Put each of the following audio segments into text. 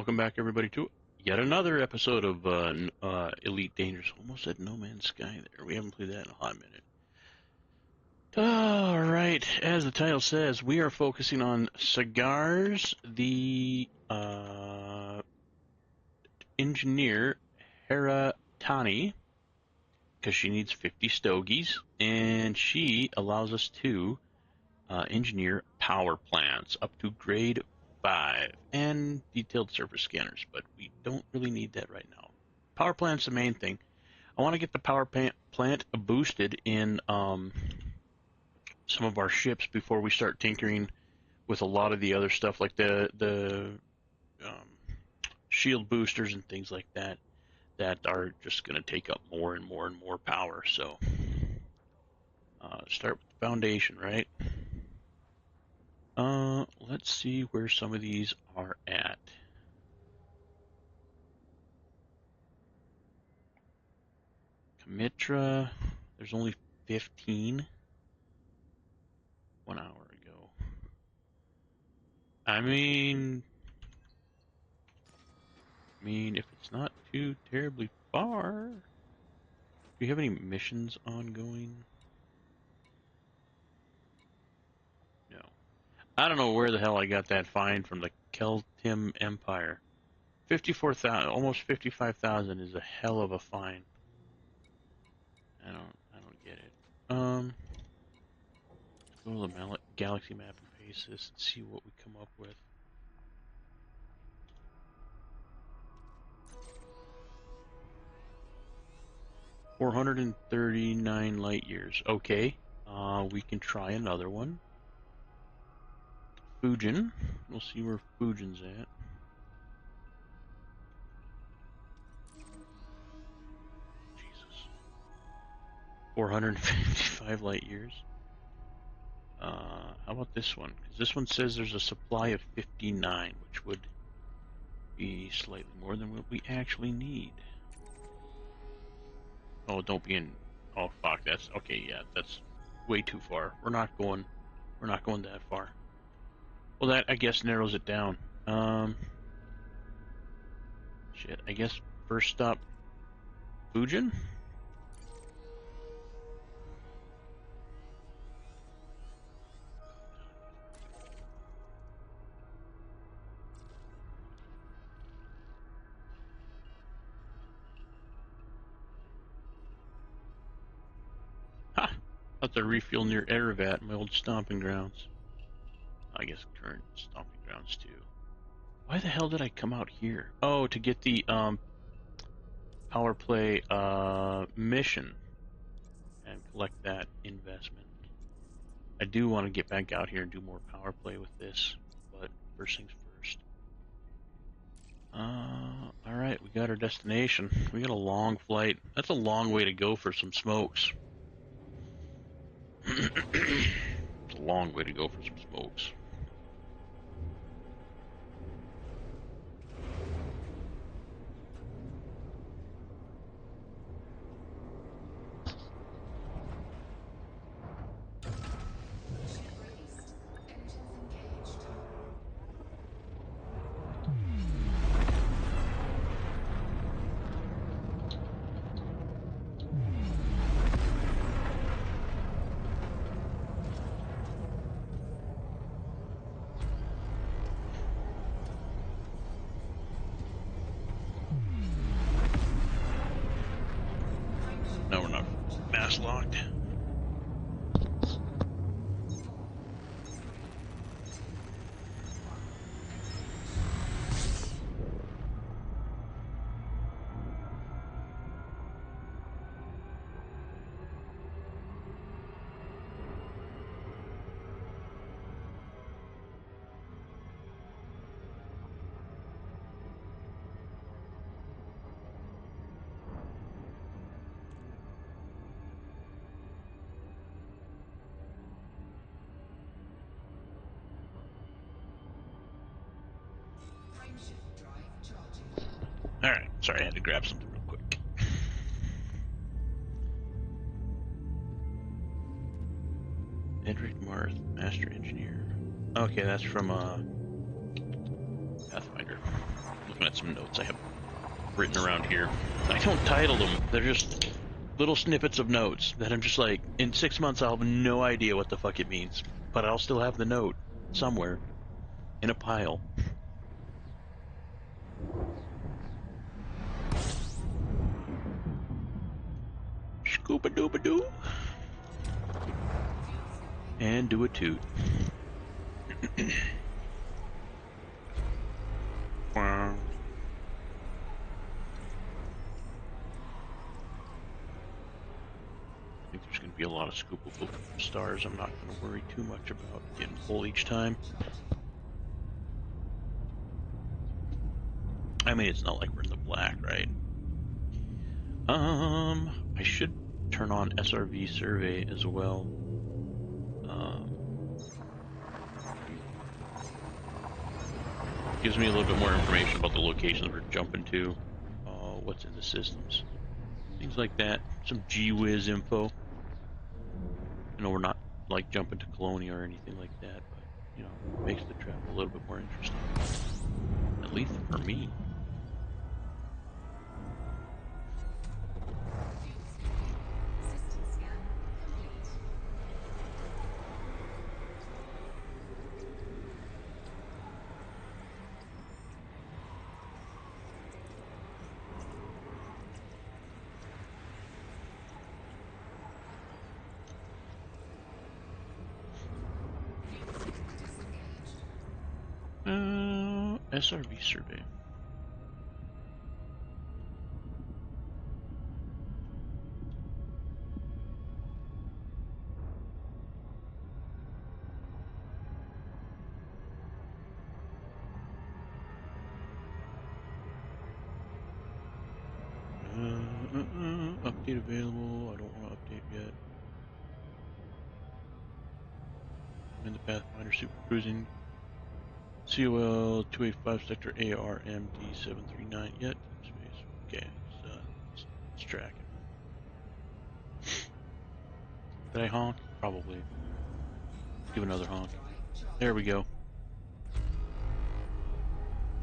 welcome back everybody to yet another episode of Elite Dangerous. Almost said No Man's Sky there. We haven't played that in a hot minute. Alright, as the title says, we are focusing on Cigars, the engineer, Hera Tani, because she needs 50 stogies, and she allows us to engineer power plants up to grade 5 and detailed surface scanners, but we don't really need that right now. Power plant's the main thing. I want to get the power plant boosted in some of our ships before we start tinkering with a lot of the other stuff, like the shield boosters and things like that are just going to take up more and more and more power. So start with the foundation, right? Let's see where some of these are at. Commitra, there's only 15. 1 hour ago. I mean, if it's not too terribly far. Do you have any missions ongoing? No. I don't know where the hell I got that find from the Keltim Empire. 54,000, almost 55,000 is a hell of a find. I don't get it. Let's go to the galaxy map and paste this and see what we come up with. $439 light years. Okay. We can try another one. Fujin. We'll see where Fujin's at. Jesus. 455 light years. How about this one? Because this one says there's a supply of 59, which would be slightly more than what we actually need. Oh, don't be in. Oh, fuck. That's okay. Yeah, that's way too far. We're not going that far. Well, that I guess narrows it down. Shit. I guess first stop, Fujin. Ha! Thought to refuel near Erevat, my old stomping grounds. I guess current stomping grounds too. Why the hell did I come out here? Oh, to get the power play mission and collect that investment. I do want to get back out here and do more power play with this, but first things first. Alright, we got our destination. We got a long flight. That's a long way to go for some smokes. It's a long way to go for some smokes. No, we're not mass locked. Alright, sorry, I had to grab something real quick. Edric Marth, Master Engineer. Okay, that's from Pathfinder. looking at some notes I have written around here. I don't title them. They're just little snippets of notes that I'm just like, in 6 months I'll have no idea what the fuck it means, but I'll still have the note somewhere in a pile. Scoop-a-dooba-doo. And do a toot. Wow. I think there's going to be a lot of scoopable stars. I'm not going to worry too much about getting full each time. I mean, it's not like we're in the black, right? I should turn on SRV survey as well. Gives me a little bit more information about the locations we're jumping to, what's in the systems, things like that. Some G-Wiz info. You know, we're not like jumping to Colonia or anything like that, but you know, makes the travel a little bit more interesting. At least for me. SRV survey. Update available. I don't want to update yet. I'm in the Pathfinder Super Cruising. COL 285 Sector ARMD 739. Yet space. Okay, it's tracking. Did I honk? Probably. Give another honk. There we go.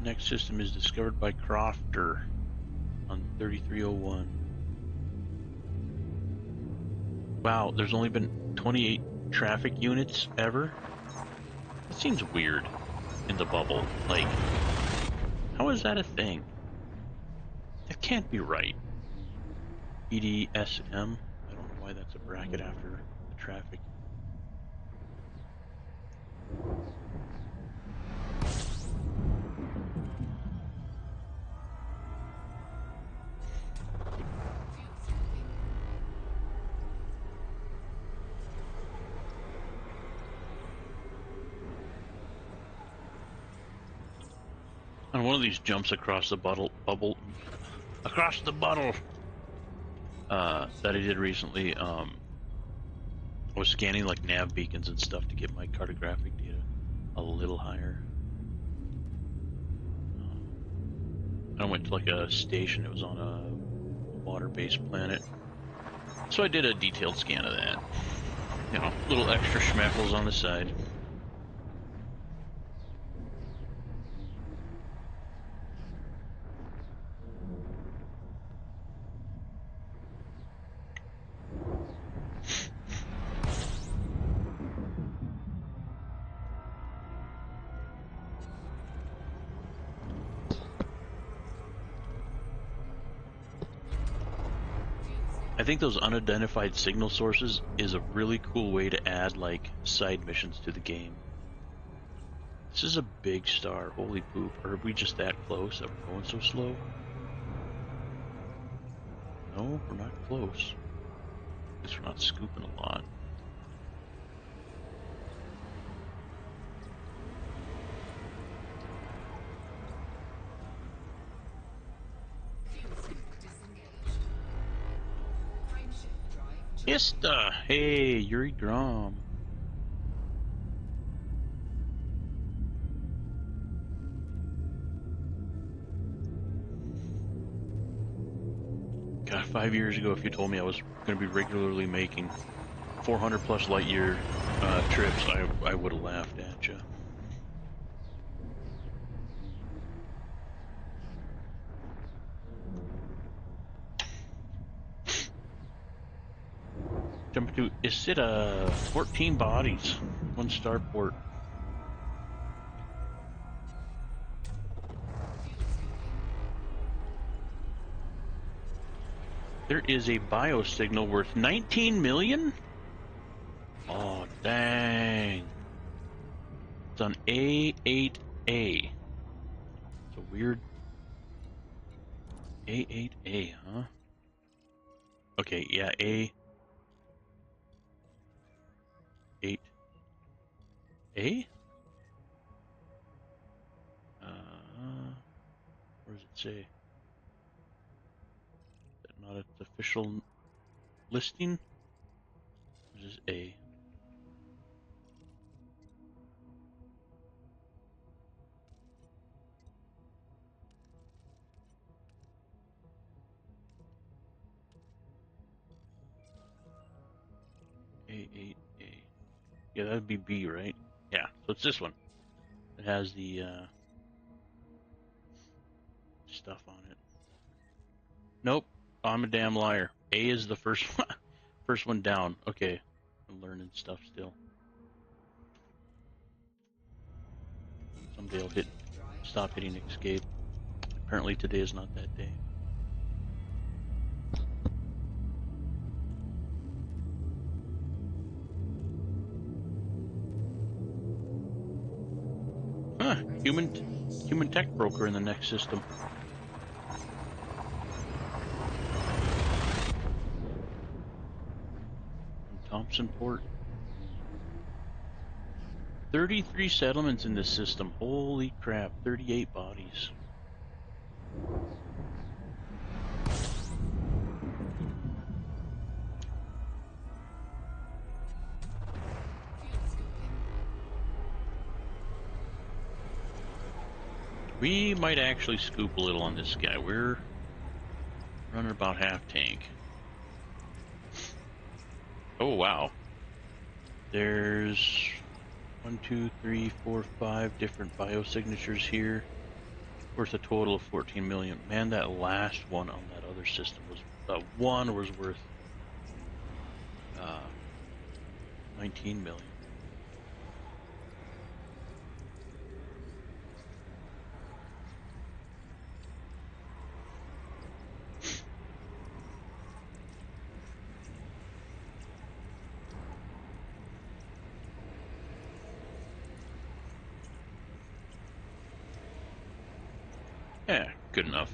Next system is discovered by Crofter on 3301. Wow, there's only been 28 traffic units ever? That seems weird in the bubble. Like, how is that a thing? That can't be right. EDSM? I don't know why that's a bracket after the traffic. On one of these jumps across the bubble, that I did recently, I was scanning like nav beacons and stuff to get my cartographic data a little higher. I went to like a station. It was on a water-based planet, so I did a detailed scan of that. You know, little extra schmeckles on the side. I think those unidentified signal sources is a really cool way to add like side missions to the game. This is a big star, holy poop. Or are we just that close that we're going so slow? No, we're not close. At least we're not scooping a lot. Ista! Hey, Yuri Grom. God, 5 years ago, if you told me I was going to be regularly making 400 plus light year trips, I would have laughed at you. Jump to, is it 14 bodies, one starport. There is a biosignal worth 19 million? Oh, dang. It's on A8A. It's a weird A8A, huh? Okay, yeah, A8A? Where does it say? Is that not its official listing? Or is this A? A8A. Yeah, that'd be B, right? Yeah, so it's this one. It has the stuff on it. Nope, I'm a damn liar. A is the first one, first one down. Okay, I'm learning stuff still. Someday I'll stop hitting escape. Apparently today is not that day. Huh, human tech broker in the next system. In Thompson Port. 33 settlements in this system. Holy crap, 38 bodies. We might actually scoop a little on this guy. We're running about half tank. Oh, wow. There's 1, 2, 3, 4, 5 different biosignatures here. Worth a total of 14 million. Man, that last one on that other system was, that one was worth 19 million. Yeah, good enough.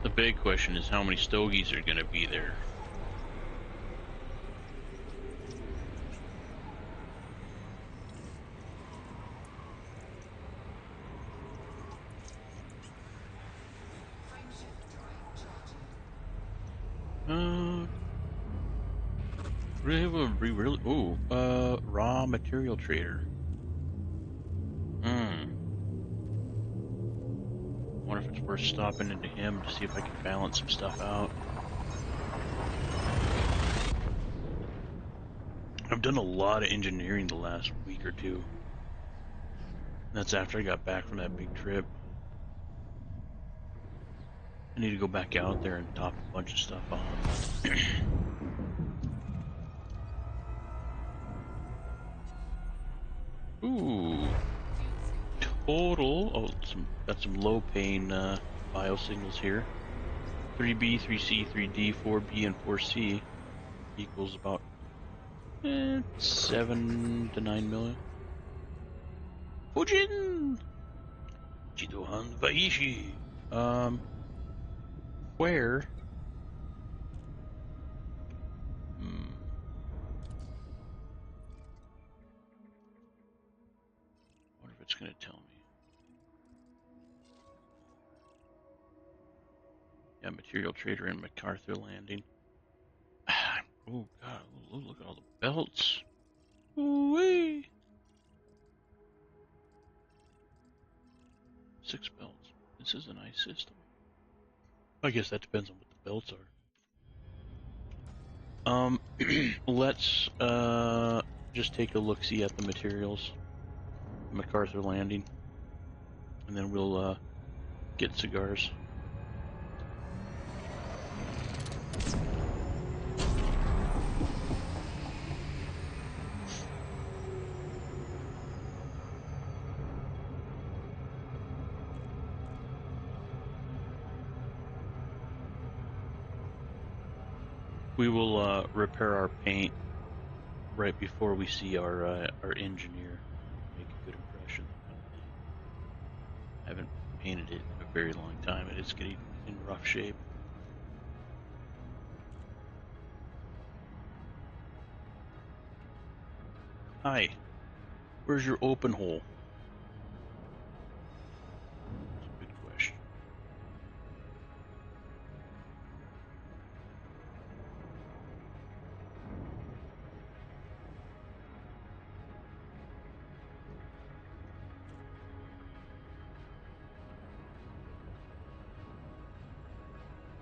The big question is how many stogies are going to be there. Raw material trader. Wonder if it's worth stopping into him to see if I can balance some stuff out. I've done a lot of engineering the last week or two. That's after I got back from that big trip. I need to go back out there and top a bunch of stuff off. Ooh. Total. Oh, got some low pain biosignals here. 3B, 3C, 3D, 4B, and 4C equals about 7 to 9 million. Fujin! Chidohan Vaishi. Where? it's going to tell me. Yeah, material trader in MacArthur Landing. Oh god, look at all the belts. Ooh-wee. 6 belts. This is a nice system. I guess that depends on what the belts are. Let's just take a look-see at the materials. MacArthur Landing. And then we'll get cigars. We will repair our paint right before we see our engineer. Make a good impression. I haven't painted it in a very long time, and it's getting in rough shape. Hi, where's your open hole? That's a good question.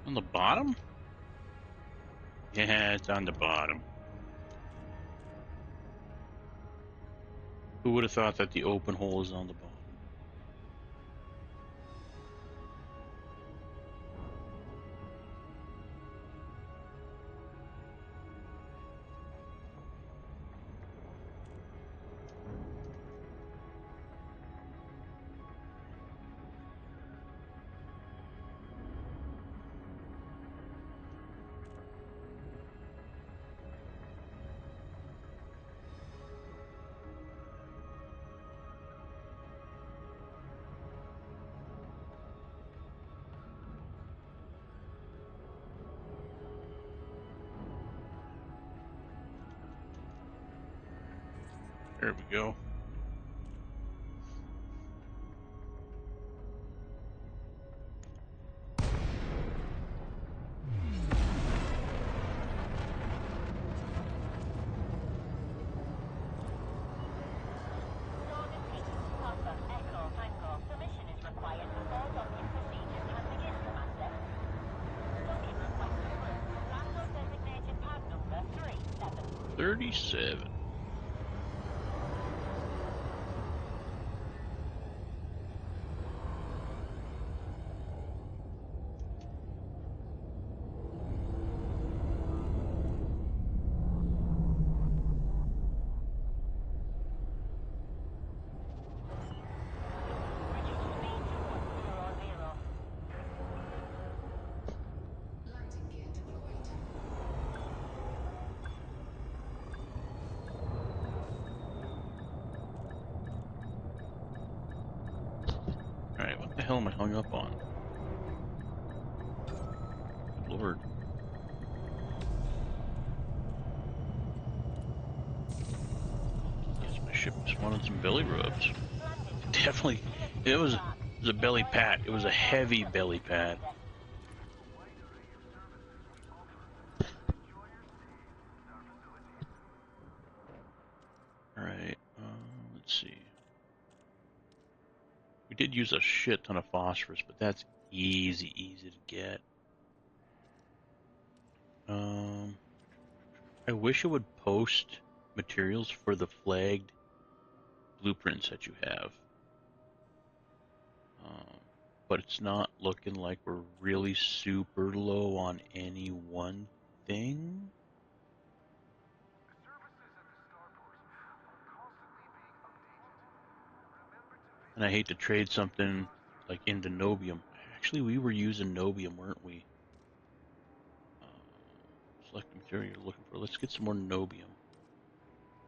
On the bottom? Yeah, it's on the bottom. Who would have thought that the open hole is on the bottom? There we go. $37. Alright, what the hell am I hung up on? Good Lord. Guess my ship just wanted some belly rubs. Definitely, it was a belly pat. It was a heavy belly pat. Alright, let's see. We did use a shit ton of phosphorus, but that's easy to get. I wish it would post materials for the flagged blueprints that you have. But it's not looking like we're really super low on any one thing. And I hate to trade something like into Nobium. Actually, we were using Nobium, weren't we? Select the material you're looking for. Let's get some more Nobium.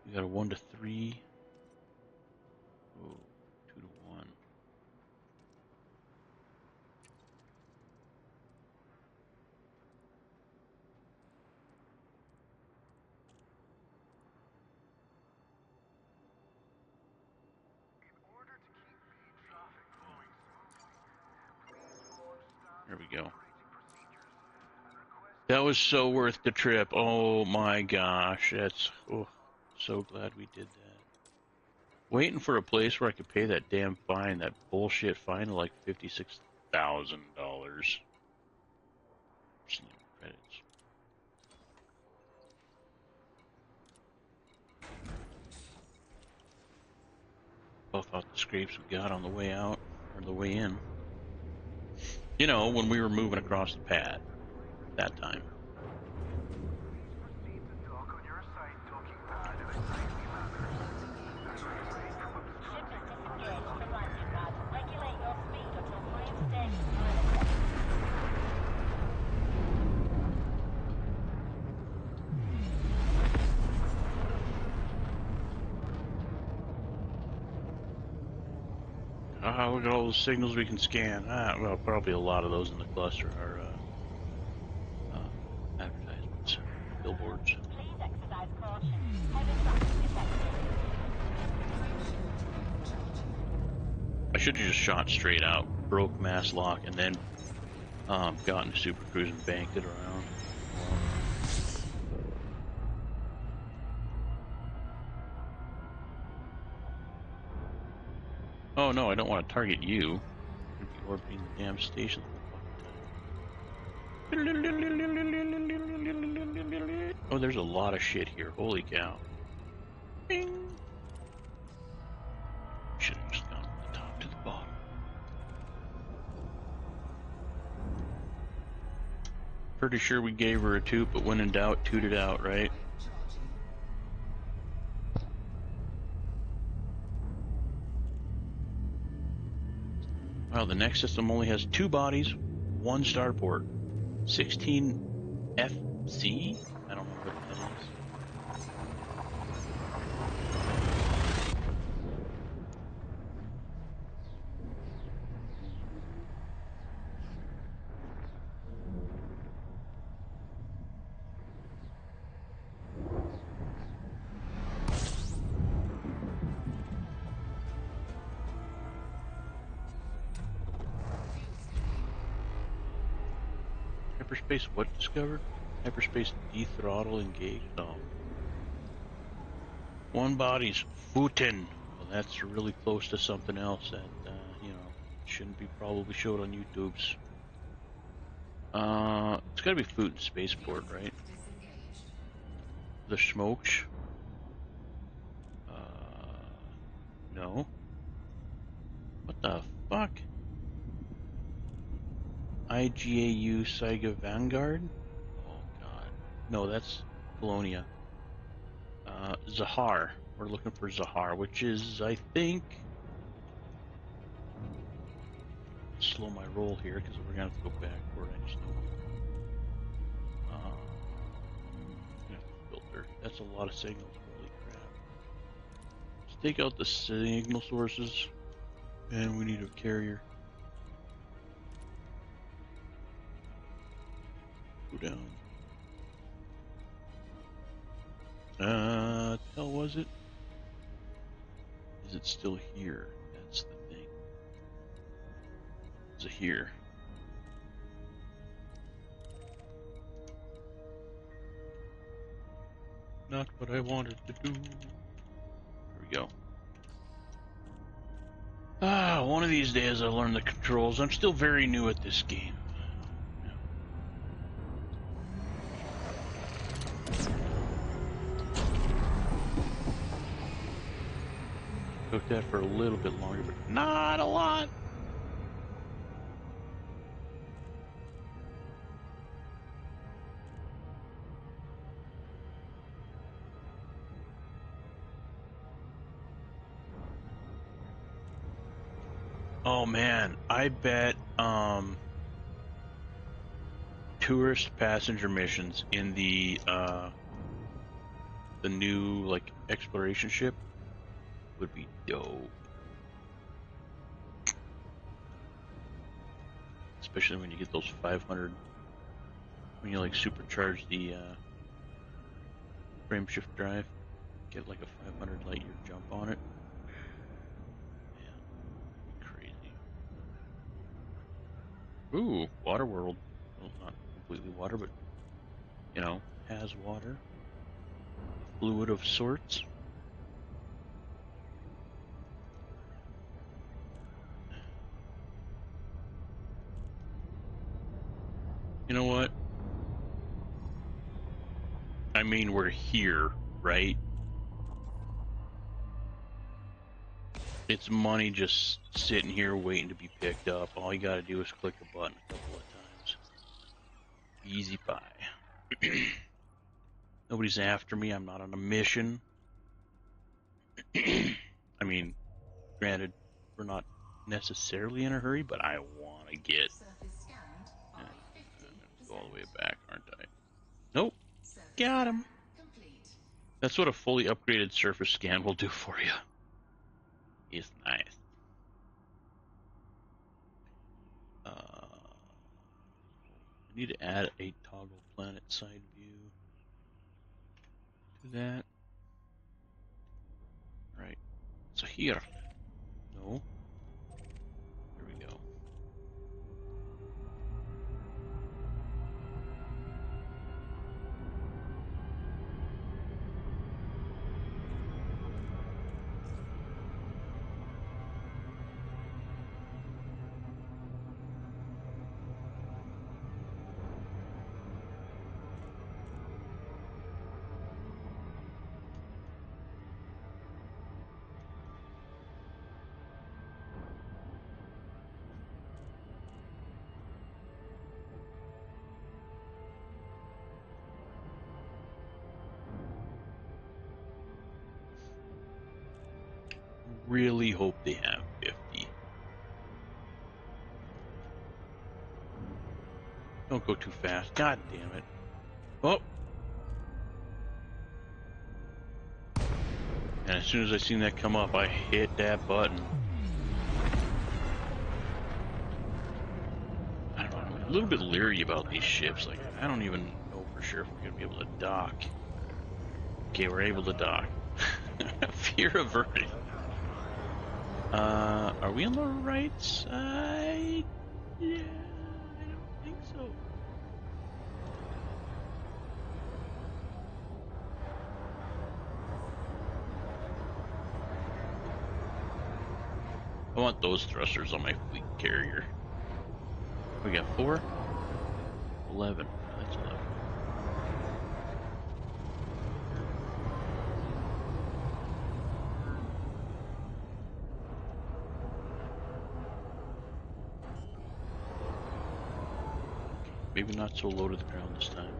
We got a 1 to 3. Oh, 2 to 1. we go. That was so worth the trip. Oh my gosh, that's so glad we did that. Waiting for a place where I could pay that damn fine, that bullshit fine of like $56,000. Credits. Both thought the scrapes we got on the way out or the way in. You know, when we were moving across the pad that time. Look at all those signals we can scan. Well, probably a lot of those in the cluster are advertisements, billboards. Please exercise caution. Heavy traffic detected. I should have just shot straight out, broke mass lock, and then gotten to Super Cruise and banked it around. Oh no, I don't want to target you. I'm going to be orbiting the damn station the fucking time. Oh, there's a lot of shit here. Holy cow. Bing. Should have just gone from the top to the bottom. Pretty sure we gave her a toot, but when in doubt, toot it out, right? Wow, the next system only has 2 bodies, 1 starport. 16 FC? I don't know what that is. Hyperspace what discovered? Hyperspace dethrottle engaged? Oh. 1 body's Futin. Well, that's really close to something else that, you know, shouldn't be probably showed on YouTube's. It's gotta be Futin Spaceport, right? The Smokes? No. What the fuck? IGAU Saiga Vanguard? Oh god. No, that's Colonia. Zahar. We're looking for Zahar, which is, I think... Slow my roll here, because we're gonna have to go back for it, I just know. I'm gonna have to filter. That's a lot of signals, holy crap. Let's take out the signal sources, and we need a carrier. Go down. What the hell was it? Is it still here? That's the thing. Is it here? Not what I wanted to do. There we go. One of these days I'll learn the controls. I'm still very new at this game. Took that for a little bit longer, but not a lot. Oh man, I bet tourist passenger missions in the new like exploration ship would be dope. Especially when you get those 500, when you like supercharge the frame shift drive, get like a 500 light year jump on it. Man, crazy. Ooh, water world. Well, not completely water, but, you know, has water. A fluid of sorts. You know what? I mean, we're here, right? It's money just sitting here waiting to be picked up. All you gotta do is click a button a couple of times. Easy pie. Nobody's after me. I'm not on a mission. I mean, granted, we're not necessarily in a hurry, but I want to get. Let's go all the way back, aren't I? Nope. Got him. That's what a fully upgraded surface scan will do for you. It's nice. I need to add a toggle planet side view to that. Right. So here. No. There we go. Really hope they have 50. Don't go too fast. God damn it. Oh! And as soon as I seen that come up, I hit that button. I don't know, I'm a little bit leery about these ships. Like, I don't even know for sure if we're going to be able to dock. Okay, we're able to dock. Fear averted. Are we on the right side? Yeah, I don't think so. I want those thrusters on my fleet carrier. We got 4? 11. That's 11. Maybe not so low to the ground this time.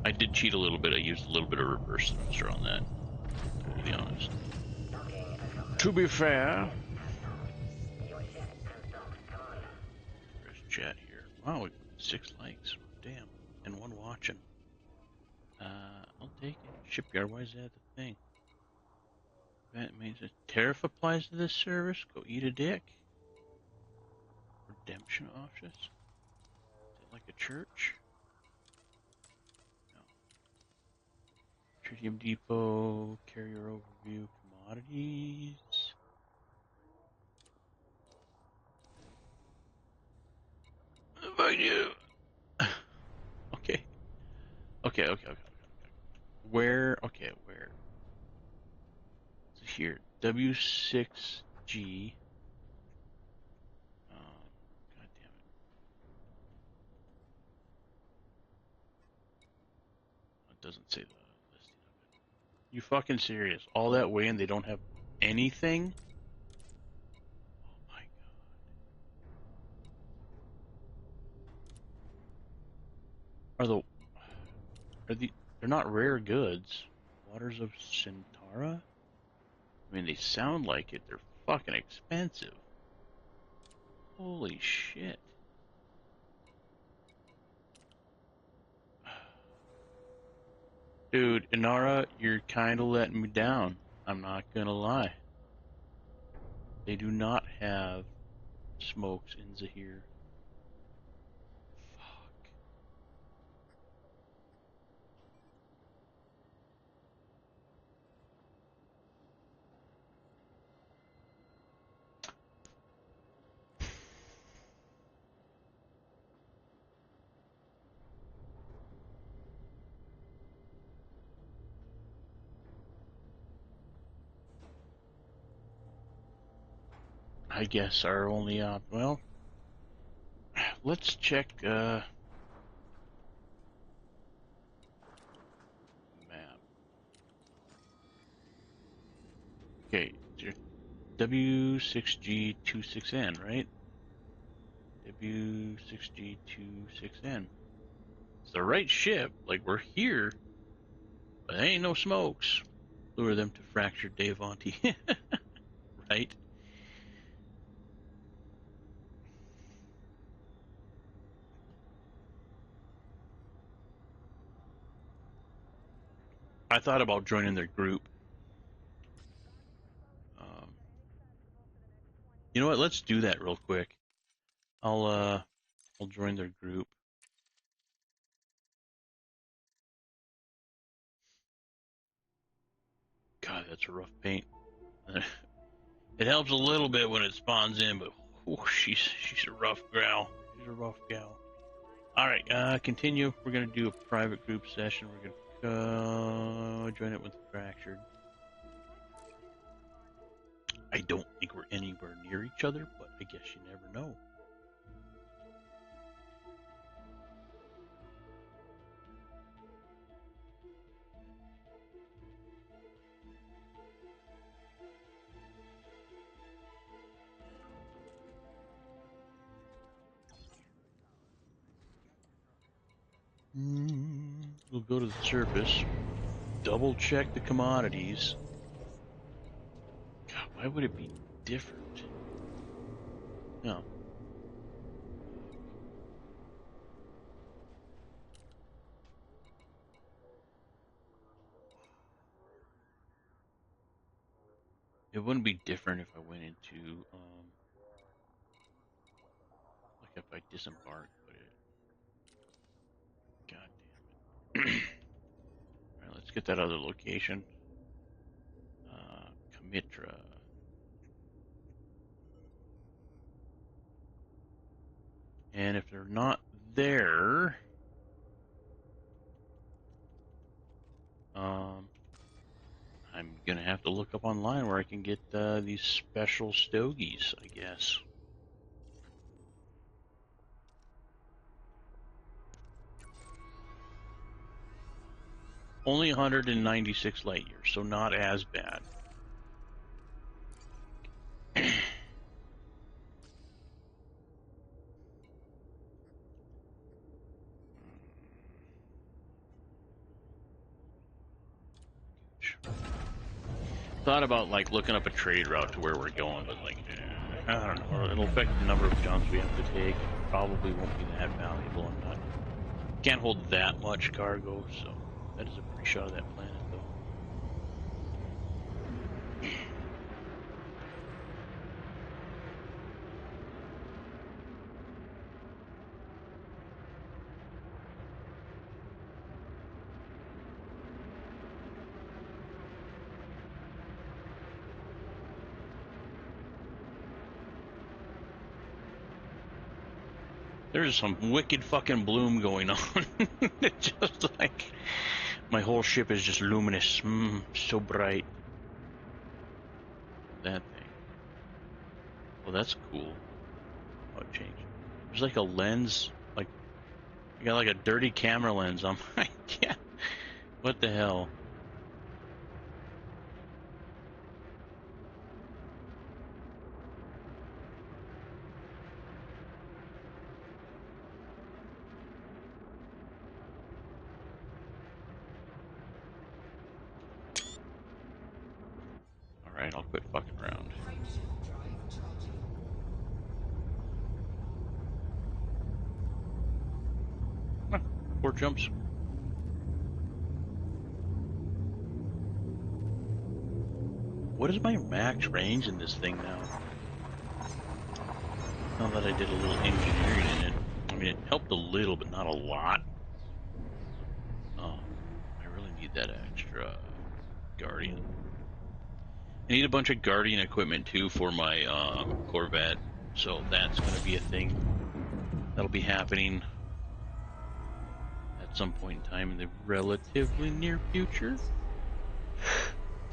I did cheat a little bit. I used a little bit of reverse thruster on that, to be honest. To be fair. There's chat here. Wow, 6 likes. Damn. And 1 watching. I'll take it. Shipyard, why is that the thing? That means a tariff applies to this service. Go eat a dick. Redemption office? Is it like a church? No. Tritium depot, carrier overview, commodities. If I do. Okay. Okay. Where? Okay, where? So here, W6G. God damn it. It doesn't say the listing of it. You fucking serious? All that way and they don't have anything? Oh my god. They're not rare goods. Waters of Centaura? I mean, they sound like it. They're fucking expensive. Holy shit. Dude, Inara, you're kind of letting me down. I'm not gonna lie. They do not have smokes in Zahir. Fuck. I guess our only well, let's check map. Okay, it's your W6G26N, right? W6G26N. It's the right ship. Like, we're here, but there ain't no smokes. Lure them to fractured Devanti. Right? I thought about joining their group. Um, you know what? Let's do that real quick. I'll join their group. God, that's a rough paint. It helps a little bit when it spawns in, but whew, she's a rough gal. She's a rough gal. All right, continue. We're gonna do a private group session. We're gonna join it with fractured. I don't think we're anywhere near each other, but I guess you never know. We'll go to the surface, double check the commodities. God, why would it be different? No. It wouldn't be different if I went into, like if I disembarked, but it, god damn it. Alright, let's get that other location. Kamitra. And if they're not there, I'm gonna have to look up online where I can get these special stogies, I guess. Only 196 light years, so not as bad. Thought about like looking up a trade route to where we're going, but like, I don't know. It'll affect the number of jumps we have to take. Probably won't be that valuable. I'm not. Can't hold that much cargo, so that is a pre-shot of that planet, though. There's some wicked fucking bloom going on. It's just like my whole ship is just luminous. So bright. That thing. Well, that's cool. Oh, it changed. There's like a lens. Like, you got like a dirty camera lens on my. Yeah. What the hell? Alright, I'll quit fucking around. Ah, 4 jumps. What is my max range in this thing now? Now that I did a little engineering in it. I mean, it helped a little, but not a lot. I really need that extra Guardian. I need a bunch of Guardian equipment too for my Corvette, so that's going to be a thing that'll be happening at some point in time in the relatively near future.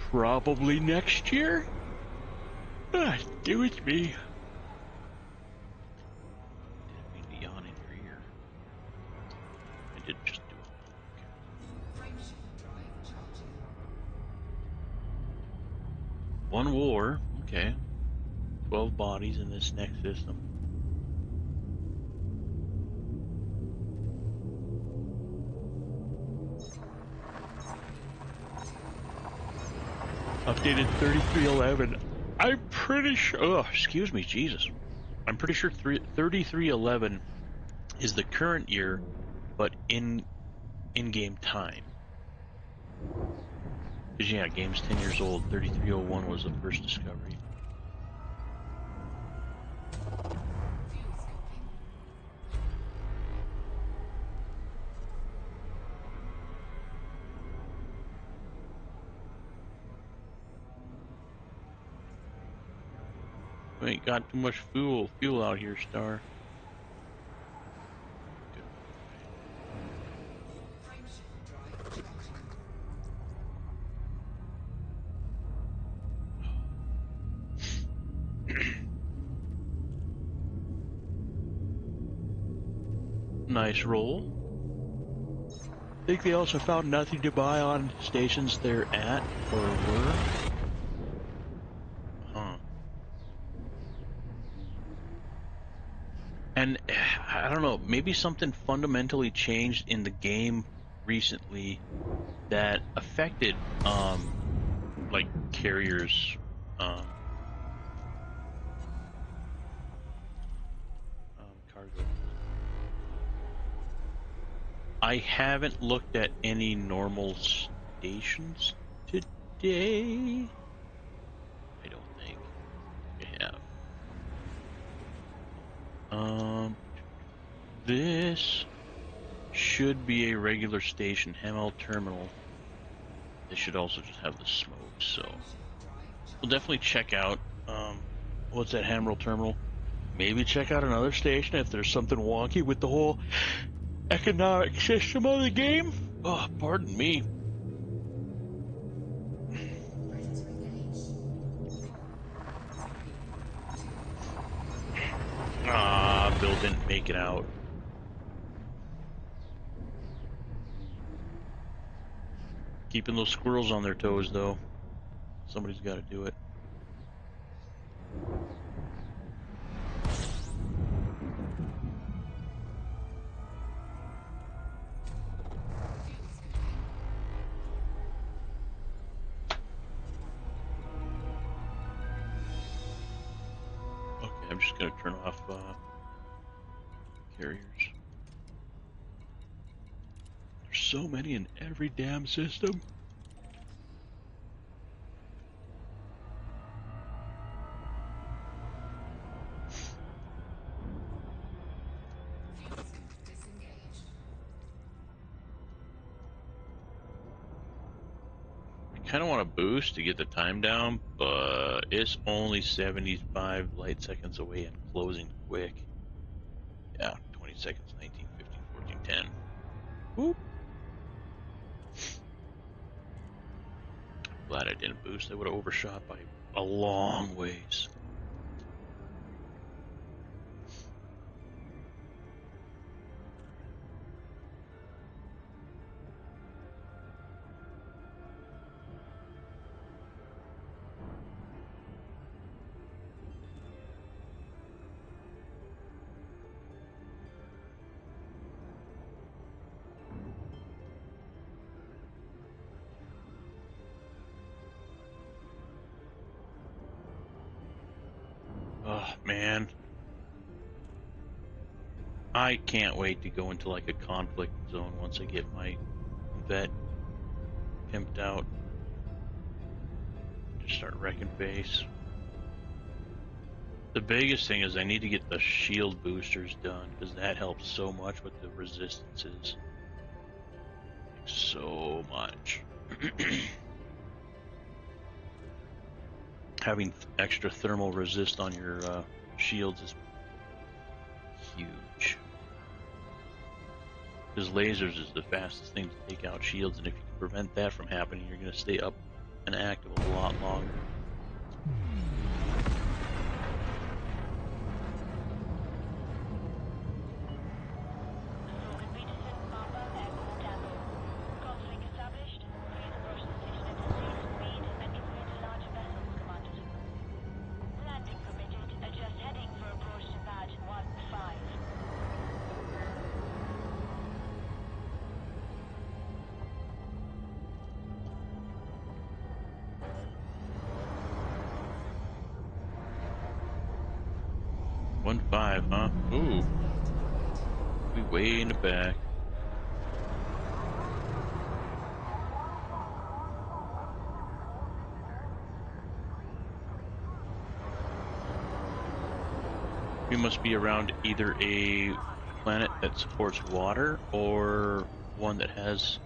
Probably next year. Ah, do it me. I did just do it. Okay. One war. Okay. 12 bodies in this next system. Updated 3311. I'm pretty sure. Oh, excuse me, Jesus. I'm pretty sure 3311 is the current year, but in-game time. Because yeah, game's 10 years old. 3301 was the first discovery. We ain't got too much fuel out here, Star. Nice roll. I think they also found nothing to buy on stations they're at or were. Huh. And I don't know, maybe something fundamentally changed in the game recently that affected like carriers cargo. I haven't looked at any normal stations today. I don't think I have. This should be a regular station, Hamel Terminal. They should also just have the smoke, so we'll definitely check out what's that Hamel Terminal. Maybe check out another station if there's something wonky with the whole economic system of the game. Oh, pardon me. Ah, Bill didn't make it out. Keeping those squirrels on their toes, though. Somebody's got to do it. Okay, I'm just going to turn off carriers. There's so many in every damn system. Kind of want to boost to get the time down, but it's only 75 light seconds away and closing quick. Yeah, 20 seconds, 19, 15, 14, 10. Whoop. Glad I didn't boost. I would have overshot by a long ways. Oh, man. I can't wait to go into like a conflict zone once I get my vet pimped out. Just start wrecking face. The biggest thing is I need to get the shield boosters done because that helps so much with the resistances. So much. Having extra thermal resist on your shields is huge. Because lasers is the fastest thing to take out shields, and if you can prevent that from happening, you're going to stay up and active a lot longer. 1.5, huh? Ooh. We way in the back. We must be around either a planet that supports water or one that has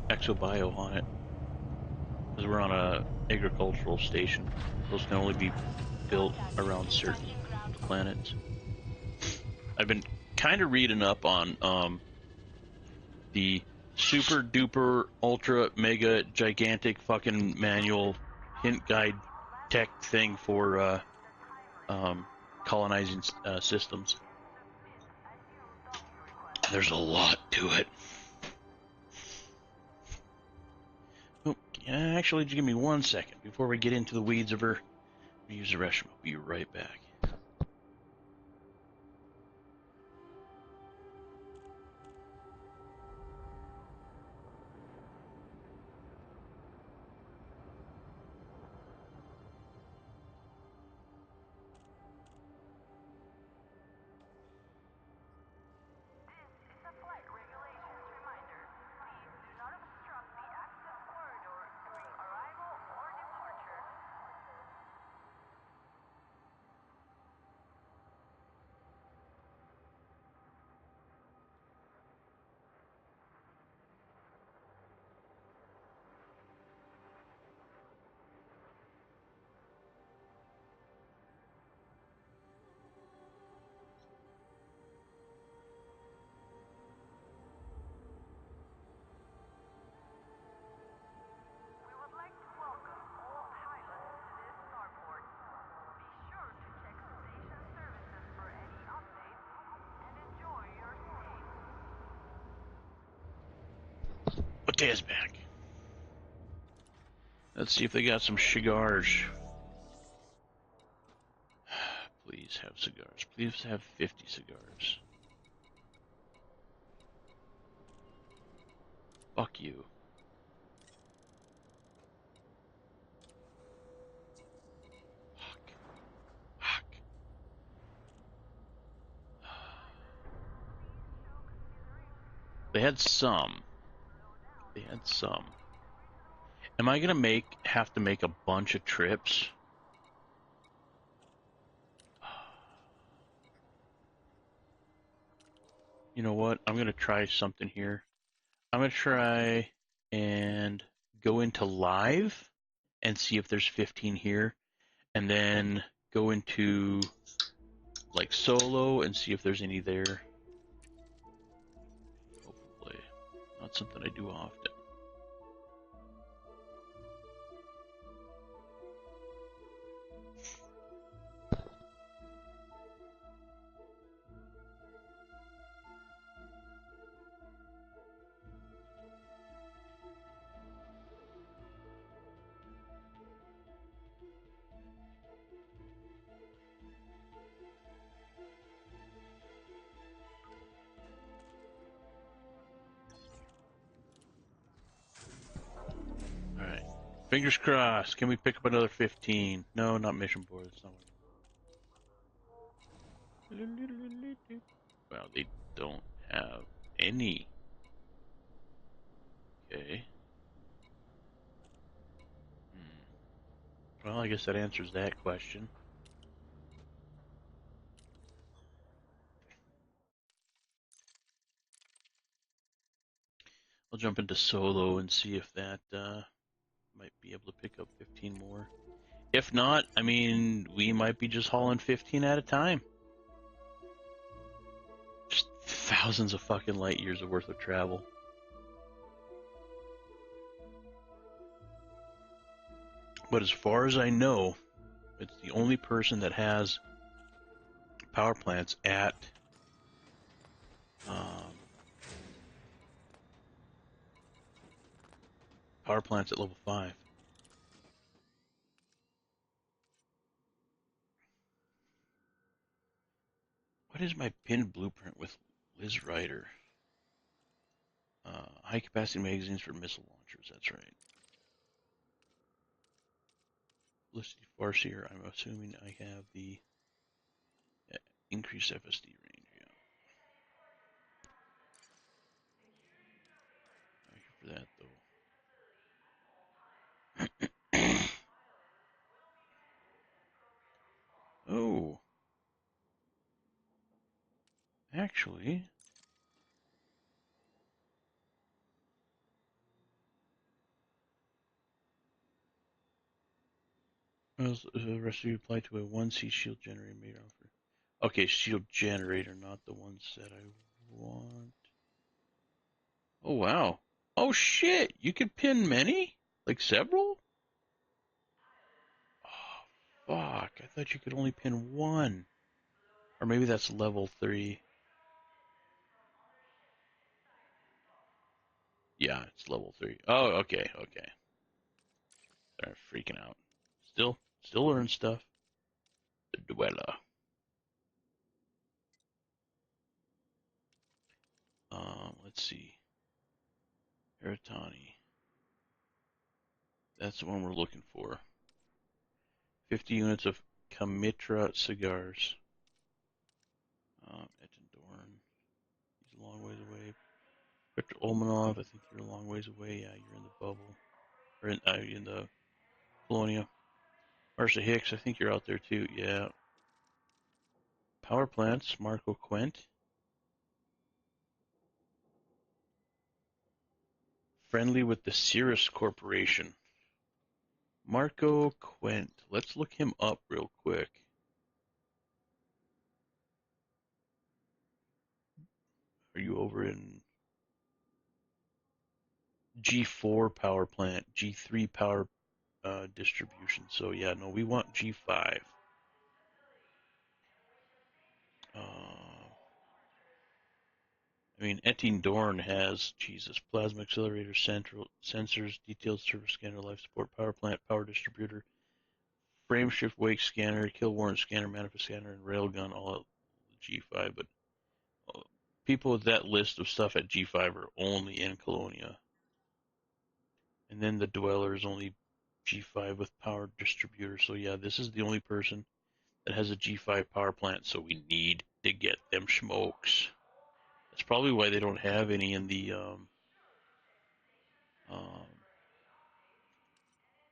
exobio on it. Because we're on a agricultural station. Those can only be built around certain planets. I've been kind of reading up on the super duper ultra mega gigantic fucking manual hint guide tech thing for colonizing systems. There's a lot to it. Oh, actually, just give me 1 second before we get into the weeds of her. Use the restroom. I'll be right back. Matea's back. Let's see if they got some cigars. Please have cigars. Please have 50 cigars. Fuck you. Fuck. Fuck. They had some. They had some. Am I gonna have to make a bunch of trips? You know what? I'm gonna try something here. I'm gonna try and go into live and see if there's 15 here, and then go into like solo and see if there's any there. Hopefully. Not something I do often. Alright. Fingers crossed. Can we pick up another 15? No, not mission board. That's not what I want. Well, they don't have any. Okay. Well, I guess that answers that question. I'll jump into solo and see if that might be able to pick up 15 more. If not, I mean, we might be just hauling 15 at a time. Just thousands of fucking light years of worth of travel. But as far as I know, it's the only person that has power plants at level 5. What is my pinned blueprint with Liz Ryder? High capacity magazines for missile launchers, that's right. Felicity Farseer, I'm assuming I have the Increase FSD range, yeah. Not here for that, though. Oh, actually, the recipe apply to a 1C shield generator made offer. Okay, shield generator, not the ones that I want. Oh, wow. Oh, shit. You could pin many? Like several? Oh, fuck. I thought you could only pin one. Or maybe that's level 3. Yeah, it's level 3. Oh, okay, okay. They're freaking out. Still learn stuff. The Dweller. Let's see. Hera Tani. That's the one we're looking for. 50 units of Kamitra cigars. Ettendorn. He's a long ways away. Victor Olmanov, I think you're a long ways away. Yeah, you're in the bubble. Or in the Colonia. Marcia Hicks, I think you're out there too. Yeah. Power plants, Marco Quent. Friendly with the Cirrus Corporation. Marco Quent. Let's look him up real quick. Are you over in G4 power plant, G3 power distribution? So yeah, no, we want G5. I mean, Etienne Dorn has, Jesus, plasma accelerator, central sensors, detailed server scanner, life support, power plant, power distributor, frame shift wake scanner, kill warrant scanner, manifest scanner, and railgun all at G5. But people with that list of stuff at G5 are only in Colonia. And then the Dweller is only G5 with power distributor. So yeah, this is the only person that has a G5 power plant. So we need to get them smokes. That's probably why they don't have any in um,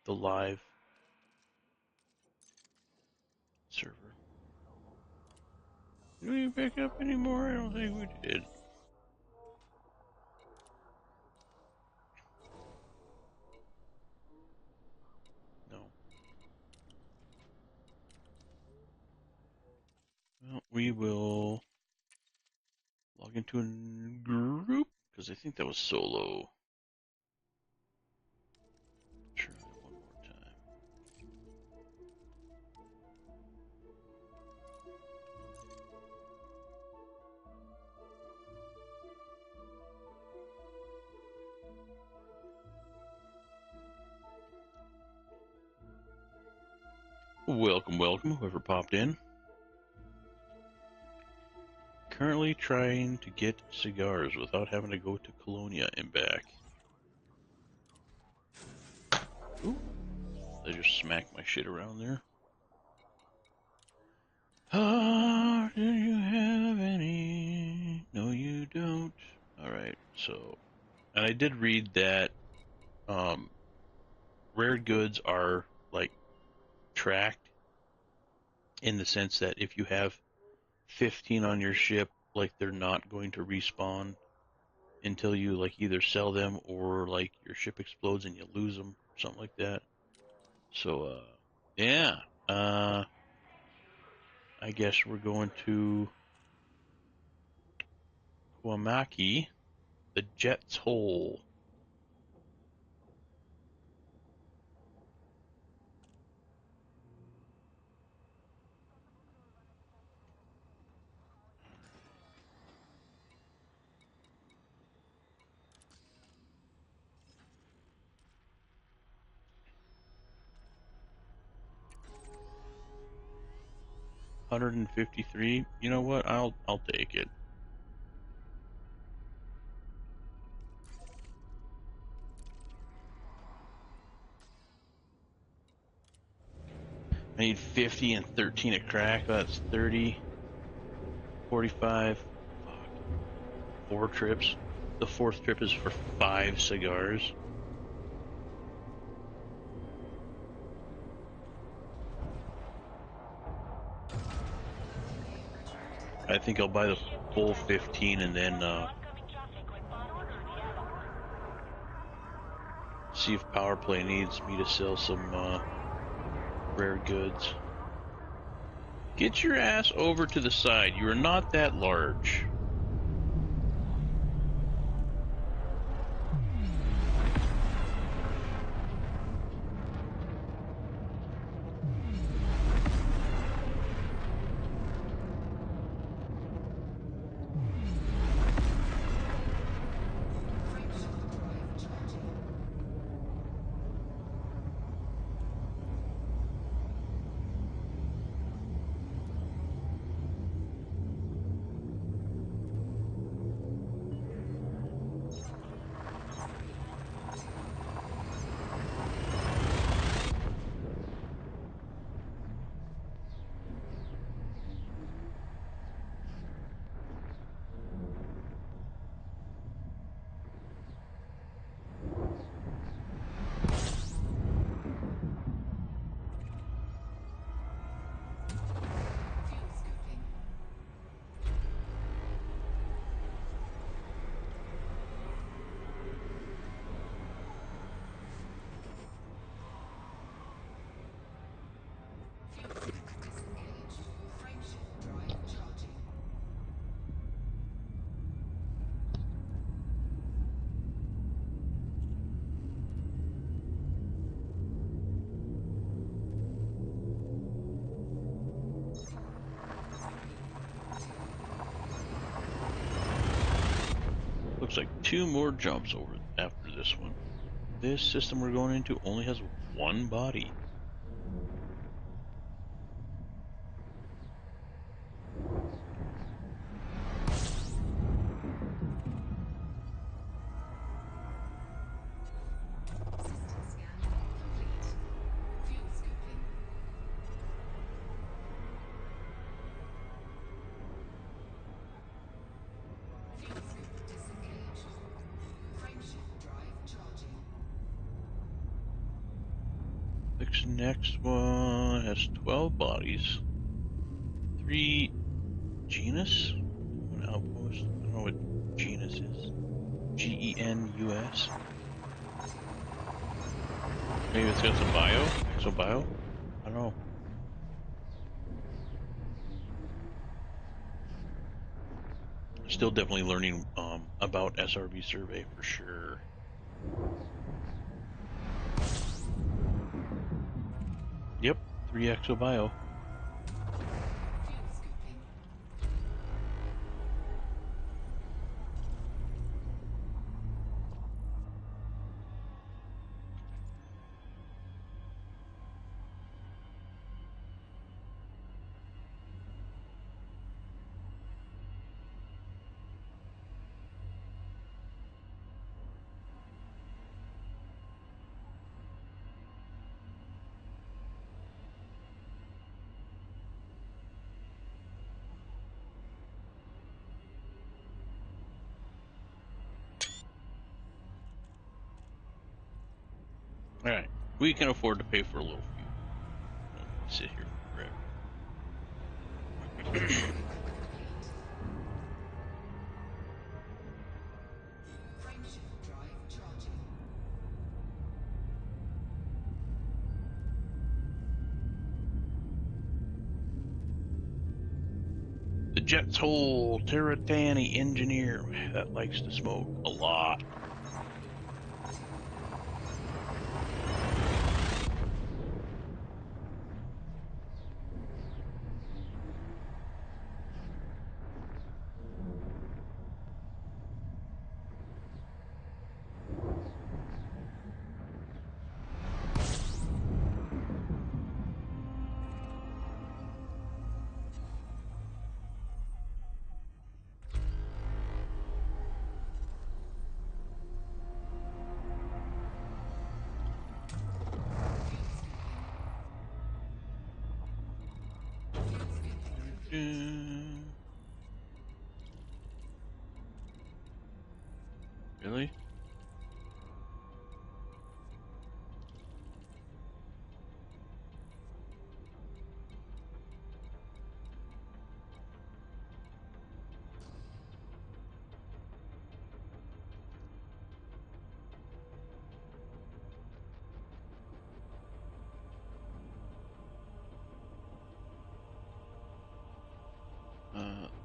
the live server. Did we pick up any more? I don't think we did. No. Well, we will log into a group because I think that was solo. Try that one more time. Welcome, welcome, whoever popped in. Currently trying to get cigars without having to go to Colonia and back. Ooh, I just smacked my shit around there. Ah, do you have any? No, you don't. Alright, so, and I did read that um, rare goods are like tracked in the sense that if you have 15 on your ship, like they're not going to respawn until you like either sell them or like your ship explodes and you lose them, something like that. So, yeah, I guess we're going to Kwamaki, the Jet's Hole. 153. You know what? I'll take it. I need 50 and 13 a crack. That's 30. 45. Fuck. 4 trips. The 4th trip is for 5 cigars. I think I'll buy the full 15 and then see if Power Play needs me to sell some rare goods. Get your ass over to the side. You are not that large. Looks like 2 more jumps over after this one. This system we're going into only has 1 body. This next one has 12 bodies. 3 genus? 1 outpost? I don't know what genus is. Genus? Maybe it's got some bio? Exobio? I don't know. Still definitely learning about SRB survey for sure. Yep, 3 exobio. Alright, we can afford to pay for a little fuel. Don't sit here forever. The jet's whole Tani engineer that likes to smoke a lot. Really?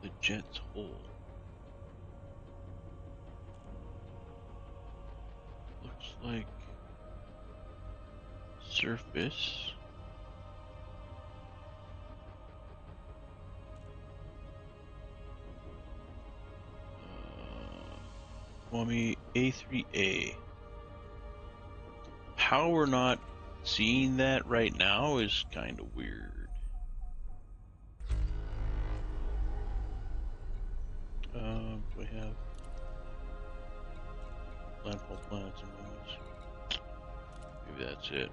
The jet's hole. Looks like surface. Wummy A3A. How we're not seeing that right now is kind of weird. Do I have landfall planets and moons? Maybe that's it.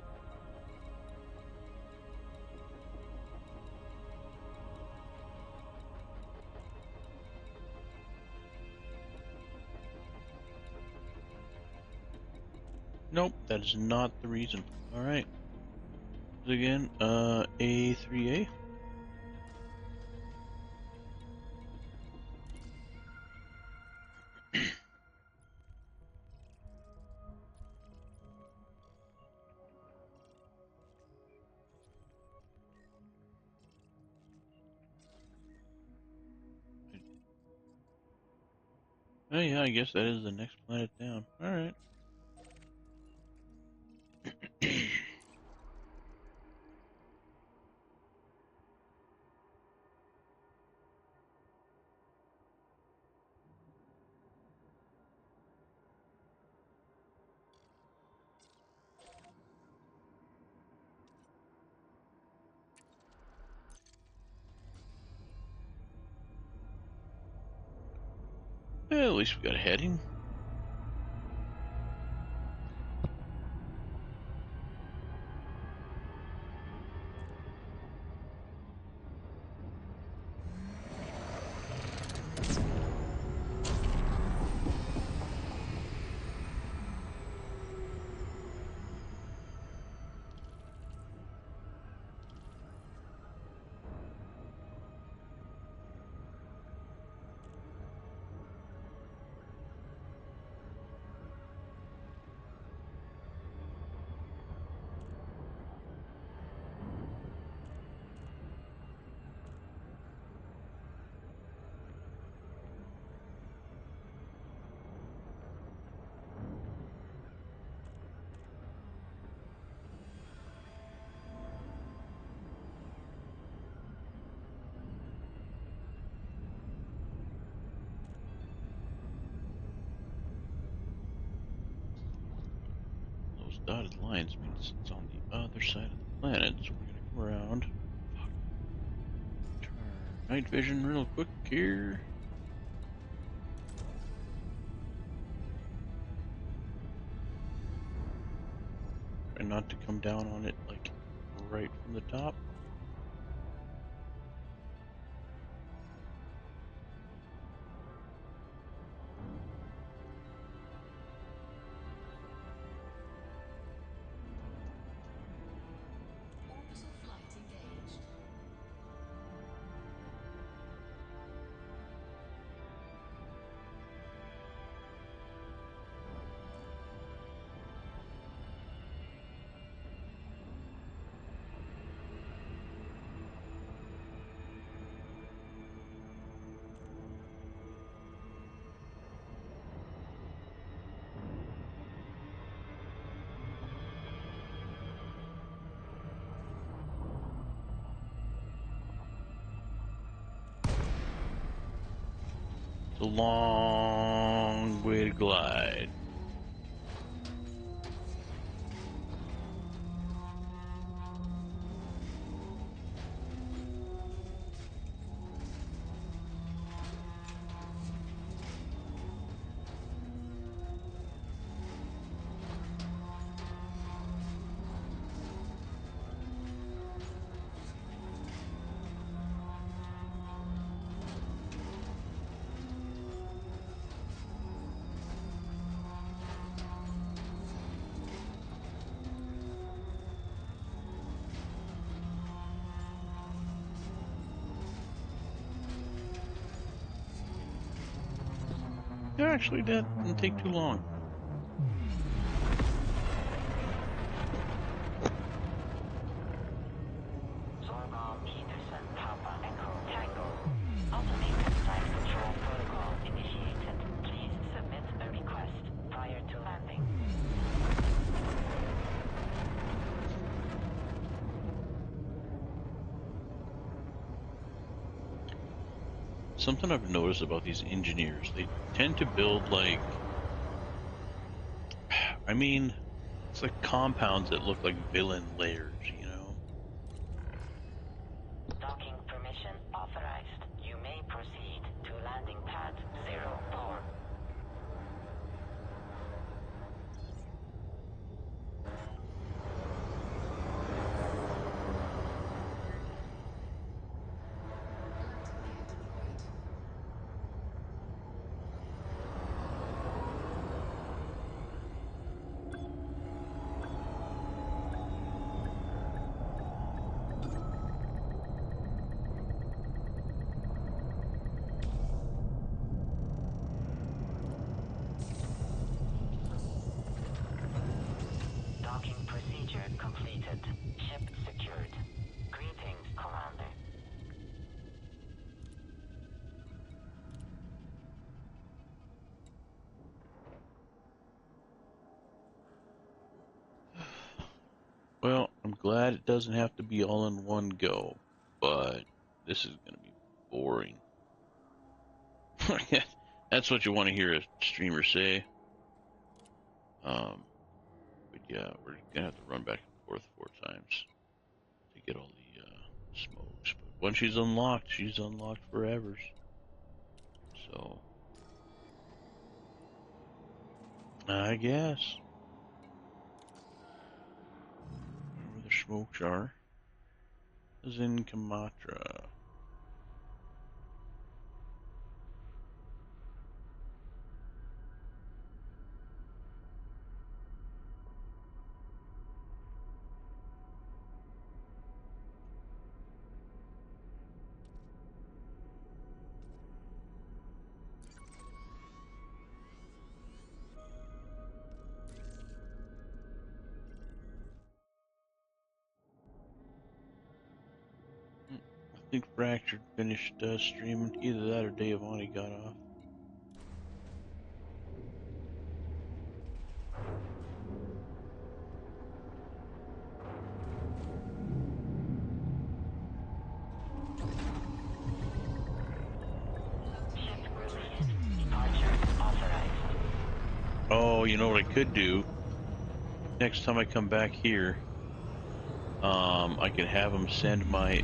Nope, that is not the reason. Alright. Again, A3A. Oh yeah, I guess that is the next planet down. Alright. Well, at least we got a heading. Those dotted lines means it's on the other side of the planet, so we're gonna come around. Fuck. Turn night vision real quick here. Try not to come down on it like right from the top. Orbital flight engaged. It's a long way to glide. Yeah, actually, that didn't take too long. Zorgon, Peterson, Papa, Echo, Tango. Automated flight control protocol initiated. Please submit a request prior to landing. Something I've noticed about these engineers, they tend to build like, I mean, it's like compounds that look like villain layers, you know? Docking permission authorized. You may proceed to landing pad 04. Docking procedure completed. Ship secured. Greetings, Commander. Well, I'm glad it doesn't have to be all in one go, but this is going to be boring. That's what you want to hear a streamer say. But yeah, we're going to have to run back and forth 4 times to get all the smokes. But once she's unlocked forever. So, I guess. Where the smokes are is in Kamatra. I think Fractured finished streaming. Either that or Giovanni got off. Ship released. Departure authorized. Oh, you know what I could do? Next time I come back here, I could have them send my,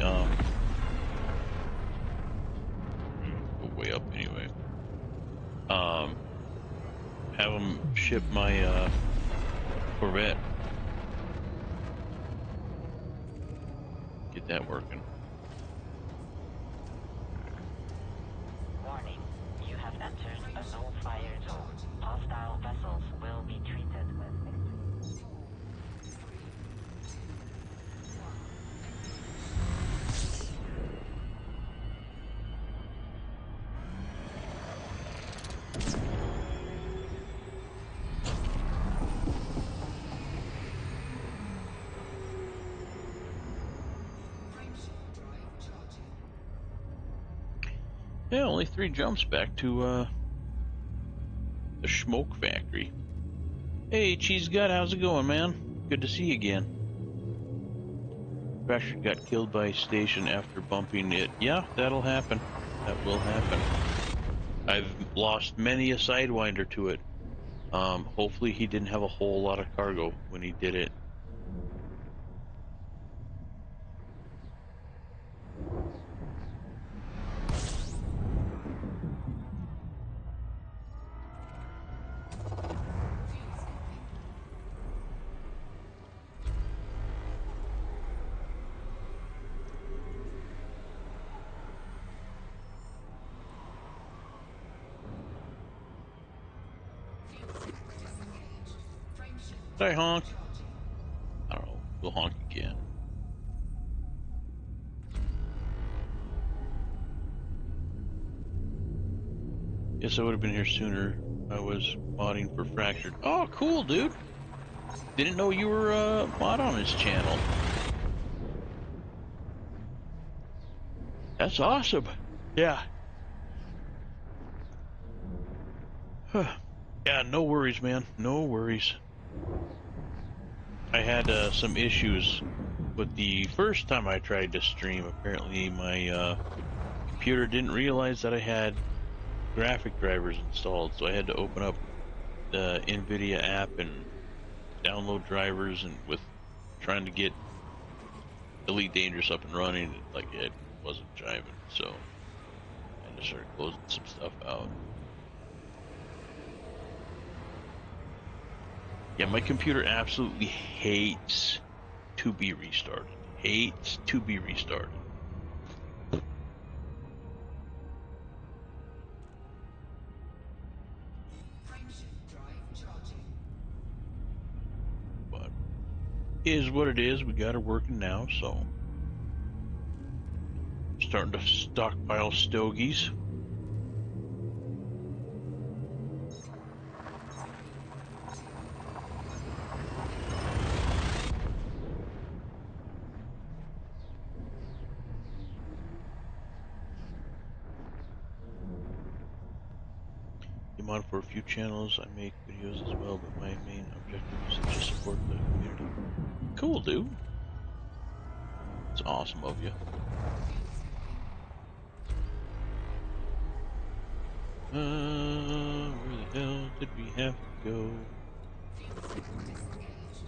go way up anyway. Have them ship my, Corvette. Get that working. Warning. You have entered a no-fire zone. Hostile vessels will be treated with extreme... 3, 2, 1. Frameshift drive charging. Yeah, only 3 jumps back to, the smoke factory. Hey, Cheese Gut, how's it going, man? Good to see you again. Fractured got killed by a station after bumping it. Yeah, that'll happen. That will happen. I've lost many a Sidewinder to it. Hopefully he didn't have a whole lot of cargo when he did it. Disengaged. Frameshift Did I honk? charging. I don't know. We'll honk again. Guess I would have been here sooner. I was modding for Fractured. Oh, cool, dude. Didn't know you were a mod on his channel. That's awesome. Yeah. Huh. Yeah, no worries, man. No worries. I had some issues with the first time I tried to stream. Apparently, my computer didn't realize that I had graphic drivers installed, so I had to open up the NVIDIA app and download drivers, and with trying to get Elite Dangerous up and running, like it wasn't jiving, so I had to start closing some stuff out. Yeah, my computer absolutely hates to be restarted. Hates to be restarted. Frameshift drive charging. But is what it is. We got her working now, so starting to stockpile stogies. I'm on for a few channels. I make videos as well, but my main objective is to just support the community. Cool, dude. It's awesome of you. Where the hell did we have to go? Fuel cell disengaged.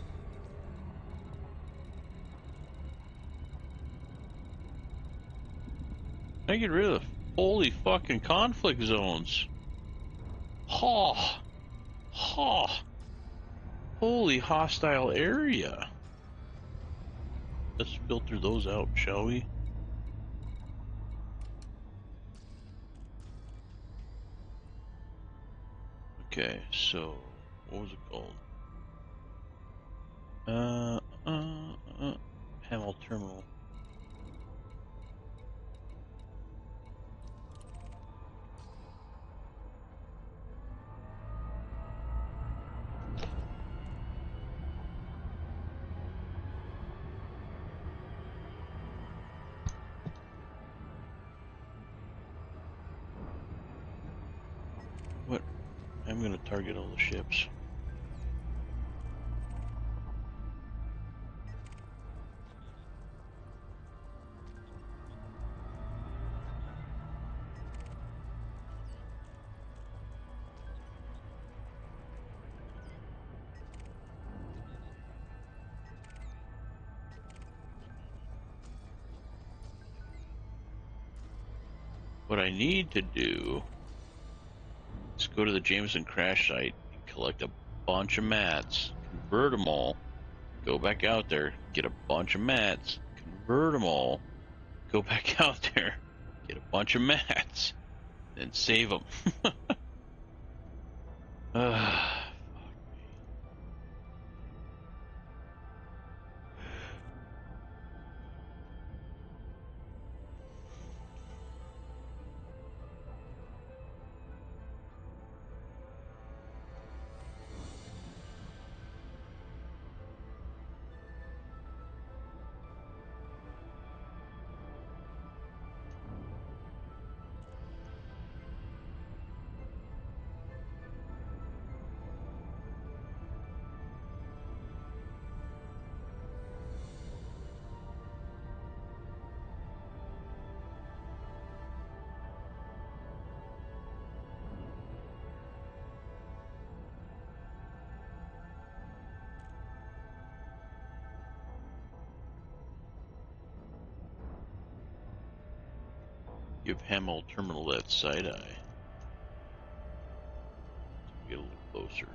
I get rid of the holy fucking conflict zones. Ha! Ha! Holy hostile area. Let's filter those out, shall we? Okay, so what was it called? Uh, Hamel Terminal. What? I'm gonna target all the ships. What I need to do is go to the Jameson crash site and collect a bunch of mats, convert them all, go back out there, get a bunch of mats, convert them all, go back out there, get a bunch of mats, then save them. Fuck me. Give Hamel Terminal that side eye. So we get a little closer.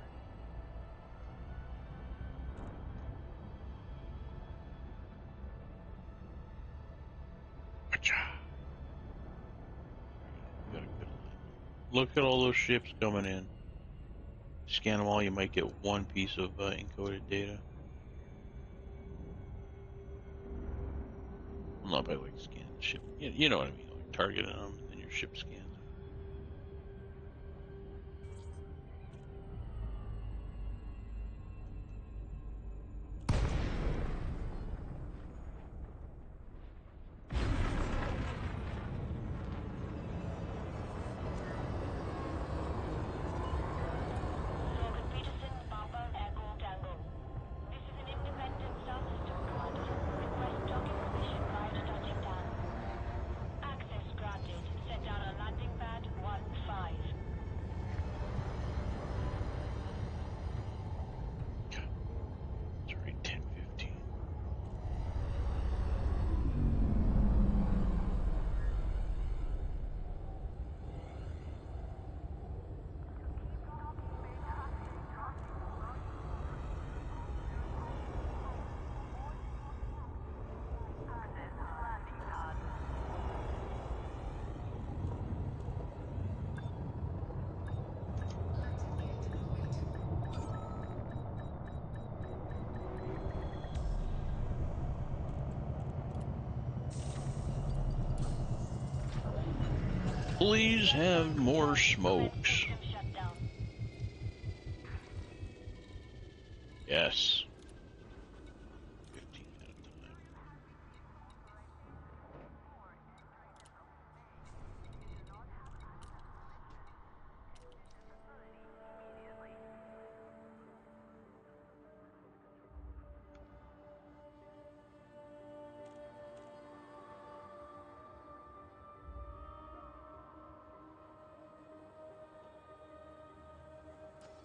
Gotcha. We got a good alignment. Look at all those ships coming in. Scan them all, you might get one piece of encoded data. Well, not by like scanning the ship. You know what I mean, like targeting them, then your ship scans them. Please have more smokes. Yes. 15 at a time.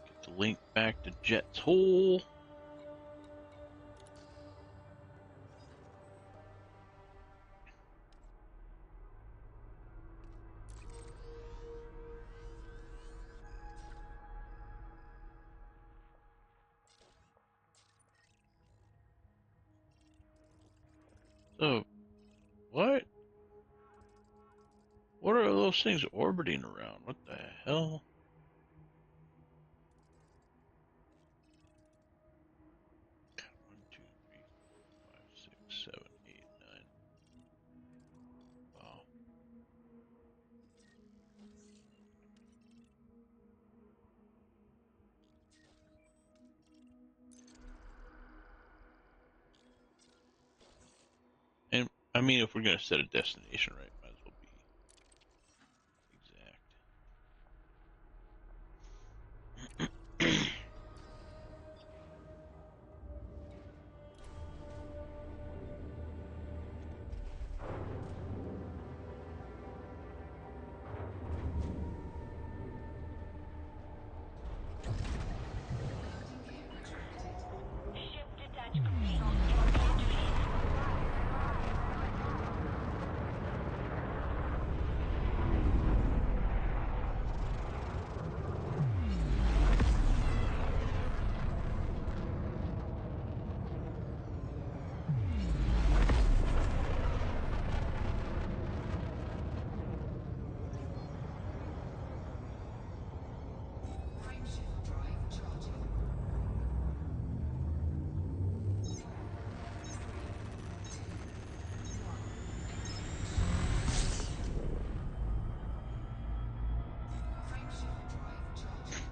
Get the link back to Jet's hole. So, what? What are those things orbiting around? What the hell? One, two, three, four, five, six, seven, eight, nine. Wow. And I mean, if we're gonna set a destination, right, might as well be exact. Ship detached complete. You are clear to leave. Frameshift drive charging. Frameshift drive charging.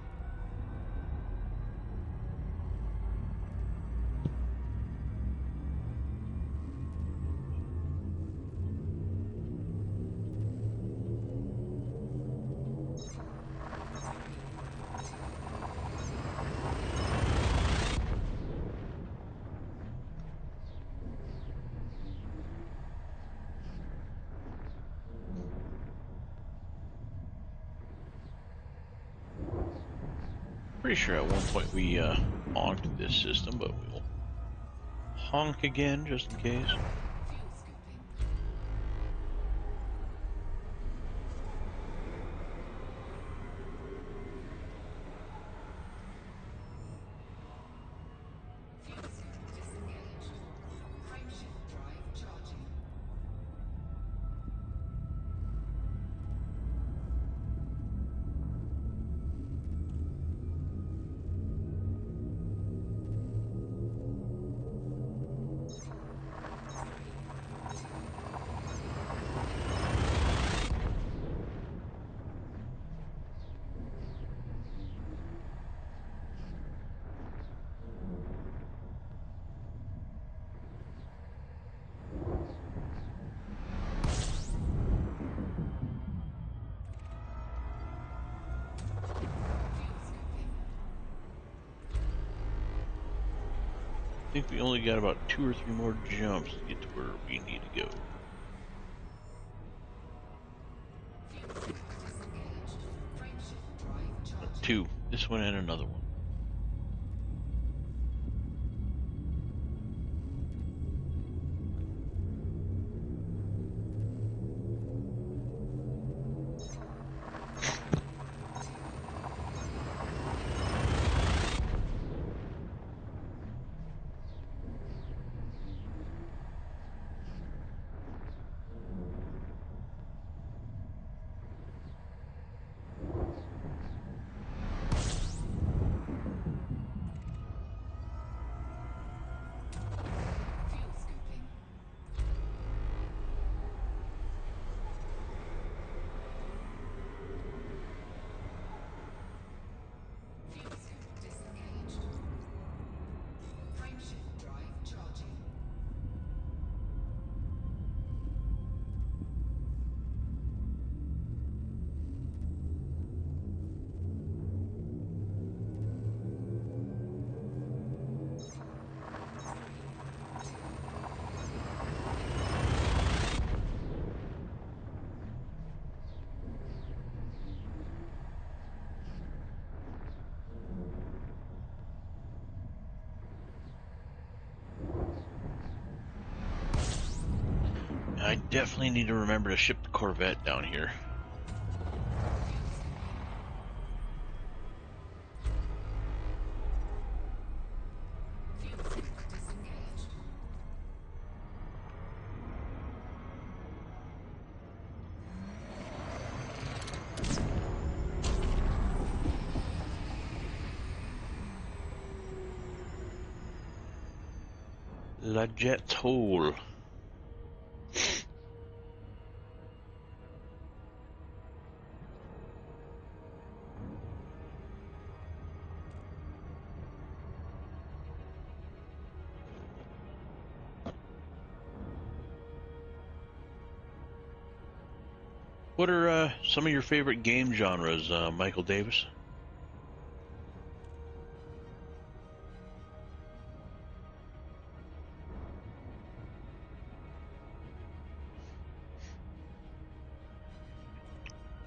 Pretty sure at one point we honked this system, but we'll honk again just in case. Fuel scooping. Fuel scoop disengaged. Frameshift drive charging. Fuel scooping. I think we only got about 2 or 3 more jumps to get to where we need to go. Fuel scoop disengaged. Frameshift drive charging. 2. This one and another one. Definitely need to remember to ship the Corvette down here. Fuel scoop disengaged. La Jet's hole. What are some of your favorite game genres, Michael Davis?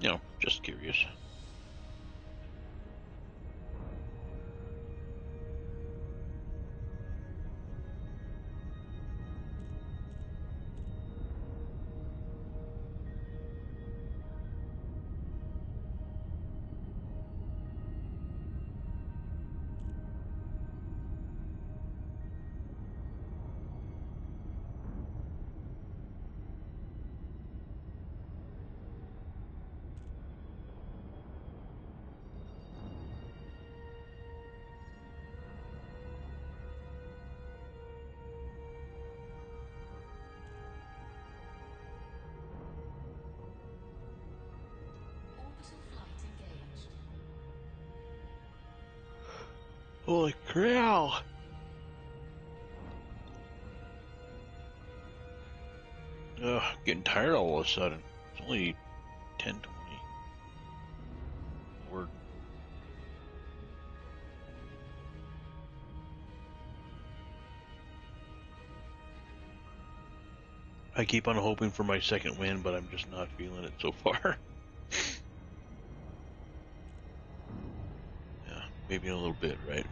You know, just curious. Orbital flight engaged. Holy cow! Ugh, getting tired all of a sudden. It's only 10:20. Lord. I keep on hoping for my second win, but I'm just not feeling it so far. Yeah, maybe in a little bit, right?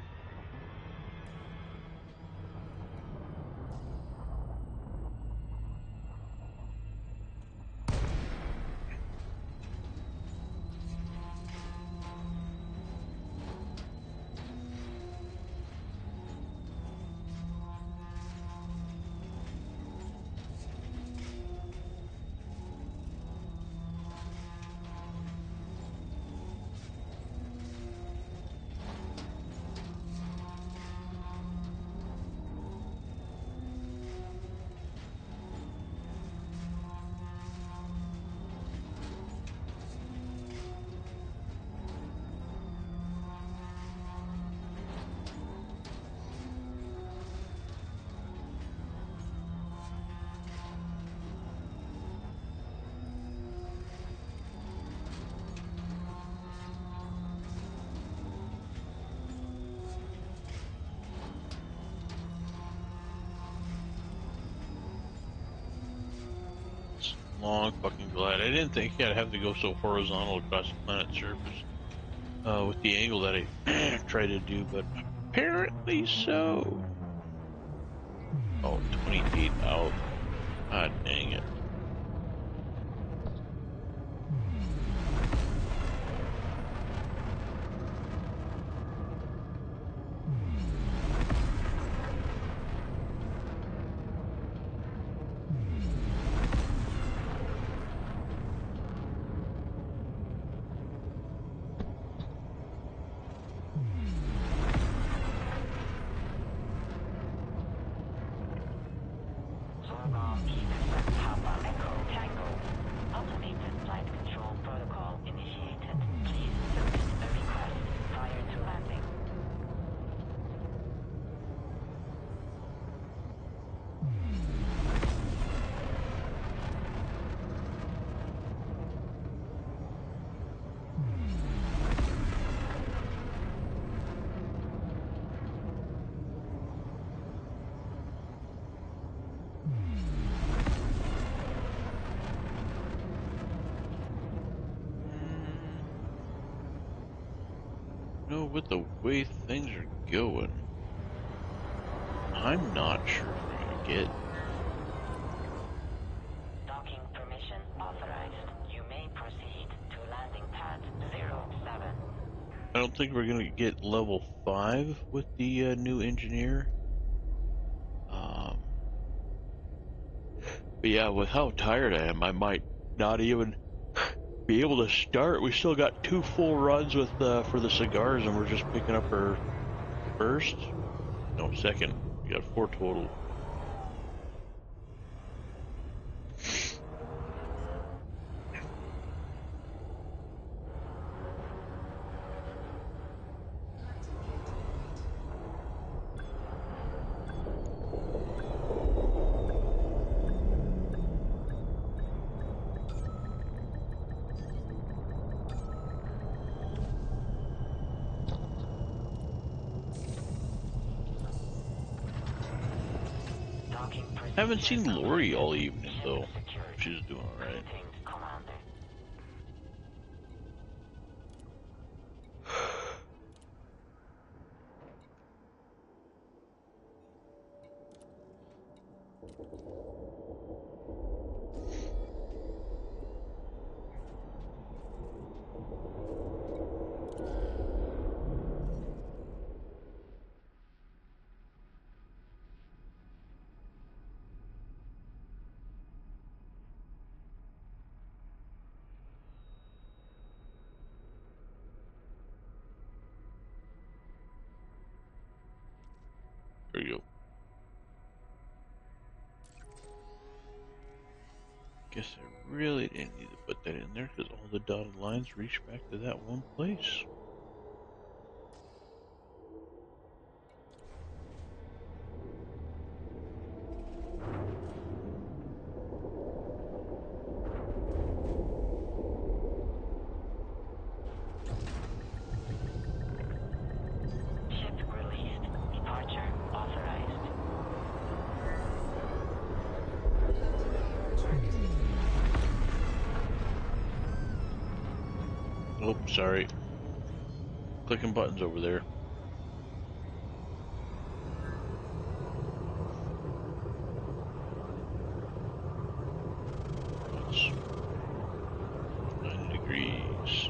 Long fucking glide. I didn't think I'd have to go so horizontal across the planet's surface with the angle that I tried to do, but apparently so. Oh, 28 out. God dang it. Peterson Papa Echo Tango. Automated flight control protocol initiated. Please submit a request prior to landing. No, with the way things are going, I'm not sure if we're gonna get. Docking don't think we're gonna get level 5 with the new engineer. But yeah, with how tired I am, I might not even be able to start. We still got 2 full runs with for the cigars, and we're just picking up our first. No, second. We got 4 total. Docking I haven't procedure seen Lori all completed. evening Ship though. secured. She's doing all right. Greetings, Commander. There you go. Guess I really didn't need to put that in there because all the dotted lines reach back to that one place. Ship released. Departure authorized. Oh, sorry. Clicking buttons over there. It's 90 degrees.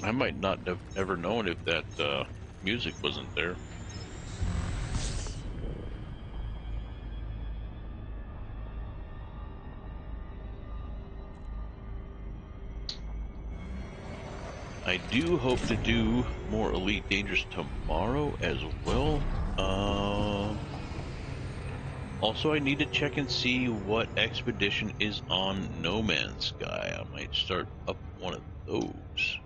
I might not have ever known if that music wasn't there. I do hope to do more Elite Dangerous tomorrow as well. Also, I need to check and see what expedition is on No Man's Sky. I might start up one of those.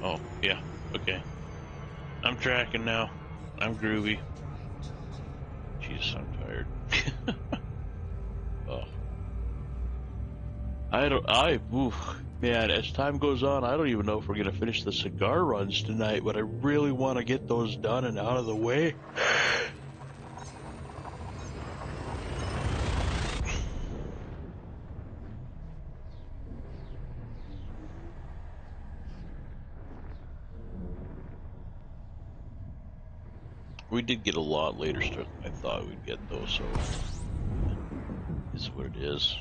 Oh, yeah, okay. I'm tracking now. I'm groovy. Jesus, I'm tired. Oh. Man, as time goes on, I don't even know if we're gonna finish the cigar runs tonight, but I really want to get those done and out of the way. We did get a lot later start than I thought we'd get though, so it's what it is.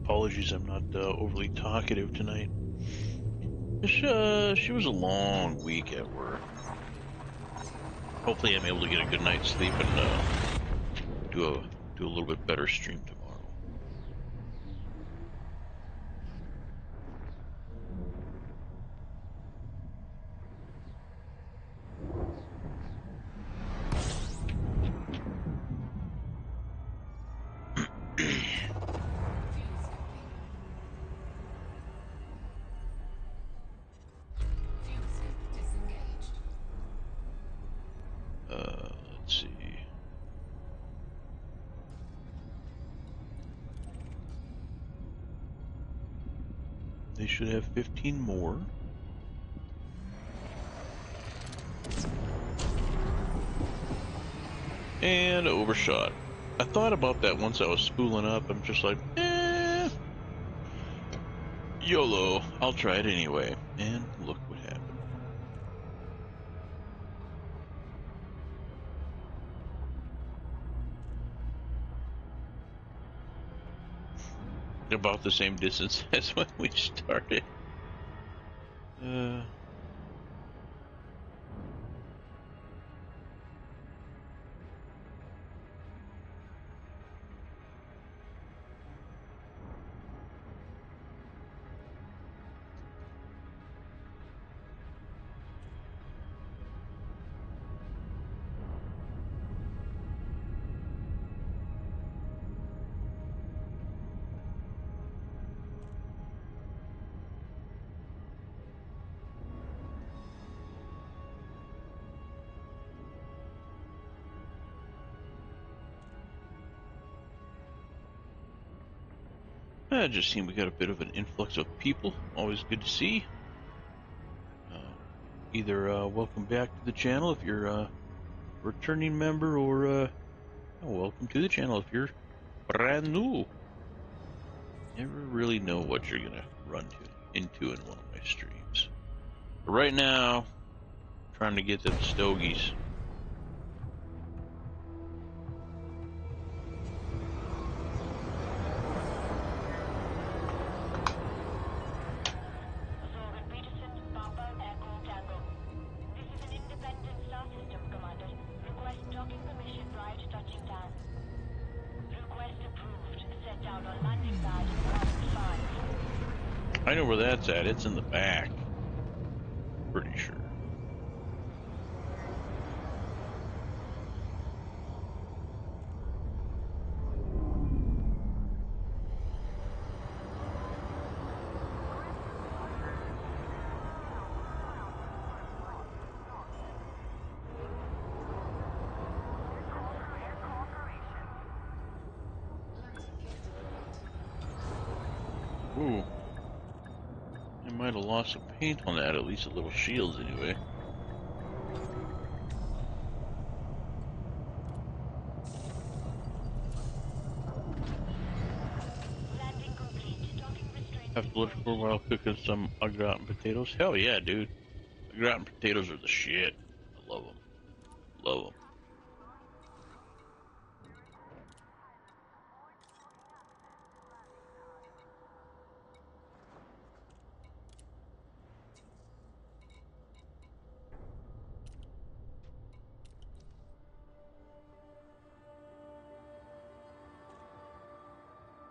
Apologies, I'm not overly talkative tonight. She was a long week at work. Hopefully, I'm able to get a good night's sleep and do a little bit better stream tomorrow. Let's see. They should have 15 more. And overshot. I thought about that once I was spooling up. I'm just like, YOLO. I'll try it anyway. And look what happened. About the same distance as when we started. It just seemed we got a bit of an influx of people. Always good to see. Either welcome back to the channel if you're a returning member, or welcome to the channel if you're brand new. Never really know what you're gonna run into in one of my streams. But right now, trying to get them stogies. I know where that's at. It's in the back. Pretty sure. Ooh. I might have lost some paint on that, at least a little shields anyway. Have to look for a while cooking some au gratin potatoes. Hell yeah, dude. Au gratin potatoes are the shit. I love them. Love them.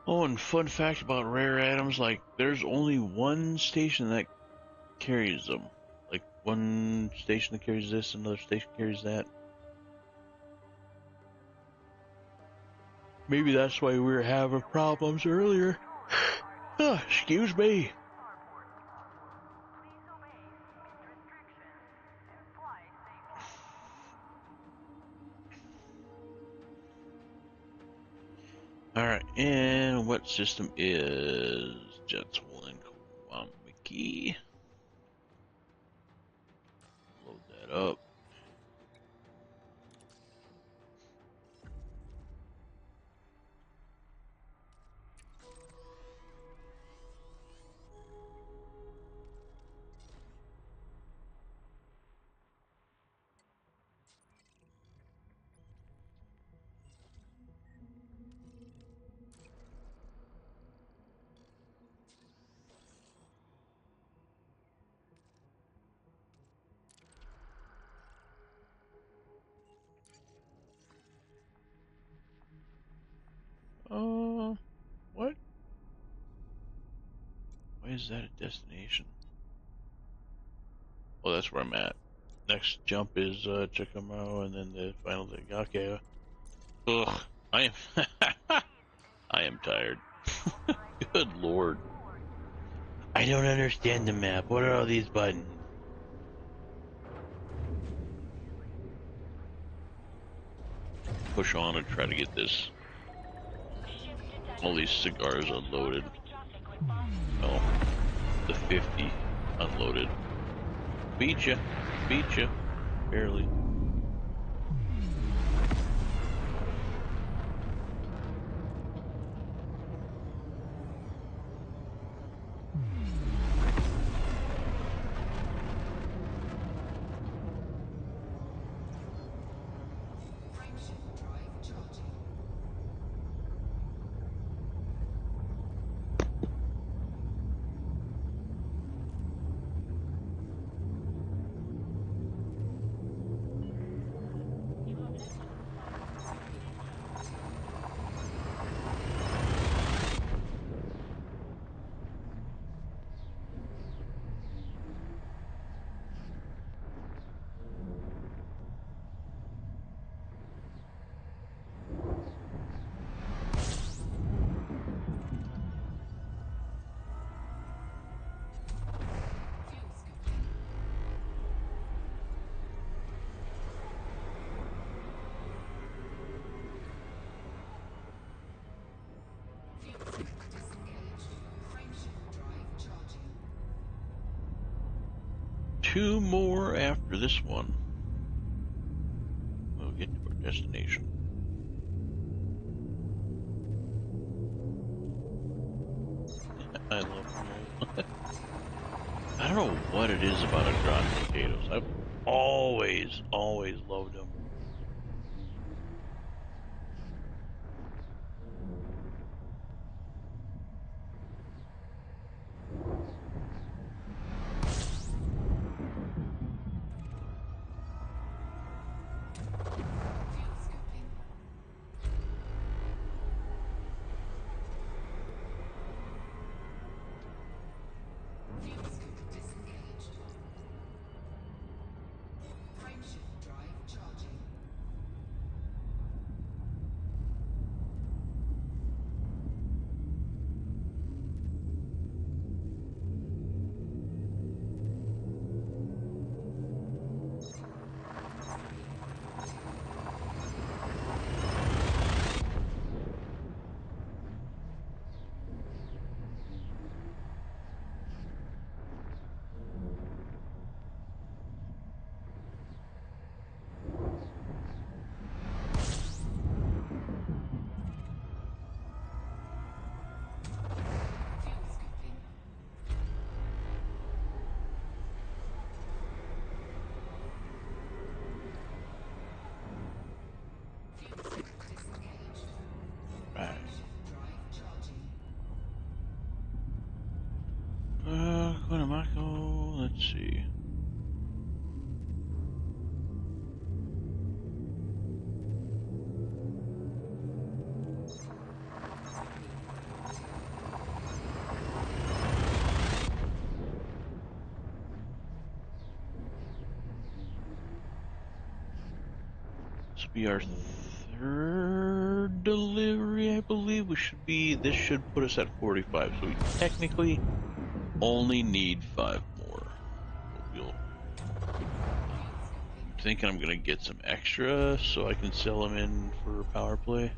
Oh, and fun fact about rare items, like, there's only one station that carries them. Like, one station that carries this, another station carries that. Maybe that's why we were having problems earlier. Excuse me. Alright, and what system is Jetswell and Kwamiki? Load that up. is that a destination? Oh, that's where I'm at. Next jump is Chickamau, and then the final thing. Okay. Ugh, I am I am tired. Good lord. I don't understand the map. What are all these buttons? Push on and try to get this. All these cigars unloaded. Oh, the 50 unloaded. Beat ya. Beat ya. Barely. Frameshift drive charging. Fuel scooping. Fuel scoop disengaged. Frameshift drive charging. 2 more after this one. We'll get to our destination. I love them all. I don't know what it is about a drawn potatoes. I've always loved them. Fuel scooping. Fuel scoop disengaged. Frameshift drive charging. Fuel scooping. Fuel scoop disengaged. Right. Frameshift drive charging. Guanamaco, let's see. This will be our third delivery, I believe. This should put us at 45. So we technically only need 5 more. I'm thinking I'm gonna get some extra so I can sell them in for power play.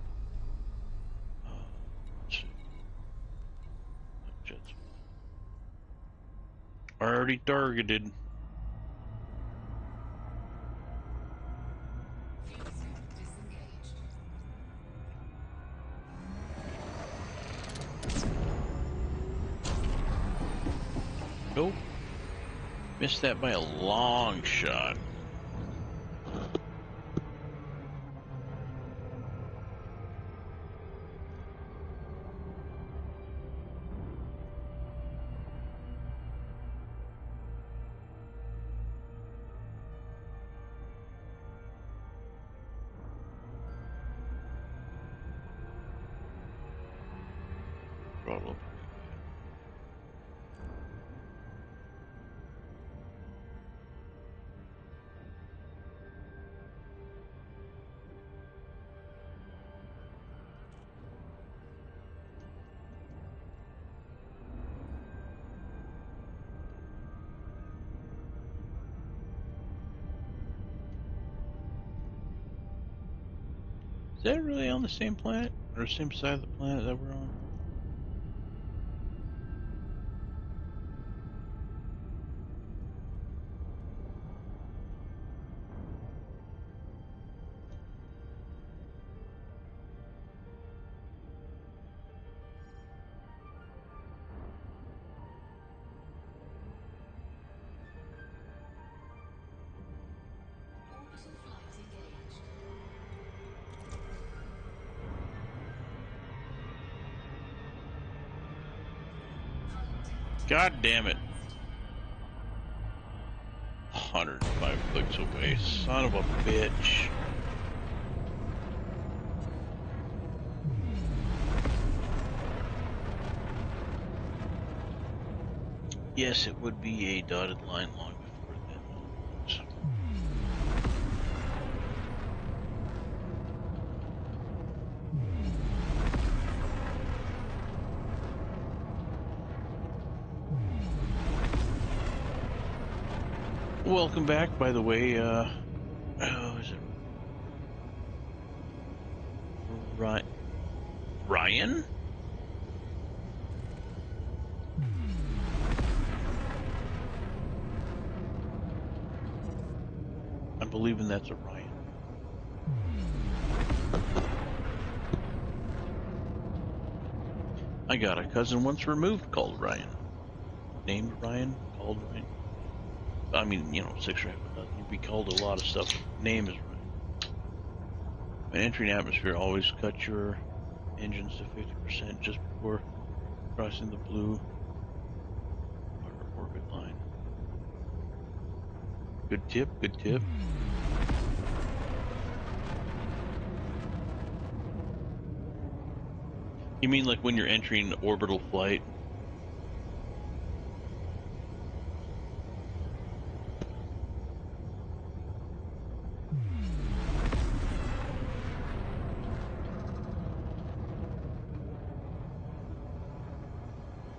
Let's see. Jets already targeted. Fuel scoop disengaged. Nope. Missed that by a long shot. Throttle up again. that really on the same planet? Or the same side of the planet that we're on? Orbital flight engaged. Hull temperature God damn it. raised. 105 clicks away. Son of a bitch. Yes, it would be a dotted line long before then. Welcome back, by the way. Oh, is it Ryan? I'm believing that's a Ryan. I got a cousin once removed called Ryan. Named Ryan, called Ryan. I mean, you know, six or half a dozen. You'd be called a lot of stuff, but name is Ryan. When entering atmosphere, always cut your engines to 50% just before crossing the blue orbit line. Good tip, good tip. You mean like when you're entering orbital flight?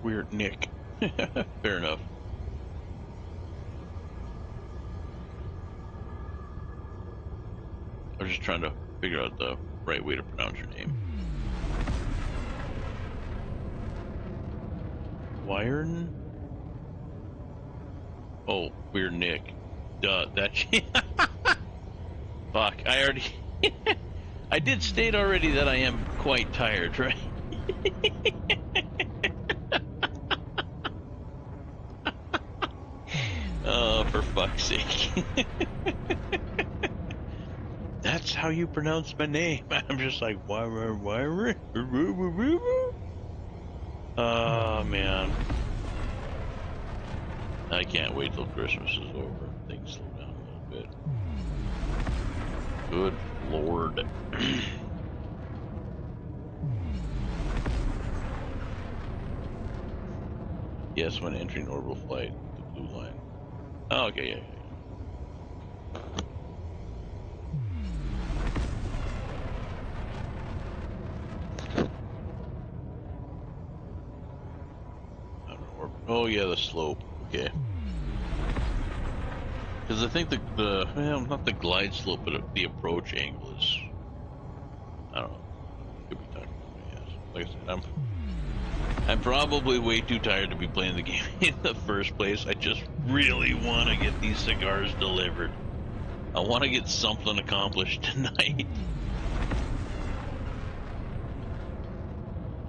Weird Nick. Fair enough. I was just trying to figure out the right way to pronounce your name. Wyern? Oh, Weird Nick. Duh, that. Fuck, I already. I did state already that I am quite tired, right? Oh, for fuck's sake. That's how you pronounce my name. I'm just like, why? Oh, man. I can't wait till Christmas is over and things slow down a little bit. Good Lord. Yes, when entering orbital flight, the blue line. Oh, okay, yeah. I don't know. Oh, yeah, the slope. Okay. Because I think well, not the glide slope, but the approach angle is, I don't know. Could be talking about my ass. Like I said, I'm probably way too tired to be playing the game in the first place. I just really want to get these cigars delivered. I want to get something accomplished tonight.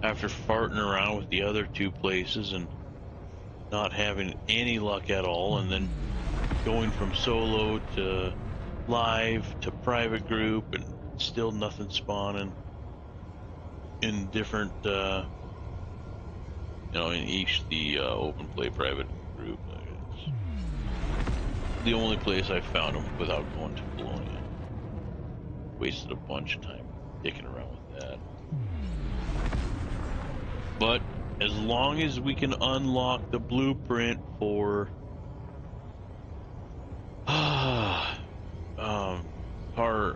After farting around with the other two places and not having any luck at all, and then going from solo to live to private group and still nothing spawning in different, in each the open play private group. It's the only place I found them without going to Bologna. Wasted a bunch of time dicking around with that. But as long as we can unlock the blueprint for power,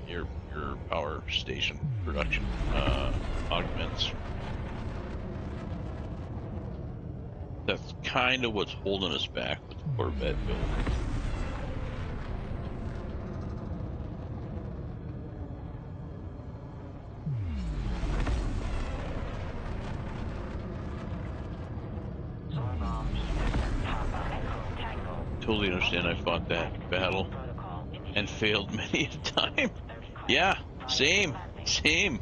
your power station production augments, that's kind of what's holding us back with the Corvette build. totally understand. I fought that battle and failed many a time. Yeah, same, same.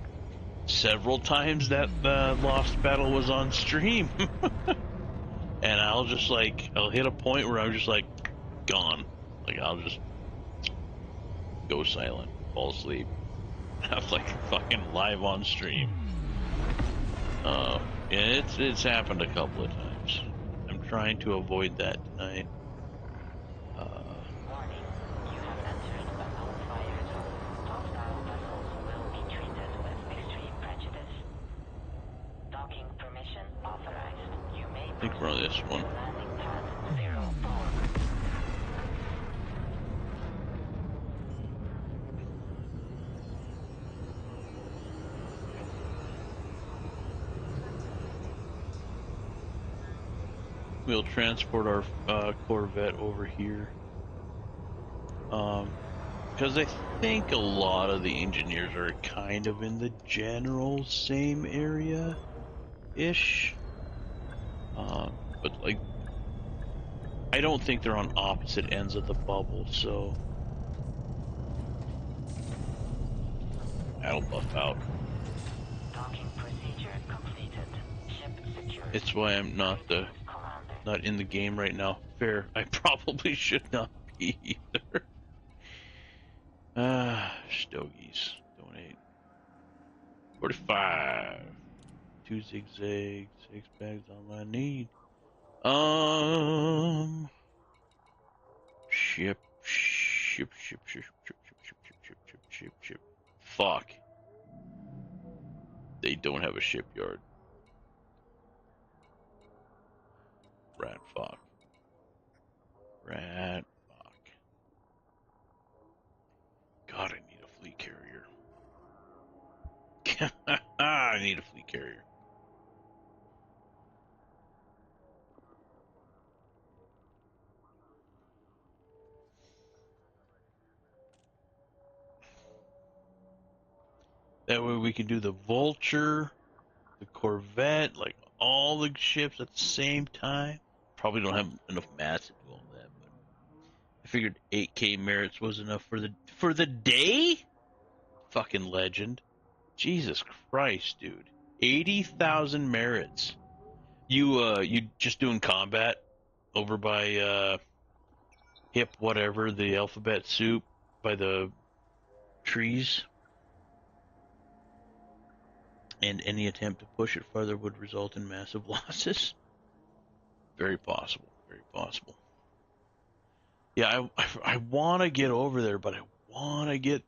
Several times that lost battle was on stream, and I'll hit a point where I'm just like gone. Like I'll just go silent, fall asleep. I'm like fucking live on stream. Yeah, it's happened a couple of times. I'm trying to avoid that tonight. Warning, you have entered a no-fire zone. Hostile vessels will be treated with extreme prejudice. Docking permission authorized. You may I think we're on this one. landing pad 04. We'll transport our Corvette over here. Because I think a lot of the engineers are kind of in the general same area-ish. But like, I don't think they're on opposite ends of the bubble, so that'll buff out. Docking procedure completed. Ship secured. It's why I'm not Greetings, Commander. not in the game right now. Fair. I probably should not be either. Stogies. Donate. 45. 2 zigzags. 6 bags, all I need. Ship. Fuck. They don't have a shipyard. Rat fuck. Rat fuck. God, I need a fleet carrier. I need a fleet carrier. That way we can do the Vulture, the Corvette, like all the ships at the same time. Probably don't have enough mass to do all that, but I figured 8K merits was enough for the day. Fucking legend. Jesus Christ, dude. 80,000 merits. You just doing combat over by hip whatever, the alphabet soup by the trees? And any attempt to push it further would result in massive losses? Very possible. Very possible. Yeah, I want to get over there, but I want to get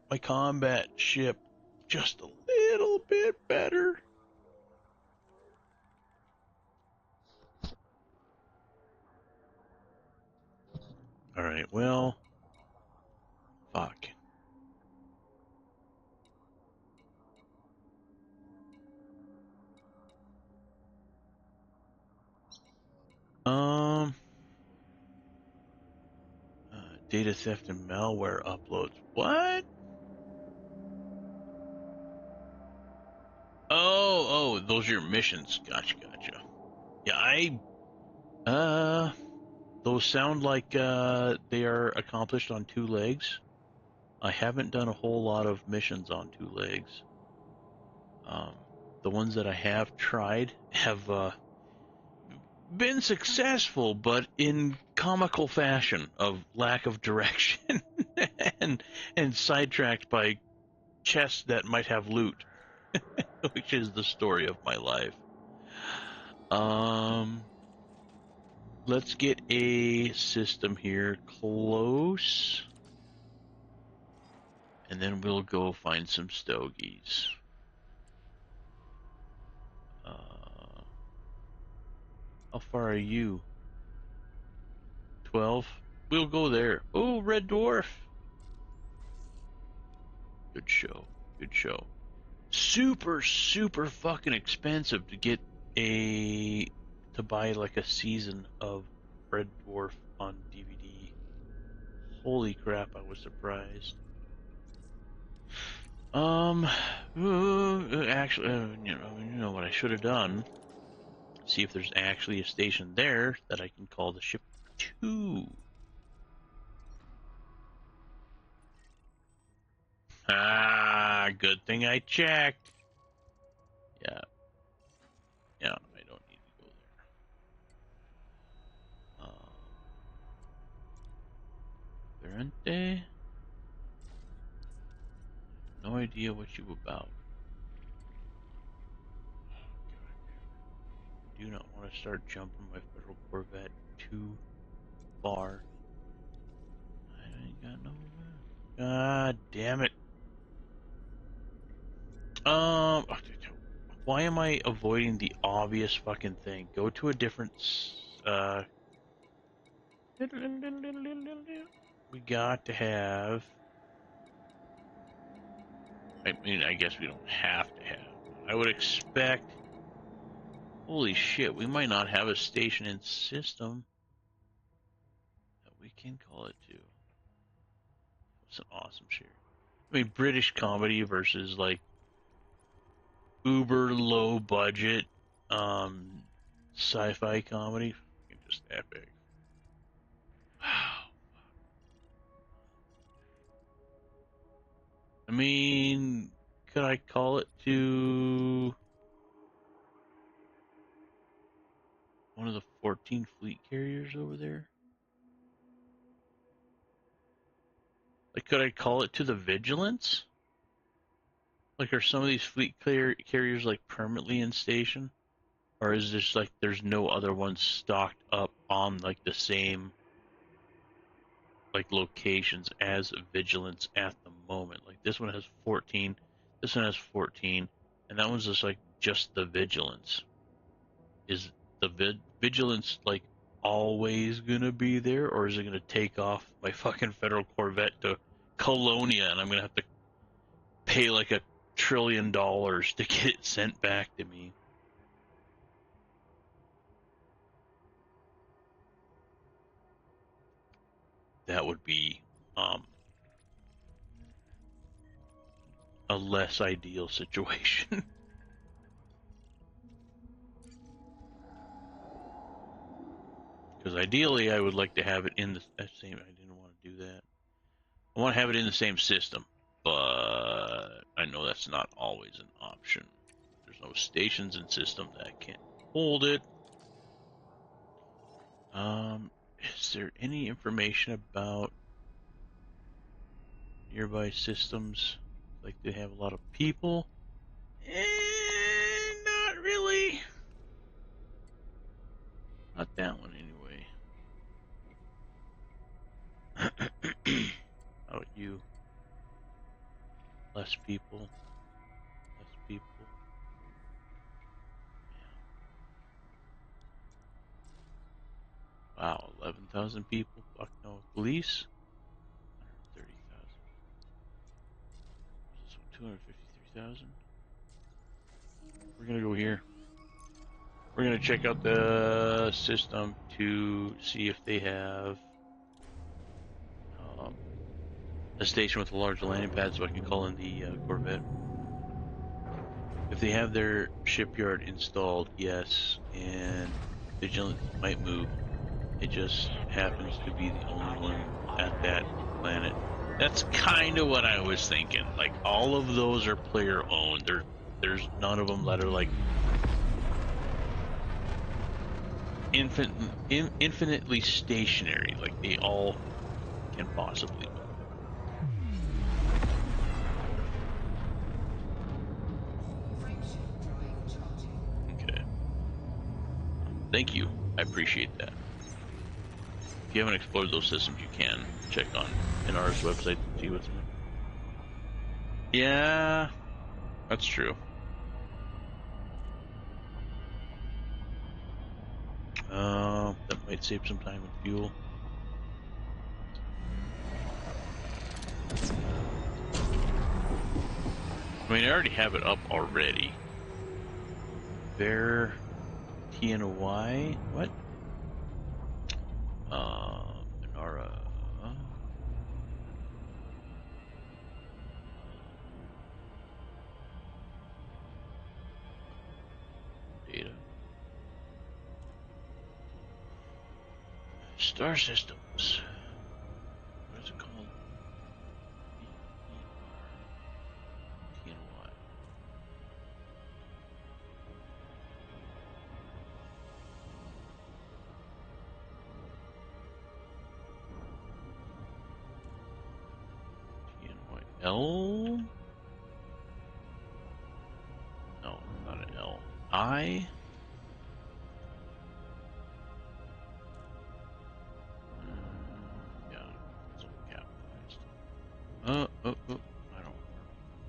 my combat ship just a little bit better. All right, well, fuck. Um, data theft and malware uploads. What? Oh, those are your missions. Gotcha. Yeah, those sound like they are accomplished on 2 legs. I haven't done a whole lot of missions on 2 legs. The ones that I have tried have been successful, but in comical fashion of lack of direction and sidetracked by chests that might have loot, which is the story of my life. Let's get a system here close, and then we'll go find some stogies. How far are you? 12? We'll go there. Oh, Red Dwarf. Good show. Super fucking expensive to get to buy like a season of Red Dwarf on DVD. Holy crap, I was surprised. Actually, you know what I should have done? See if there's actually a station there that I can call the ship 2. Ah, good thing I checked. Yeah. Yeah, I don't need to go there. Verente? No idea what you about. I do not want to start jumping my federal Corvette too far. I ain't got no. God damn it. Why am I avoiding the obvious fucking thing? Go to a different. We got to have. I mean, I guess we don't have to have. I would expect. Holy shit, we might not have a station in system that we can call it to. It's an awesome share. I mean, British comedy versus like uber low budget sci-fi comedy. Just epic. Wow. I mean, could I call it to one of the 14 fleet carriers over there? Like, could I call it to the Vigilance? Like, are some of these fleet carriers like permanently in station? Or is this like there's no other ones stocked up on like the same like locations as Vigilance at the moment? Like this one has 14, this one has 14, and that one's just the Vigilance. Is the Vigilance like always gonna be there, or is it gonna take off my fucking federal Corvette to Colonia and I'm gonna have to pay like $1 trillion to get it sent back to me? That would be a less ideal situation. Because ideally, I would like to have it in the same. I didn't want to do that. I want to have it in the same system, but I know that's not always an option. There's no stations in system that can hold it. Is there any information about nearby systems? Like they have a lot of people? Not really. Not that one anyway. How about you? Less people. Less people. Yeah. Wow, 11,000 people. Fuck no. Police? 130,000. This one, 253,000. We're gonna go here. We're gonna check out the system to see if they have a station with a large landing pad, so I can call in the Corvette. If they have their shipyard installed, yes, and Vigilant might move. It just happens to be the only one at that planet. That's kind of what I was thinking. Like all of those are player owned. There's none of them that are like infinitely stationary. Like they all can possibly move. Okay. Thank you. I appreciate that. If you haven't explored those systems, you can check on NR's website to see what's in it. Yeah, that's true. That might save some time and fuel. I mean, I already have it up already. There, TNY, what? Inara. Data. Star systems. What is it called? TNY. L? No, not an L. I? Yeah, it's all capitalized. I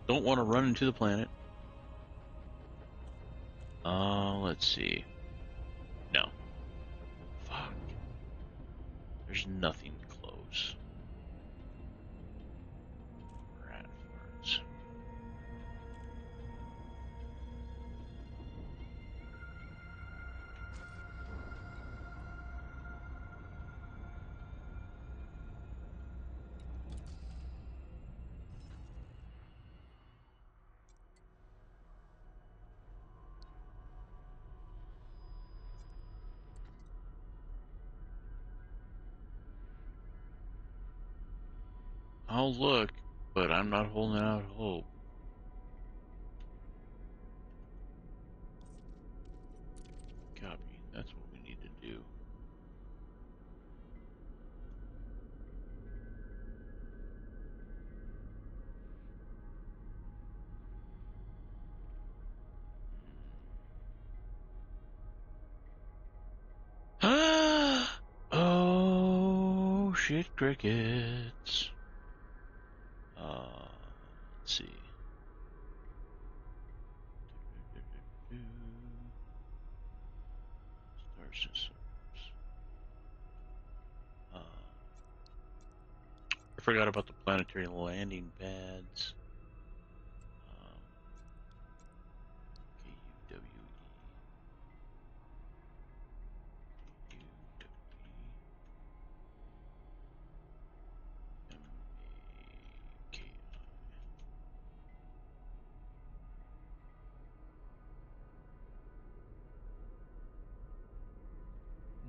don't want to run into the planet. Let's see. No. Fuck. There's nothing close. Rat farts. I'll look, but I'm not holding out hope. Copy. That's what we need to do. Oh, shit, crickets. Let's see. Star systems. I forgot about the planetary landing pads.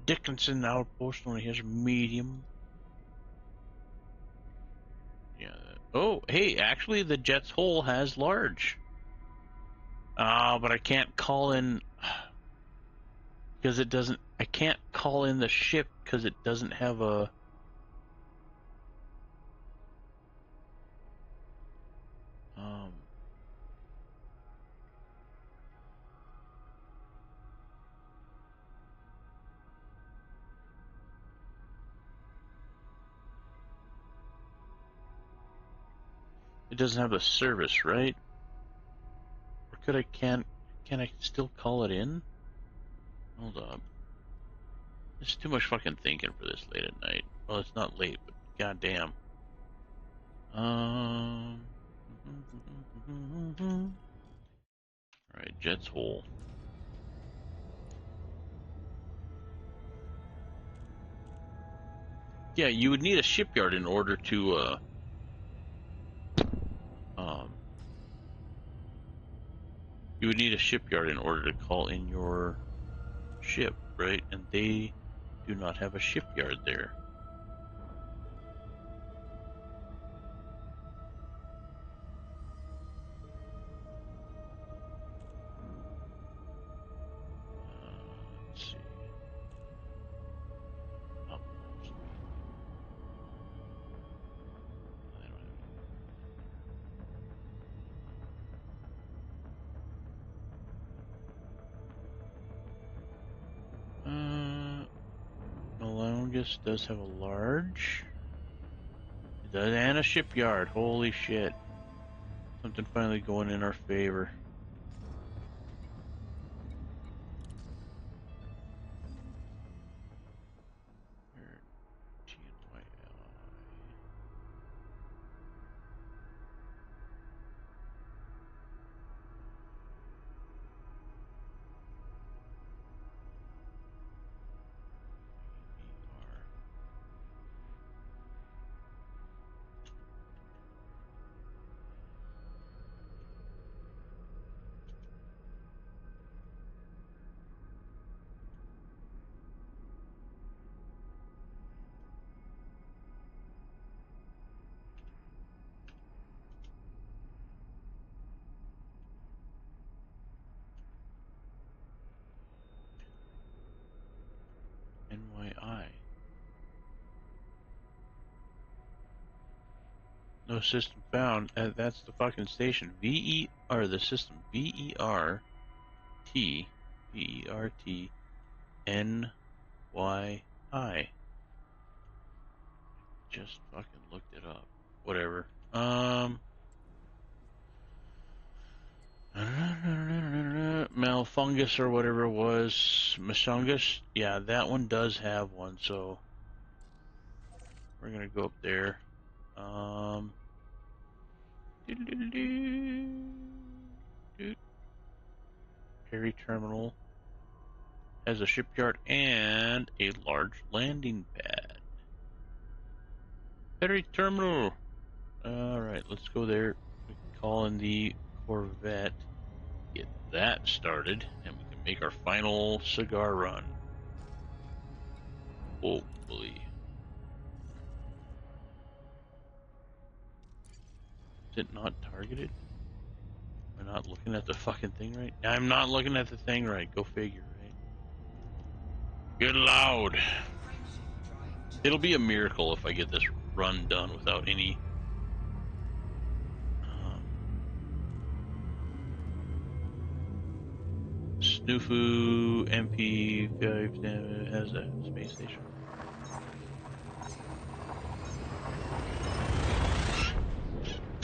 Dickinson outpost only has medium. Yeah. Oh, hey, actually, the jet's hull has large. But I can't call in because it doesn't. I can't call in the ship because it doesn't have a. It doesn't have the service, right? Or could I can I still call it in? Hold up. It's too much fucking thinking for this late at night. Well, it's not late, but goddamn. Alright, jet's hull. Yeah, you would need a shipyard in order to you would need a shipyard in order to call in your ship, right? And they do not have a shipyard there. Let's see. Oh, Melongus does have a large. It does, and a shipyard. Holy shit. Something finally going in our favor. No system found. That's the fucking station. Or the system. VERTNYI. Just fucking looked it up. Whatever. Malfungus or whatever it was. Mashungus. Yeah, that one does have one, so we're gonna go up there. Perry Terminal has a shipyard and a large landing pad. Perry Terminal. Alright, let's go there. We can call in the Corvette, get that started, and we can make our final cigar run. Hopefully. Is it not targeted? Am I not looking at the fucking thing right? I'm not looking at the thing right. Go figure, right? Good Lord. It'll be a miracle if I get this run done without any Snoofu MP5 has a space station.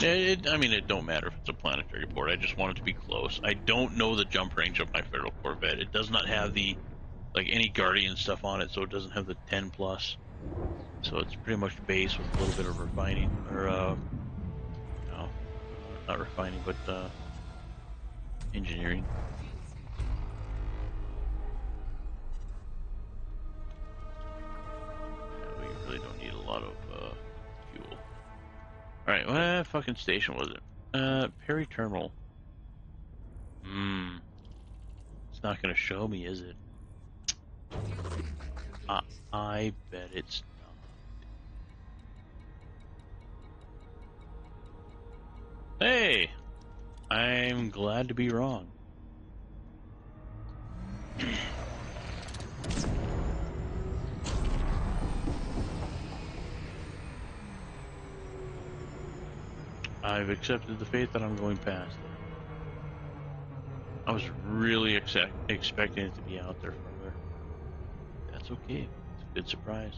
I mean, it don't matter if it's a planetary port. I just want it to be close. I don't know the jump range of my Federal Corvette. It does not have the, like, any Guardian stuff on it, so it doesn't have the 10 plus. So it's pretty much base with a little bit of refining, or, no, not refining, but, engineering. Yeah, we really don't need a lot of, fuel. Alright, what fucking station was it? Perry Terminal. It's not gonna show me, is it? I bet it's not. Hey! I'm glad to be wrong. I've accepted the fate that I'm going past it. I was really expecting it to be out there further. That's okay. It's a good surprise.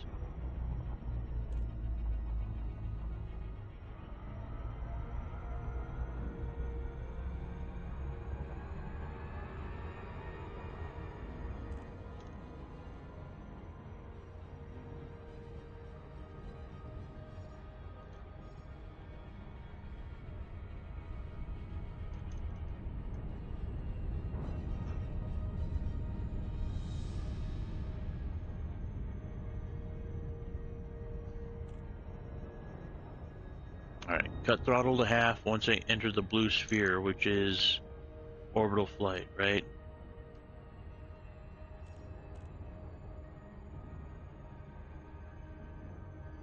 Alright, cut throttle to half once I enter the blue sphere, which is orbital flight, right?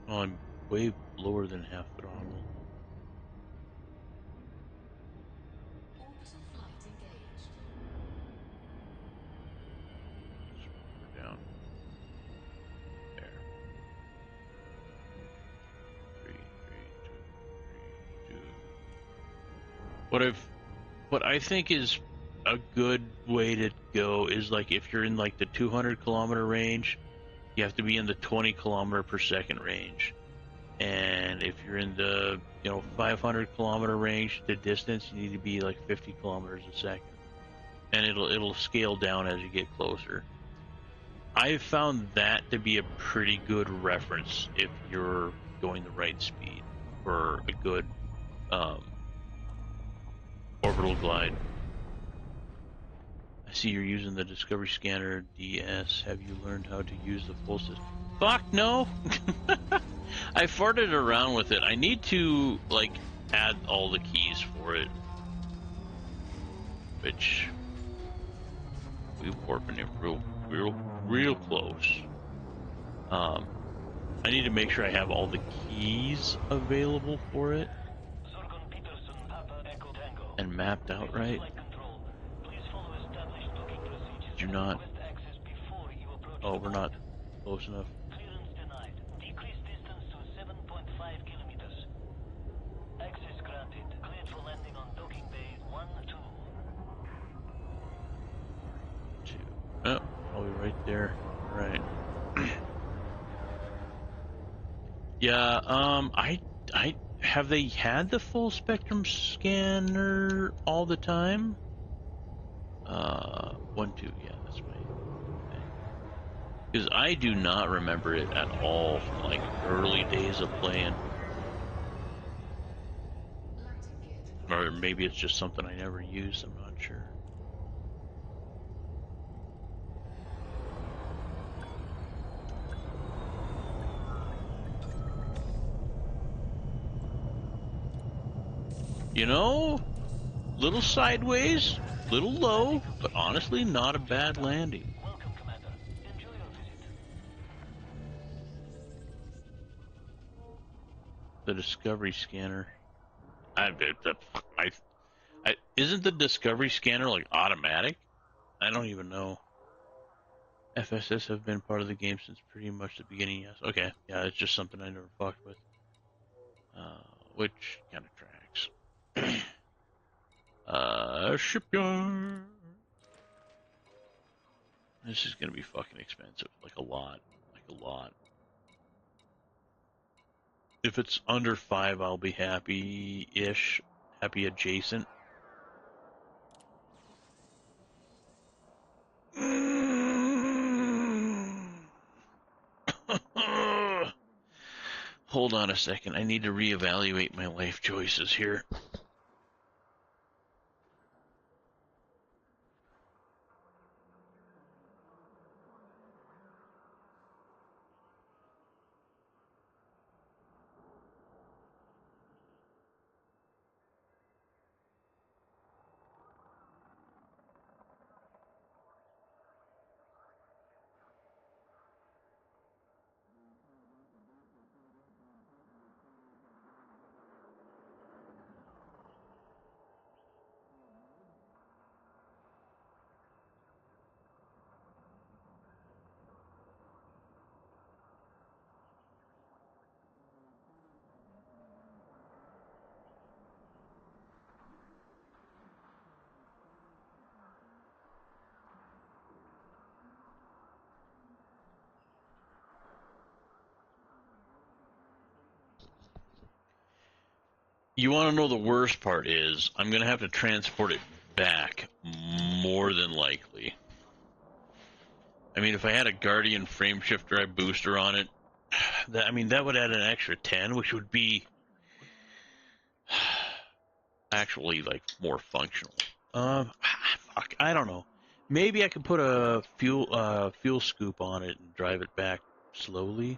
Well, I'm way lower than half throttle. Orbital flight engaged. We're down. There. 3, 2, 3, 2. What I think is a good way to go is, like, if you're in like the 200 kilometer range, you have to be in the 20 kilometer per second range. And if you're in the 500 kilometer range, the distance, you need to be like 50 kilometers a second, and it'll scale down as you get closer. I've found that to be a pretty good reference if you're going the right speed for a good orbital glide. I see you're using the Discovery Scanner DS. Have you learned how to use the full system? Fuck no! I farted around with it. I need to, like, add all the keys for it. Which we're warping it real close. I need to make sure I have all the keys available for it and mapped out right. Did you not? Oh, we're not close enough. there. All right. Yeah. I have they had the full spectrum scanner all the time? 1, 2. Yeah, that's my thing. Because I do not remember it at all from like early days of playing. Lighting gear Or deployed. maybe it's just something I never used. I'm not sure. You know, little sideways, little low, but honestly, not a bad landing. Welcome, Commander. Enjoy your visit. The Discovery scanner. I, isn't the Discovery scanner like automatic? I don't even know. FSS have been part of the game since pretty much the beginning. Yes. Okay. Yeah, it's just something I never fucked with. Which kind of tracks. Shipyard. This is gonna be fucking expensive. Like a lot. Like a lot. If it's under 5, I'll be happy-ish. Happy adjacent. Hold on a second. I need to reevaluate my life choices here. You want to know the worst part is I'm going to have to transport it back more than likely. I mean, if I had a Guardian frame shift drive booster on it, that would add an extra 10, which would be actually like more functional. Fuck, I don't know. Maybe I could put a fuel scoop on it and drive it back slowly.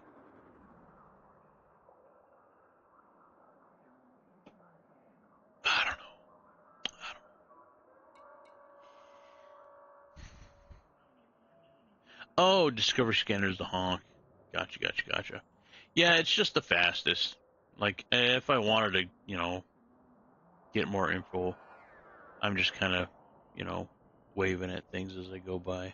I don't know. Oh, Discovery Scanner's the honk. Gotcha. Yeah, it's just the fastest. Like, if I wanted to, get more info, I'm just kind of, you know, waving at things as I go by.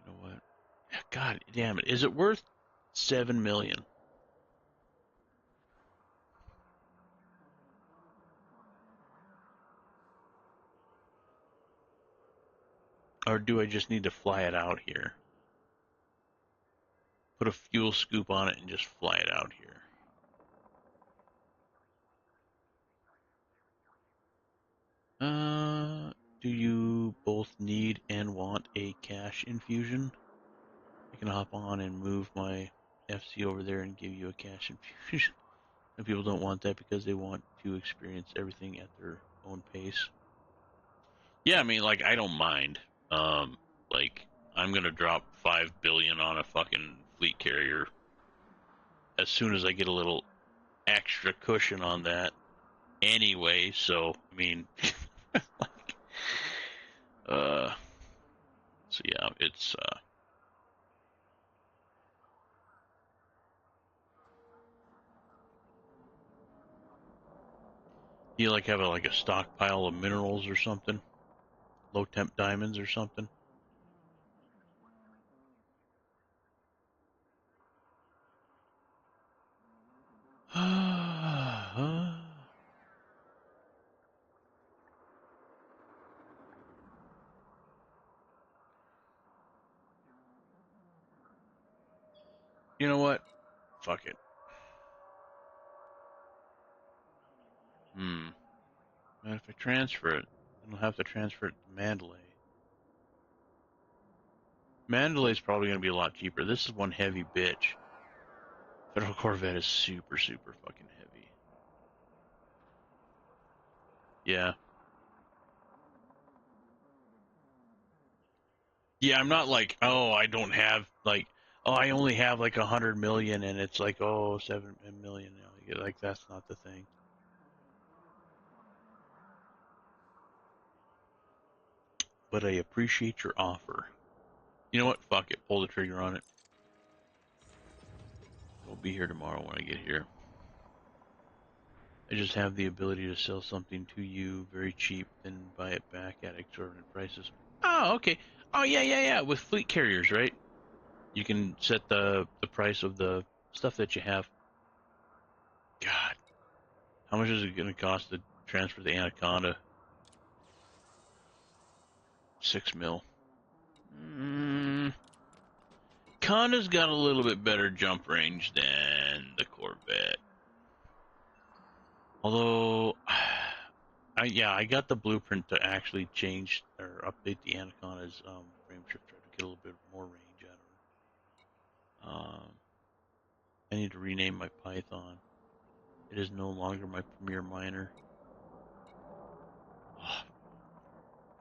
You know what? God damn it. Is it worth 7 million? Or do I just need to fly it out here? Put a fuel scoop on it and just fly it out here. Do you both need and want a cash infusion? I can hop on and move my FC over there and give you a cash infusion. And people don't want that because they want to experience everything at their own pace. Yeah, I mean, like, I don't mind. Like, I'm gonna drop 5 billion on a fucking fleet carrier as soon as I get a little extra cushion on that. Anyway, so I mean, like, uh, so yeah, it's you like have a stockpile of minerals or something, low temp diamonds or something. You know what? Fuck it. And if I transfer it, then I'll have to transfer it to Mandalay. Mandalay's probably going to be a lot cheaper. This is one heavy bitch. Federal Corvette is super, super fucking heavy. Yeah. Yeah, I'm not like, oh, I don't have, like, oh, I only have like 100 million and it's like, oh, 7 million. You know, like, that's not the thing. But I appreciate your offer. You know what? Fuck it. Pull the trigger on it. It'll be here tomorrow when I get here. I just have the ability to sell something to you very cheap, then buy it back at exorbitant prices. Oh, okay. Oh, yeah. With fleet carriers, right? You can set the price of the stuff that you have. God, how much is it going to cost to transfer the Anaconda? 6 mil. Conda's got a little bit better jump range than the Corvette. Although, I got the blueprint to actually change or update the Anaconda's frame shifter to get a little bit more range out of her. I need to rename my Python. It is no longer my premier miner. Oh,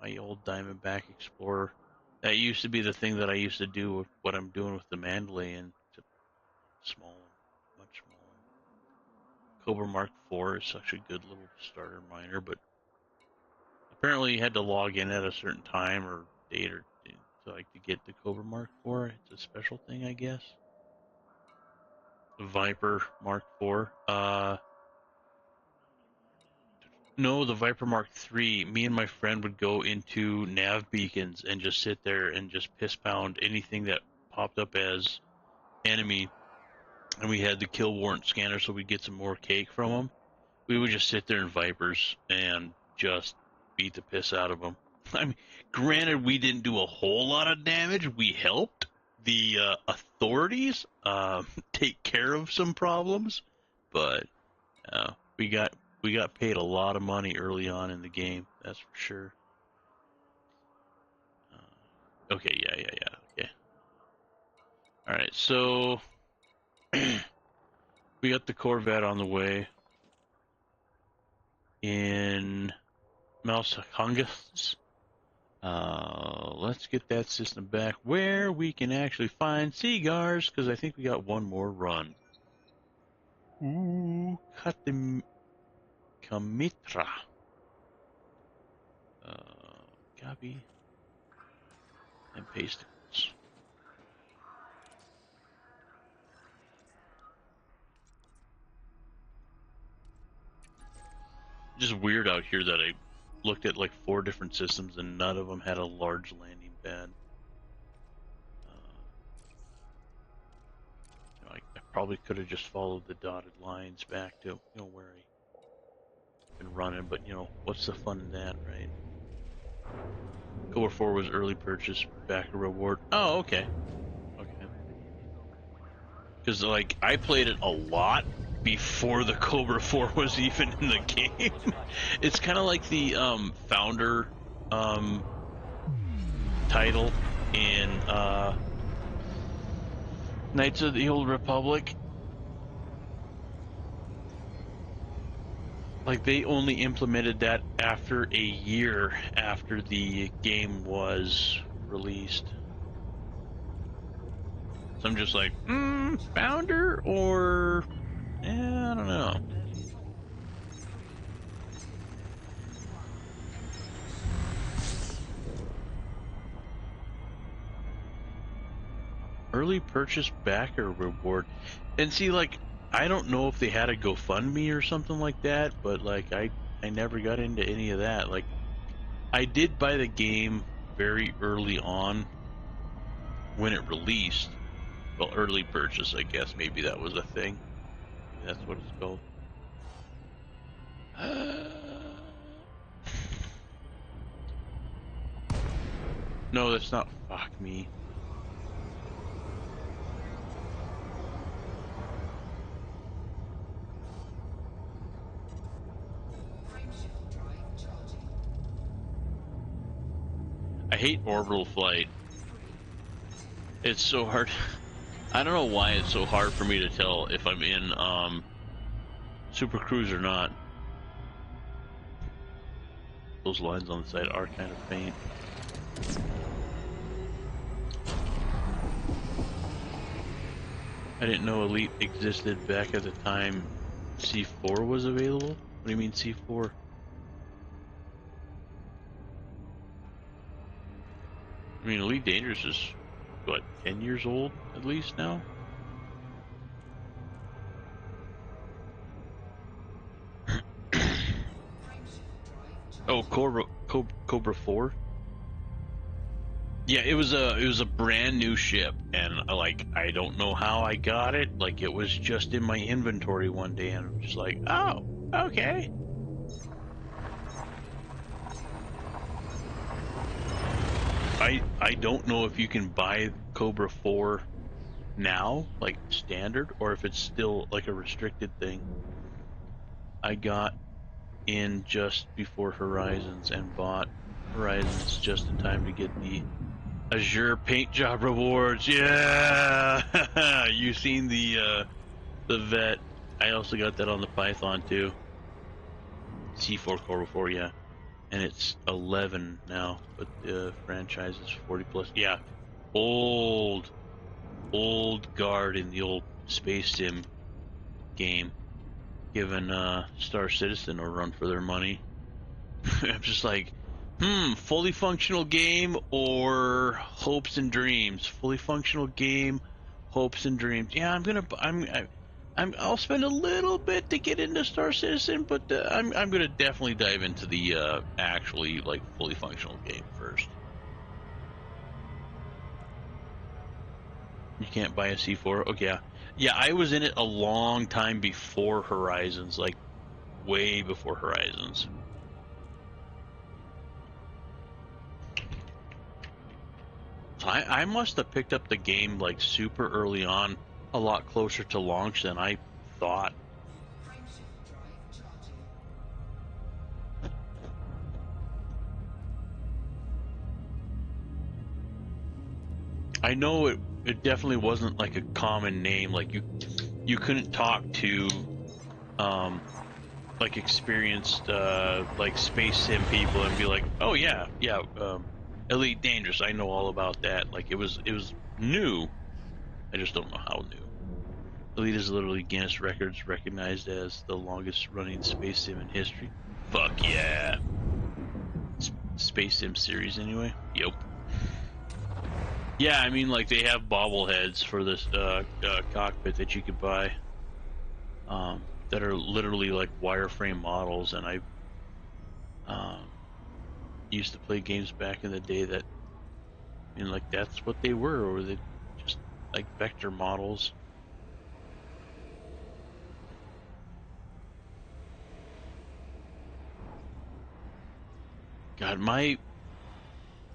my old Diamondback Explorer. That used to be the thing that I used to do with what I'm doing with the Mandalay, and it's small, much smaller. Cobra Mark IV is such a good little starter miner, but apparently you had to log in at a certain time or date or to get the Cobra Mark IV. It's a special thing, I guess. The Viper Mark IV. No, the Viper Mark III. Me and my friend would go into nav beacons and just sit there and just piss pound anything that popped up as enemy. And we had the kill warrant scanner, so we'd get some more cake from them. We would just sit there in Vipers and just beat the piss out of them. I mean, granted, we didn't do a whole lot of damage. We helped the authorities take care of some problems, but we got paid a lot of money early on in the game. That's for sure. Okay, yeah. Okay. All right, so we got the Corvette on the way in Malsakongas. Let's get that system back where we can actually find Cigars, because I think we got one more run. Ooh, cut the Kamitra. Copy and paste it. Just weird out here that I looked at like 4 different systems and none of them had a large landing pad. I probably could have just followed the dotted lines back to where I've been running, but what's the fun in that, right? Cobra 4 was early purchase, backer reward. Oh, okay. Because like I played it a lot before the Cobra 4 was even in the game. It's kind of like the founder title in Knights of the Old Republic. Like they only implemented that after a year after the game was released. So I'm just like, founder or I don't know. Early purchase backer reward. And see, like, I don't know if they had a GoFundMe or something like that, but like I never got into any of that. Like I did buy the game very early on when it released. Well, early purchase, I guess. Maybe that was a thing. Maybe that's what it's called. No, that's not. Fuck me. I hate orbital flight. It's so hard. I don't know why it's so hard for me to tell if I'm in Super Cruise or not. Those lines on the side are kind of faint. I didn't know Elite existed back at the time C4 was available. What do you mean C4? I mean, Elite Dangerous is, what, 10 years old at least now? Oh, Cobra 4? Yeah, it was a brand new ship, and I don't know how I got it. Like, it was just in my inventory one day, and I'm just like, oh, okay. I don't know if you can buy Cobra 4 now, like standard, or if it's still like a restricted thing. I got in just before Horizons and bought Horizons just in time to get the Azure paint job rewards. Yeah, you seen the vet? I also got that on the Python too. C4 Core 4, yeah, and it's 11 now, but the franchise is 40 plus. Yeah, old guard in the old space sim game, giving Star Citizen a run for their money. I'm just like, fully functional game or hopes and dreams? Fully functional game, hopes and dreams. Yeah, I'll spend a little bit to get into Star Citizen, but I'm gonna definitely dive into the actually like fully functional game first. You can't buy a C4. Okay, yeah, I was in it a long time before Horizons, like way before Horizons. I must have picked up the game like super early on, a lot closer to launch than I thought. I know it definitely wasn't like a common name. Like you couldn't talk to um like experienced like space sim people and be like, oh yeah, Elite Dangerous, I know all about that. Like it was new. I just don't know how new. Elite is literally Guinness Records recognized as the longest running space sim in history. Fuck yeah. Space sim series anyway. Yep. Yeah, I mean, like they have bobbleheads for this cockpit that you could buy, that are literally like wireframe models, and I um, used to play games back in the day that, I mean, like that's what they were, or they just like vector models. God,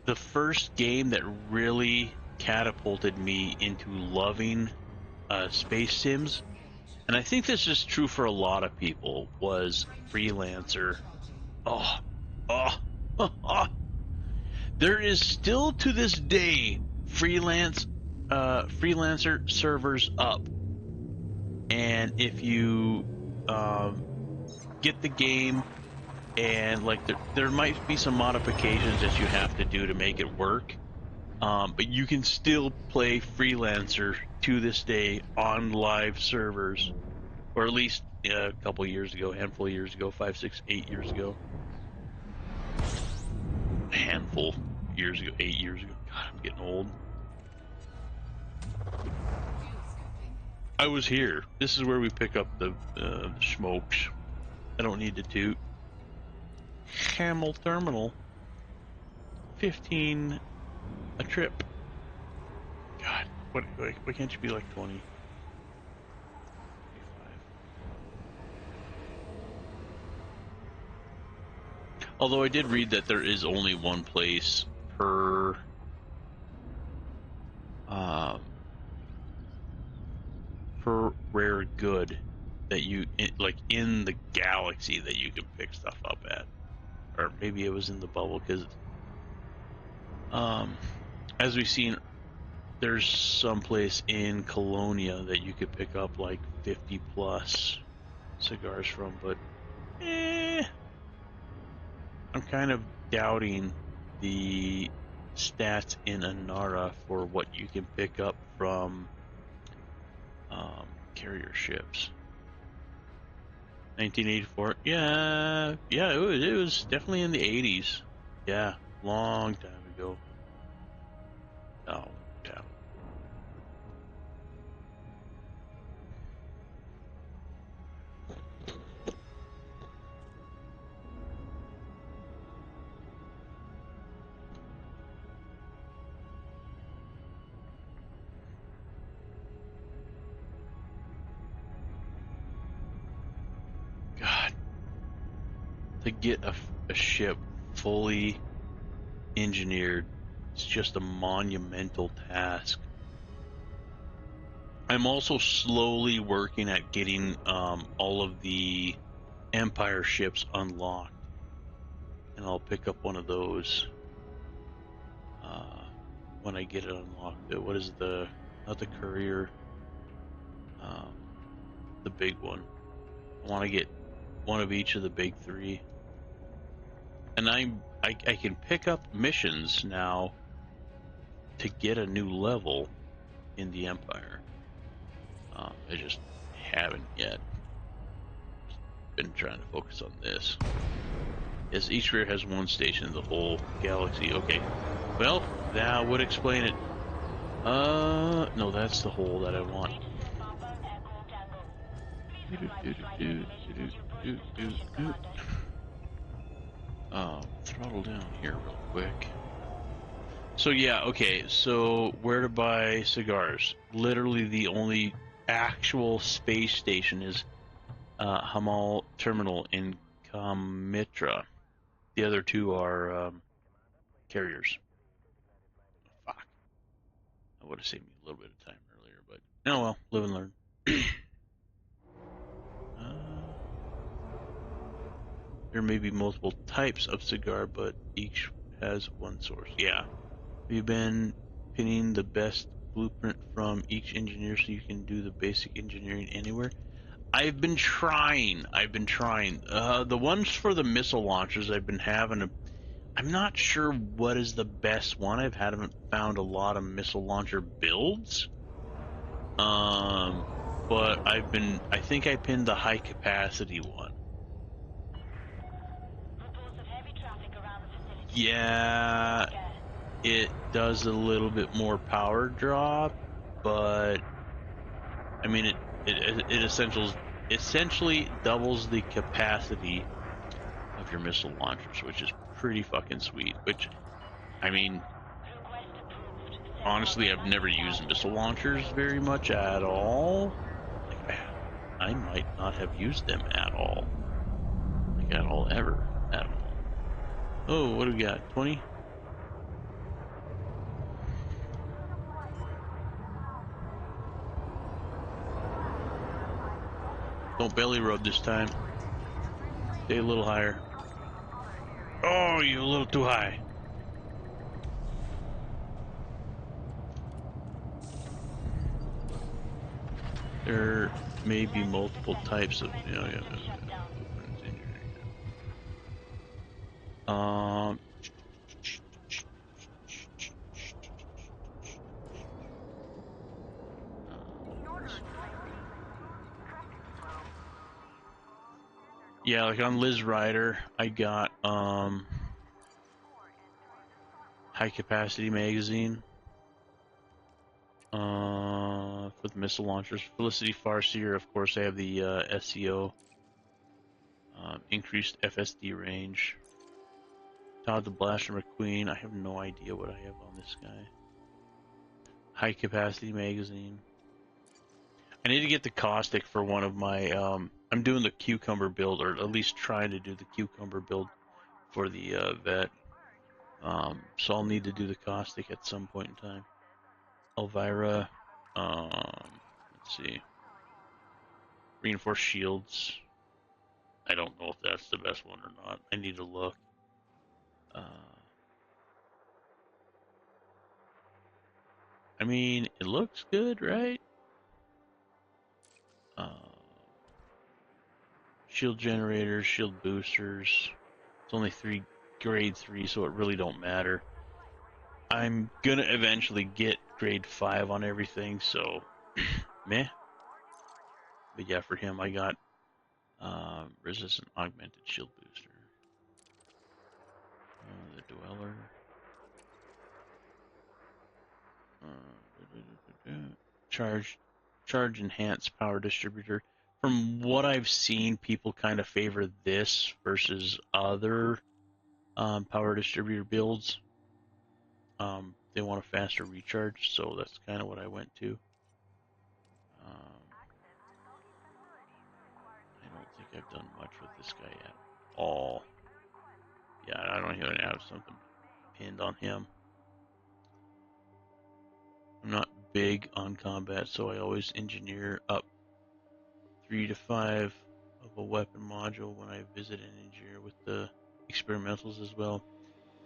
the first game that really catapulted me into loving space sims, and I think this is true for a lot of people, was Freelancer. Oh, oh, oh. There is still to this day freelancer servers up, and if you get the game, and like there might be some modifications that you have to do to make it work, but you can still play Freelancer to this day on live servers, or at least a couple years ago, handful of years ago, 5, 6, 8 years ago, a handful years ago, 8 years ago. God, I'm getting old. I was here. This is where we pick up the smokes. I don't need to toot. Camel Terminal. 15 a trip. God, why can't you be like 20? 25. Although I did read that there is only one place per um, per rare good that you like in the galaxy that you can pick stuff up at, or maybe it was in the bubble, because Um, as we've seen, there's some place in Colonia that you could pick up like 50 plus cigars from, but I'm kind of doubting the stats in Anara for what you can pick up from carrier ships. 1984, yeah, it was definitely in the 80s. Yeah, long time ago. Oh, yeah. God, to get a ship fully engineered, it's just a monumental task. I'm also slowly working at getting all of the Empire ships unlocked, and I'll pick up one of those when I get it unlocked. What is not the courier, um, the big one. I want to get one of each of the big three, and I can pick up missions now to get a new level in the Empire. I just haven't yet. Been trying to focus on this. Yes, each sphere has one station in the whole galaxy. Okay, well, that would explain it. No, that's the hole that I want. Throttle down here real quick. So yeah, okay, so where to buy cigars? Literally the only actual space station is Hamal Terminal in Kamitra. The other two are carriers. Fuck. That would have saved me a little bit of time earlier, but oh well, live and learn. There may be multiple types of cigar, but each has one source. Yeah. We've been pinning the best blueprint from each engineer so you can do the basic engineering anywhere. I've been trying. The ones for the missile launchers I've been having I'm not sure what is the best one. Haven't found a lot of missile launcher builds. But I think I pinned the high capacity one. Yeah, it does a little bit more power drop, but I mean it essentially doubles the capacity of your missile launchers, which is pretty fucking sweet. Which, I mean, honestly, I've never used missile launchers very much at all. Like, I might not have used them at all. Like, at all, ever. At all. Oh, what do we got? 20? Don't belly rub this time. Stay a little higher. Oh, you're a little too high. There may be multiple types of blueprints engineering. Yeah, like on Liz Rider, I got high capacity magazine for the missile launchers. Felicity Farseer, of course, I have the SCO increased FSD range. Todd the Blaster McQueen, I have no idea what I have on this guy. High capacity magazine. I need to get the caustic for one of my I'm doing the cucumber build, or at least trying to do the cucumber build for the vet. So I'll need to do the caustic at some point in time. Elvira, let's see. Reinforced shields. I don't know if that's the best one or not. I need to look. I mean, it looks good, right? Shield generators, shield boosters. It's only grade 3, so it really don't matter. I'm gonna eventually get grade 5 on everything, so meh. But yeah, for him, I got resistant augmented shield booster. The dweller. Charge enhanced power distributor. From what I've seen, people kind of favor this versus other power distributor builds. They want a faster recharge, so that's kind of what I went to. I don't think I've done much with this guy at all. Yeah, I don't even have something pinned on him. I'm not big on combat, so I always engineer up 3 to 5 of a weapon module when I visit and engineer with the experimentals as well,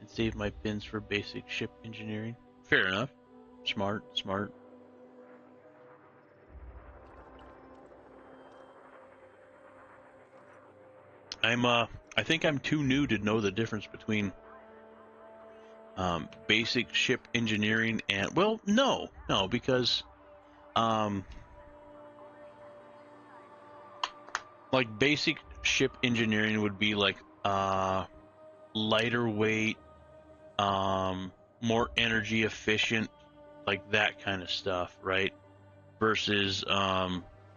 and save my pins for basic ship engineering. Fair enough. Smart. I think I'm too new to know the difference between basic ship engineering and, well, no, because like basic ship engineering would be like lighter weight, more energy efficient, like that kind of stuff, right? Versus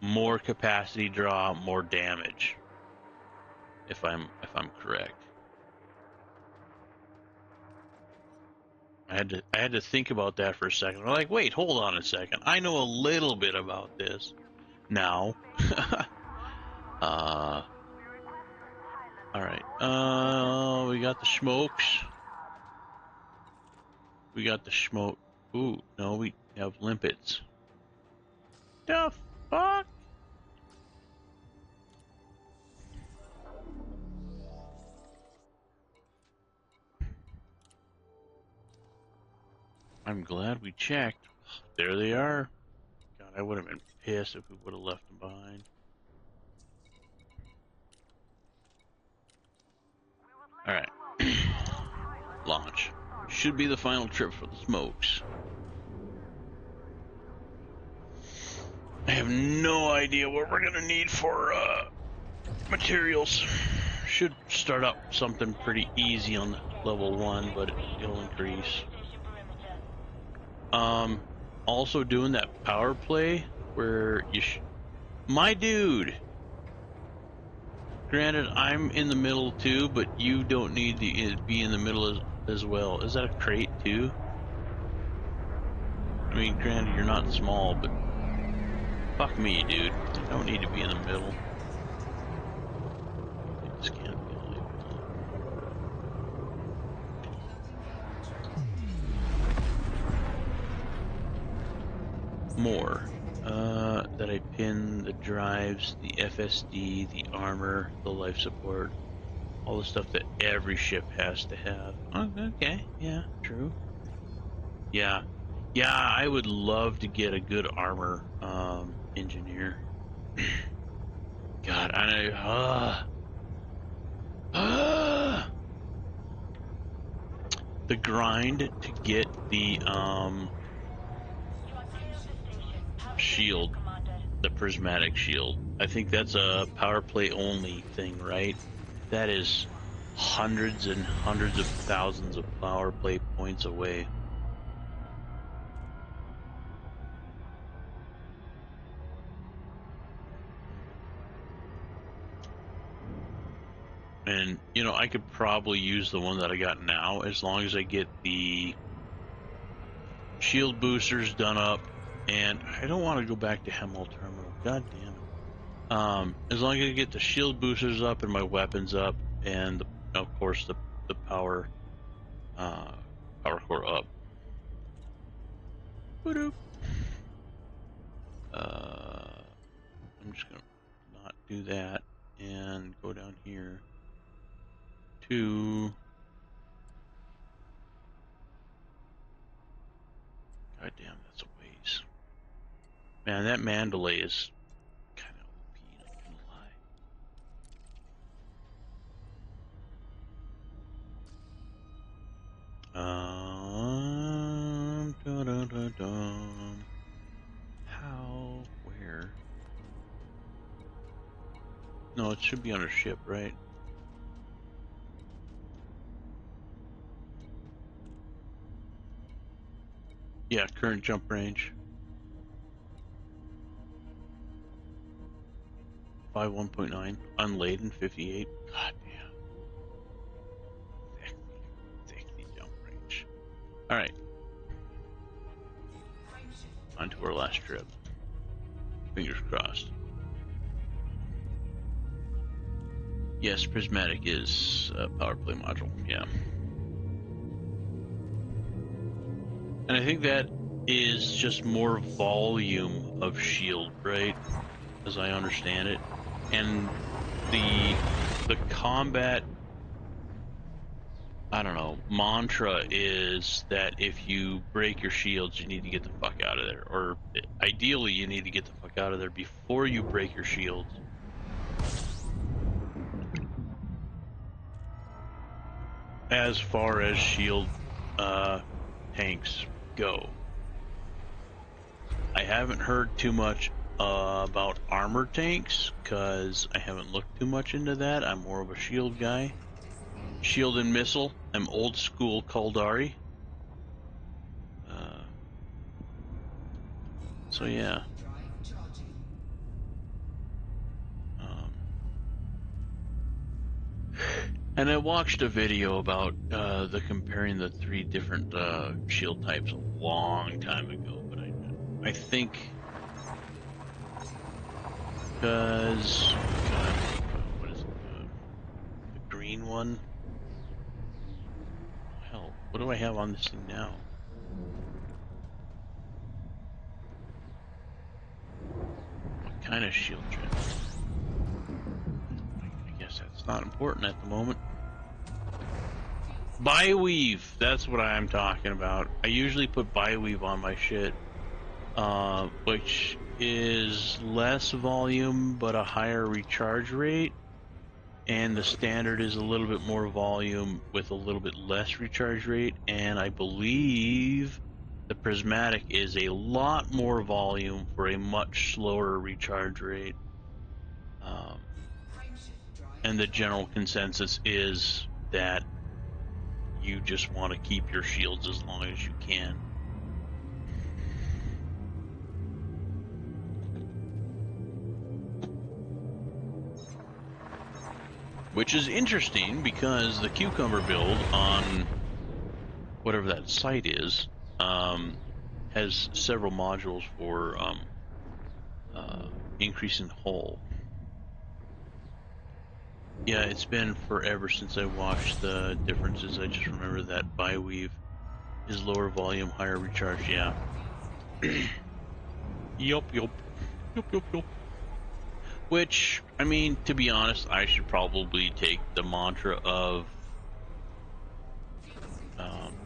more capacity draw, more damage. If I'm correct. I had to think about that for a second. I'm like, wait, hold on a second. I know a little bit about this now. All right. We got the smokes. We got the smoke. Ooh, no, we have limpets. The fuck? I'm glad we checked. There they are. God, I would have been pissed if we would have left them behind. Alright. Launch. Should be the final trip for the smokes. I have no idea what we're gonna need for materials. Should start up something pretty easy on level 1, but it'll increase. Also doing that power play where you my dude. Granted, I'm in the middle too, but you don't need to be in the middle as well. Is that a crate too? I mean, granted, you're not small, but fuck me, dude. I don't need to be in the middle. This can't be more. That I pin the drives, the FSD, the armor, the life support, all the stuff that every ship has to have. Oh, okay, yeah, true. Yeah, I would love to get a good armor engineer. God, the grind to get the shield, the prismatic shield. I think that's a power play only thing, right? That is hundreds and hundreds of thousands of power play points away. And, you know, I could probably use the one that I got now as long as I get the shield boosters done up. And I don't want to go back to Hemel Terminal. God damn it. As long as I get the shield boosters up and my weapons up, and of course the power core up. I'm just gonna not do that and go down here to. God damn, that's a Man, that Mandalay is kind of OP, not gonna lie. Dun. How? Where? No, it should be on a ship, right? Yeah, current jump range. 51.9. Unladen, 58. God damn. Sexy jump range. Alright, on to our last trip. Fingers crossed. Yes, prismatic is a power play module, yeah. And I think that is just more volume of shield, right? As I understand it. And the combat, I don't know, mantra is that if you break your shields, you need to get the fuck out of there. Or ideally, you need to get the fuck out of there before you break your shields. As far as shield tanks go. I haven't heard too much about armor tanks because I haven't looked too much into that. I'm more of a shield guy. Shield and missile. I'm old school Kaldari. So yeah. And I watched a video about the comparing the three different shield types a long time ago, but I think because what is it? The green one. Oh, hell, what do I have on this thing now? What kind of shield trim? I guess that's not important at the moment. Biweave, that's what I'm talking about. I usually put biweave on my shit, which is less volume but a higher recharge rate, and the standard is a little bit more volume with a little bit less recharge rate, and I believe the prismatic is a lot more volume for a much slower recharge rate. And the general consensus is that you just want to keep your shields as long as you can. Which is interesting because the cucumber build on whatever that site is has several modules for increasing hull. Yeah, it's been forever since I watched the differences. I just remember that biweave is lower volume, higher recharge. Yeah. Yup. Which, I mean, to be honest, I should probably take the mantra of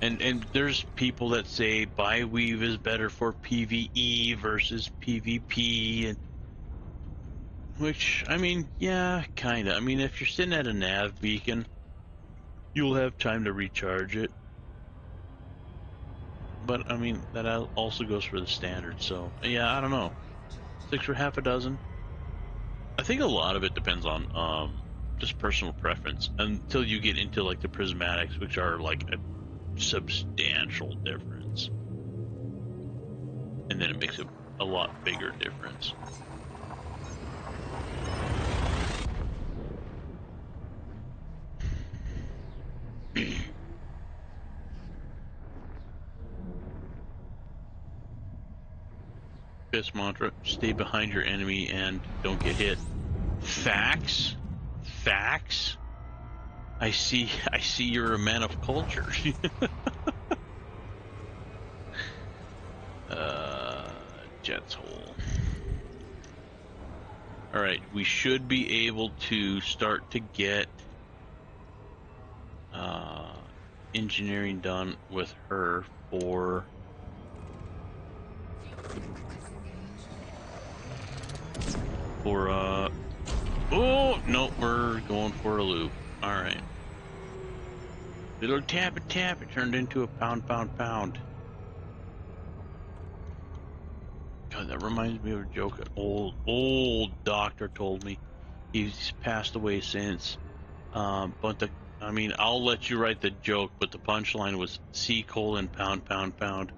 and there's people that say biweave is better for PvE versus PvP, and which, I mean, yeah, kinda. I mean, if you're sitting at a nav beacon, you'll have time to recharge it. But I mean, that also goes for the standard. So yeah, I don't know. 6 or half a dozen. I think a lot of it depends on just personal preference until you get into like the prismatics, which are like a substantial difference, and then it makes a lot bigger difference. Best mantra: stay behind your enemy and don't get hit. Facts. I see you're a man of culture. Jet's hole. All right, we should be able to start to get engineering done with her for for oh no, we're going for a loop. All right. Little tap it tap. It turned into a pound pound pound. God, that reminds me of a joke an old doctor told me. He's passed away since. I mean, I'll let you write the joke, but the punchline was C: pound pound pound.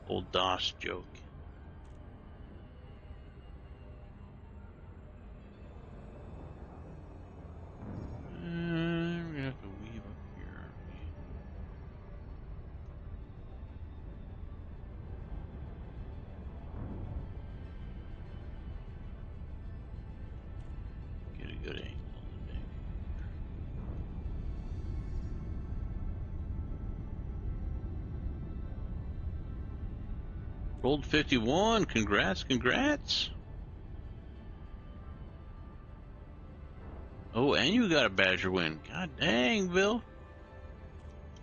Old DOS joke. We're gonna have to weave up here, aren't we? Get a good angle on the back here. Rolled 51. Congrats, congrats. Oh, and you got a Badger win. God dang, Bill.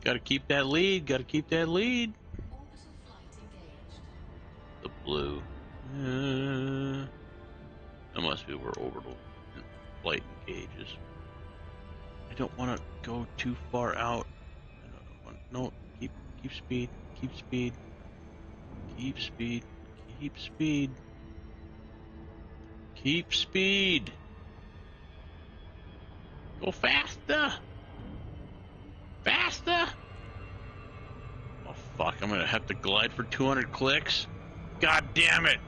Gotta keep that lead. Gotta keep that lead. Orbital flight engaged. The blue. That must be where orbital flight engages. I don't want to go too far out. I don't want. No, keep speed. Keep speed. Keep speed. Keep speed. Keep speed. Go faster. Faster. Oh fuck! I'm gonna have to glide for 200 clicks. God damn it!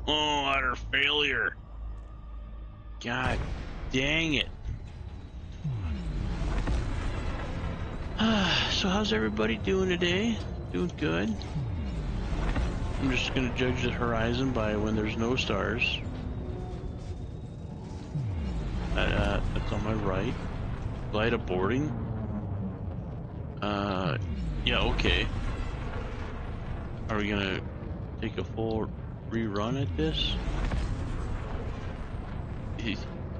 Utter failure. God dang it. So how's everybody doing today? Doing good. I'm just gonna judge the horizon by when there's no stars. That's on my right. Glide of boarding. Yeah, okay. Are we gonna take a full rerun at this?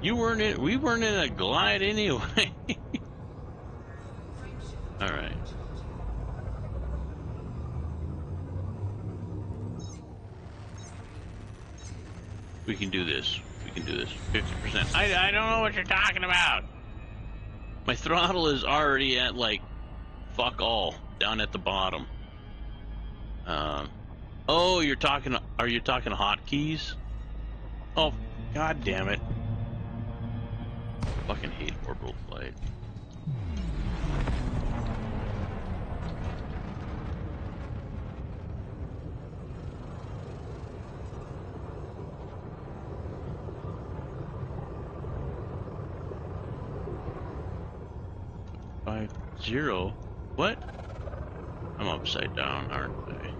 We weren't in a glide anyway. All right. We can do this. We can do this. 50%. I don't know what you're talking about. My throttle is already at like fuck all down at the bottom. Oh, you're talking. Are you talking hotkeys? Oh, god damn it! Fucking hate orbital flight. Five zero. What? I'm upside down, aren't I?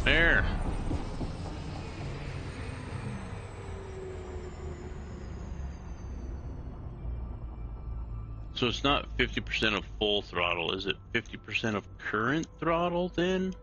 There. So it's not 50% of full throttle, is it 50% of current throttle then?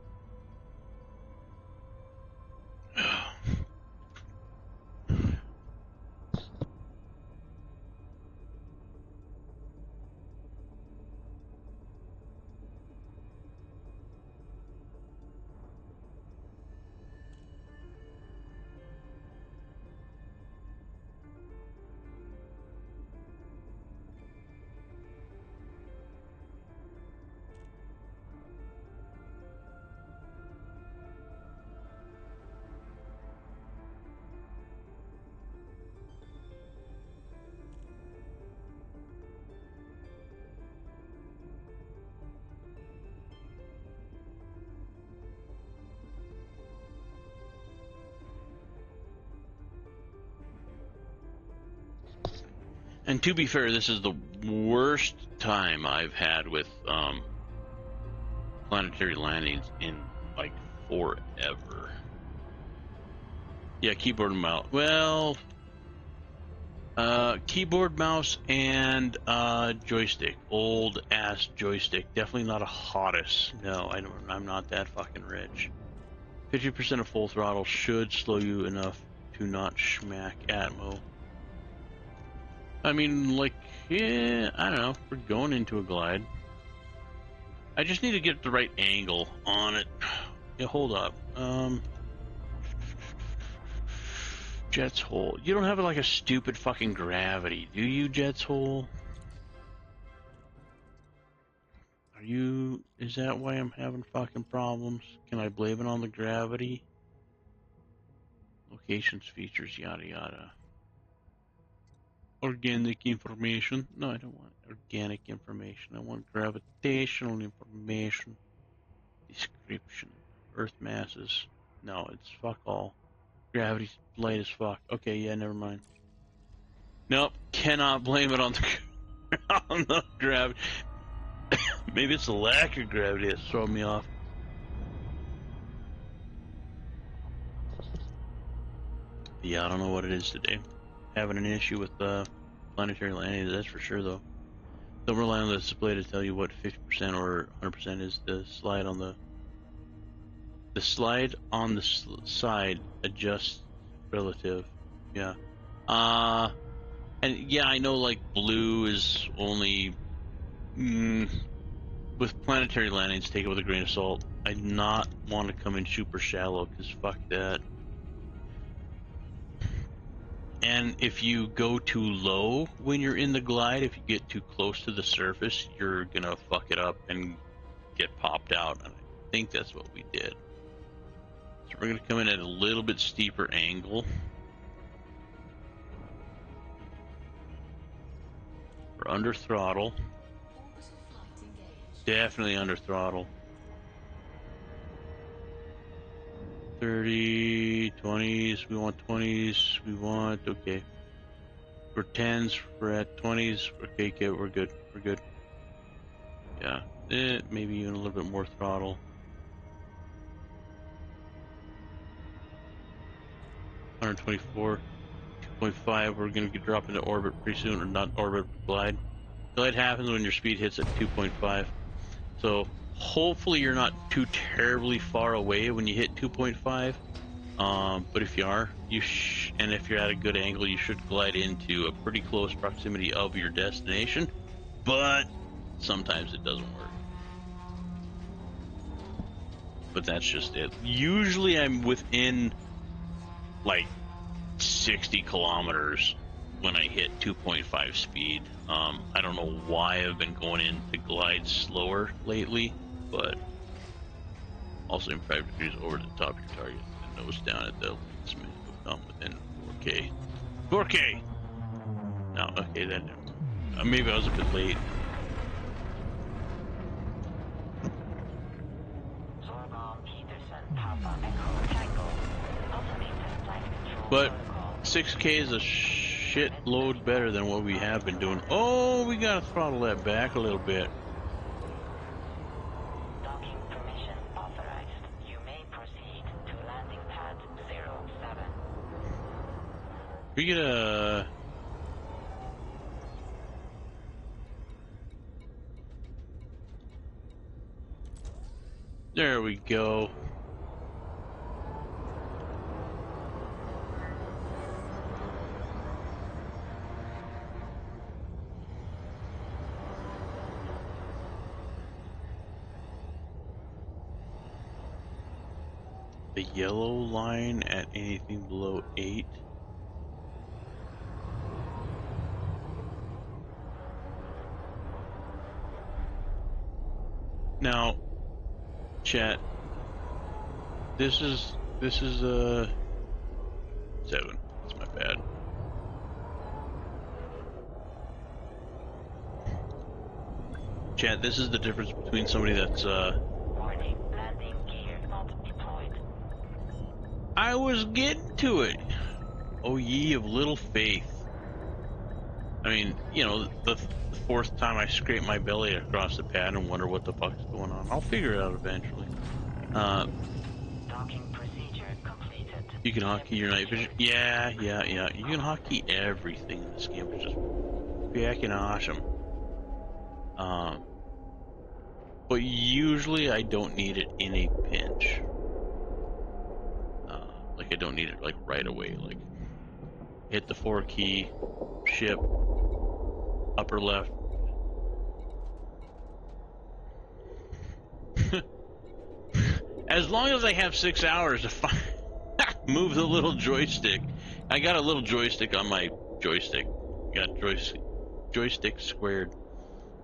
And to be fair, this is the worst time I've had with planetary landings in like forever. Yeah, keyboard and mouse. Well, Keyboard, mouse, and joystick. Old ass joystick. Definitely not a hottest. No, I'm not that fucking rich. 50% of full throttle should slow you enough to not schmack Atmo. I mean, like, yeah, I don't know. We're going into a glide. I just need to get the right angle on it. Yeah, hold up. Jet's hole. You don't have like a stupid fucking gravity, do you, Jet's hole? Are you? Is that why I'm having fucking problems? Can I blame it on the gravity? Locations, features, yada yada. Organic information. No, I don't want organic information. I want gravitational information. Description. Earth masses. No, it's fuck all. Gravity's light as fuck. Okay, yeah, never mind. Nope, cannot blame it on the on the gravity. Maybe it's the lack of gravity that's throwing me off. Yeah, I don't know what it is today. Having an issue with planetary landing, that's for sure though. Don't rely on the display to tell you what 50% or 100% is. The slide on the side adjusts relative. Yeah. And yeah, I know like blue is only with planetary landings. Take it with a grain of salt. I do not want to come in super shallow because fuck that. And if you go too low when you're in the glide, if you get too close to the surface, you're gonna fuck it up and get popped out. And I think that's what we did. So we're gonna come in at a little bit steeper angle. We're under throttle. Orbital flight engaged. Definitely under throttle. 30, 20s, we want 20s, we want, okay. We're 10s, we're at 20s, okay, we're good, we're good. Yeah, maybe even a little bit more throttle. 124, 2.5, we're gonna drop into orbit pretty soon, or not orbit, glide. Glide happens when your speed hits at 2.5. So hopefully you're not too terribly far away when you hit 2.5. But if you are, and if you're at a good angle, you should glide into a pretty close proximity of your destination. But sometimes it doesn't work. But that's just it. Usually I'm within like 60 kilometers when I hit 2.5 speed. I don't know why I've been going in to glide slower lately, but also in 5 degrees over the top of your target and nose down at the limits of thumb within 4K. 4K! No, okay, then maybe I was a bit late. But 6K is a shitload better than what we have been doing. Oh, we gotta throttle that back a little bit. Docking permission authorized. You may proceed to landing pad 07. We get a... There we go. The yellow line at anything below 8. Now, chat. This is 7. That's my bad. Chat, this is the difference between somebody that's Warning, landing gear not deployed. I was getting to it. Oh, ye of little faith. I mean, you know, the fourth time I scrape my belly across the pad and wonder what the fuck's going on. I'll figure it out eventually. Docking procedure completed. You can hotkey your night vision. Yeah. You can hotkey everything in this game, which is fucking awesome. But usually I don't need it in a pinch. Like I don't need it like right away. Like hit the 4 key, ship, upper left. As long as I have 6 hours to move the little joystick. I got a little joystick on my joystick. Got joystick squared.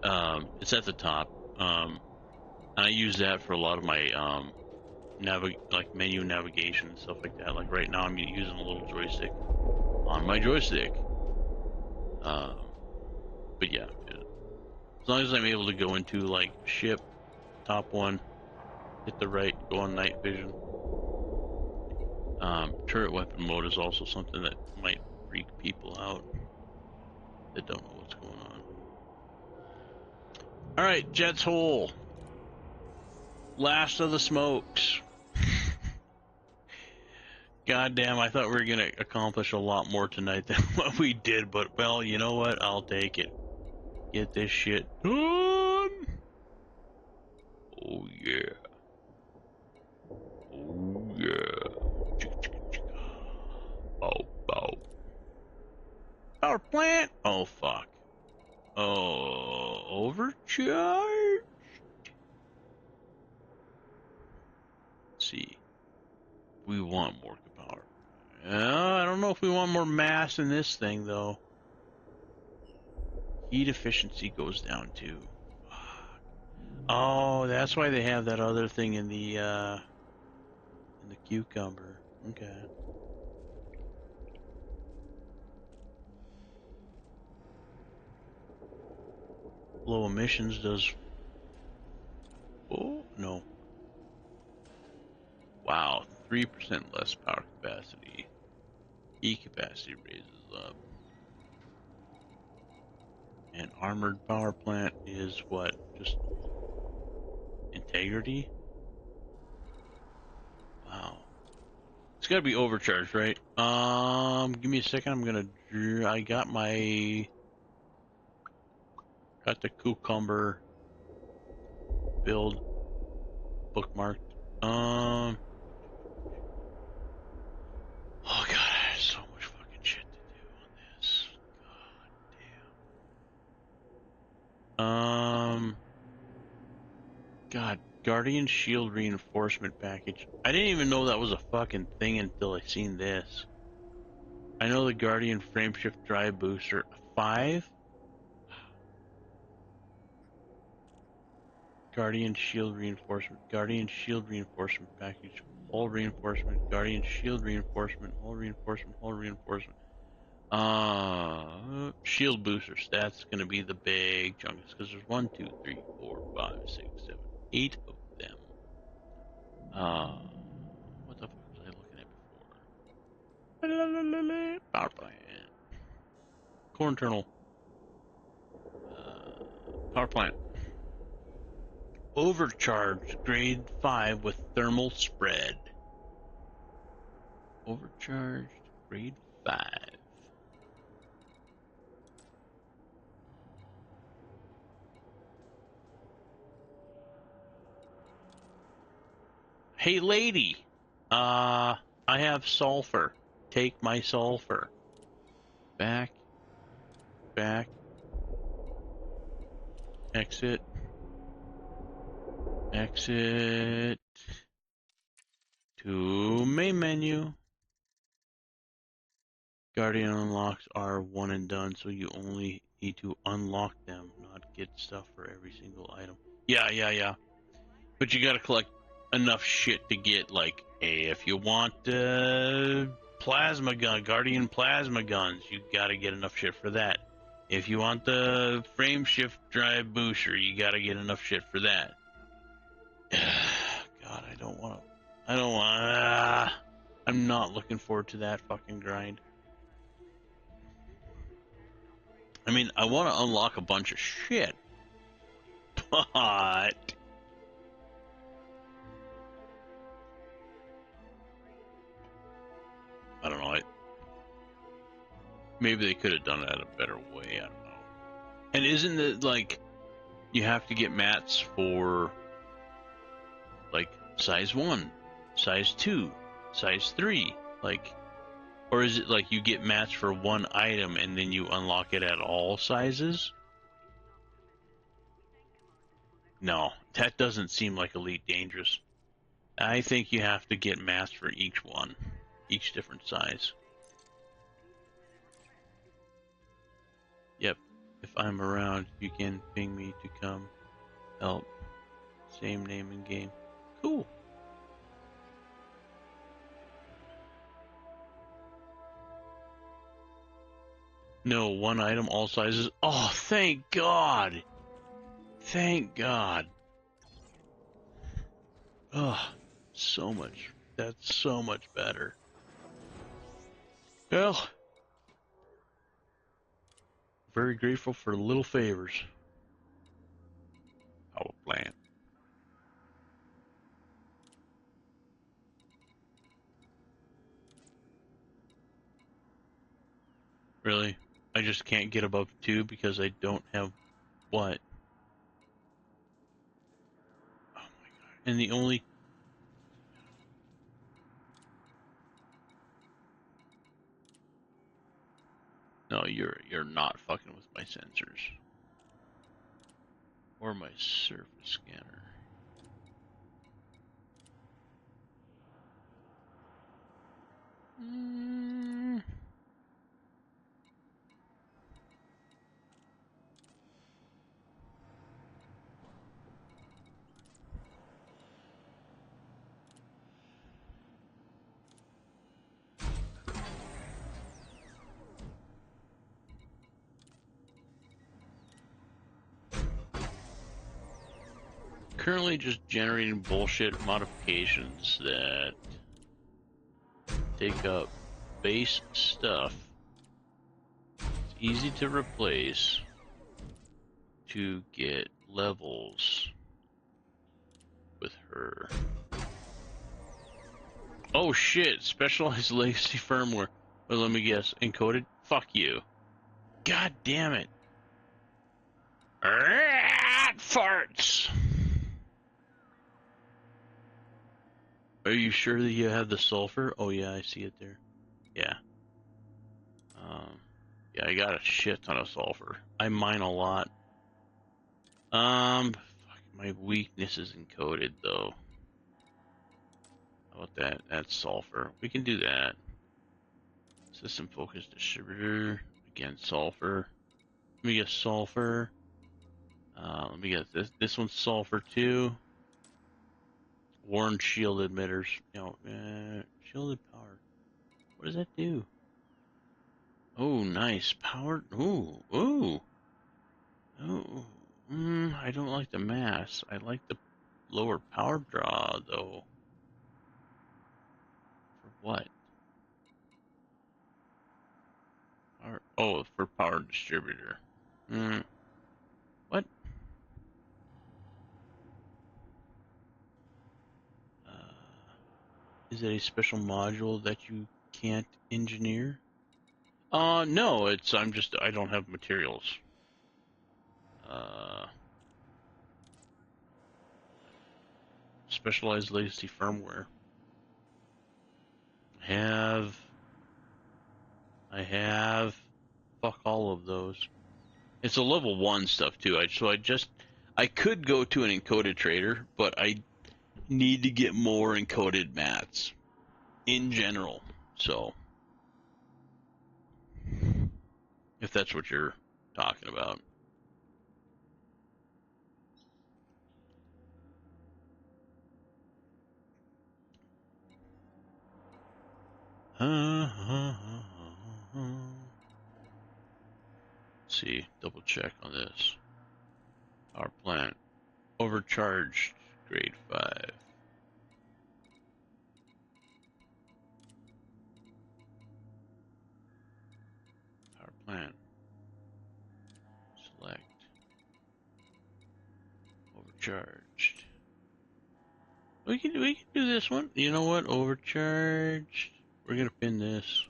It's at the top. And I use that for a lot of my like menu navigation and stuff like that. Like right now, I'm using a little joystick on my joystick. But yeah, as long as I'm able to go into like ship, top one, hit the right, go on night vision. Turret weapon mode is also something that might freak people out that don't know what's going on. All right, Jet's hole. Last of the smokes. Goddamn, I thought we were gonna accomplish a lot more tonight than what we did, but well, you know what? I'll take it. Get this shit done. Oh yeah. Oh yeah. Oh, oh. Power plant. Oh fuck. Oh, overcharge. Let's see. We want more power. I don't know if we want more mass in this thing though. Heat efficiency goes down too. Oh, that's why they have that other thing in the cucumber. Okay. Low emissions does. Oh no. Wow, 3% less power capacity. Heat capacity raises up. And armored power plant is what? Just integrity? Wow. It's gotta be overcharged, right? Give me a second. I got the cucumber build bookmarked. Oh god, there's so much fucking shit to do on this. God damn. God, Guardian Shield Reinforcement Package. I didn't even know that was a fucking thing until I seen this. I know the Guardian Frameshift Drive Booster 5. Guardian Shield Reinforcement Package, Hull Reinforcement, Guardian Shield Reinforcement, Hull Reinforcement, Hull Reinforcement. Shield boosters, that's gonna be the big chunk, because there's 1, 2, 3, 4, 5, 6, 7, 8 of them. What the fuck was I looking at before? Power plant. Core internal. Power plant. Overcharged grade 5 with thermal spread. Overcharged grade 5. Hey lady, I have sulfur. Take my sulfur. Back, exit, to main menu. Guardian unlocks are one and done, so you only need to unlock them, not get stuff for every single item. Yeah. But you gotta collect enough shit to get, like, if you want plasma gun, Guardian plasma guns, you gotta get enough shit for that. If you want the frame shift drive booster, you gotta get enough shit for that. God, I'm not looking forward to that fucking grind. I mean, I want to unlock a bunch of shit, but Maybe they could have done that a better way. I don't know. And isn't it like you have to get mats for like size 1, size 2, size 3, like, or is it like you get mats for one item and then you unlock it at all sizes? No, that doesn't seem like Elite Dangerous. I think you have to get mats for each one, each different size. Yep. If I'm around, you can ping me to come help. Same name in game. Cool. No, one item, all sizes. Oh, thank God. Thank God. Oh, so much. That's so much better. Well, very grateful for little favors. Power plant. Really? I just can't get above 2 because I don't have what? Oh my God. And the only... No, you're not fucking with my sensors. Or my surface scanner. Mm. Currently just generating bullshit modifications that take up base stuff. It's easy to replace to get levels with her. Oh shit, specialized legacy firmware. Well, let me guess, encoded? Fuck you. God damn it. Rat farts! Are you sure that you have the sulfur? Oh yeah, I see it there. Yeah. Yeah, I got a shit ton of sulfur. I mine a lot. Fuck, my weakness is encoded though. How about that? That's sulfur. We can do that. System focus distributor. Again, sulfur. Let me get sulfur. Let me get this. This one's sulfur too. Warn shield emitters. No, shielded power. What does that do? Oh, nice. Power. Ooh, ooh. Oh, I don't like the mass. I like the lower power draw, though. For what? Oh, for power distributor. What? Is it a special module that you can't engineer? No, I don't have materials. Specialized legacy firmware. I have, fuck all of those. It's a level 1 stuff too. I could go to an encoded trader, but I need to get more encoded mats in general. So, if that's what you're talking about. Let's see, double check on this. Power plant. Overcharged, grade 5. Power plant. Select. Overcharged. We can do this one. You know what? Overcharged. We're gonna pin this.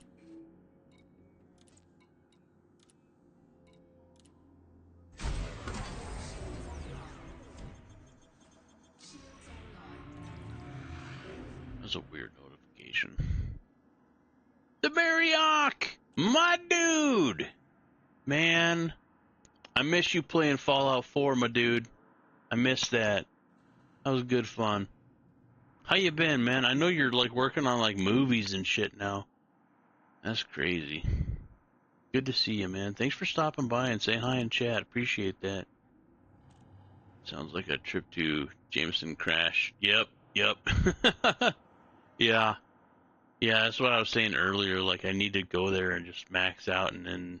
was a weird notification. The Marioc! My dude! Man, I miss you playing Fallout 4, my dude. I miss that. That was good fun. How you been, man? I know you're like working on like movies and shit now. That's crazy. Good to see you, man. Thanks for stopping by and saying hi in chat. Appreciate that. Sounds like a trip to Jameson Crash. Yep. Yeah. Yeah, that's what I was saying earlier. Like, I need to go there and just max out and then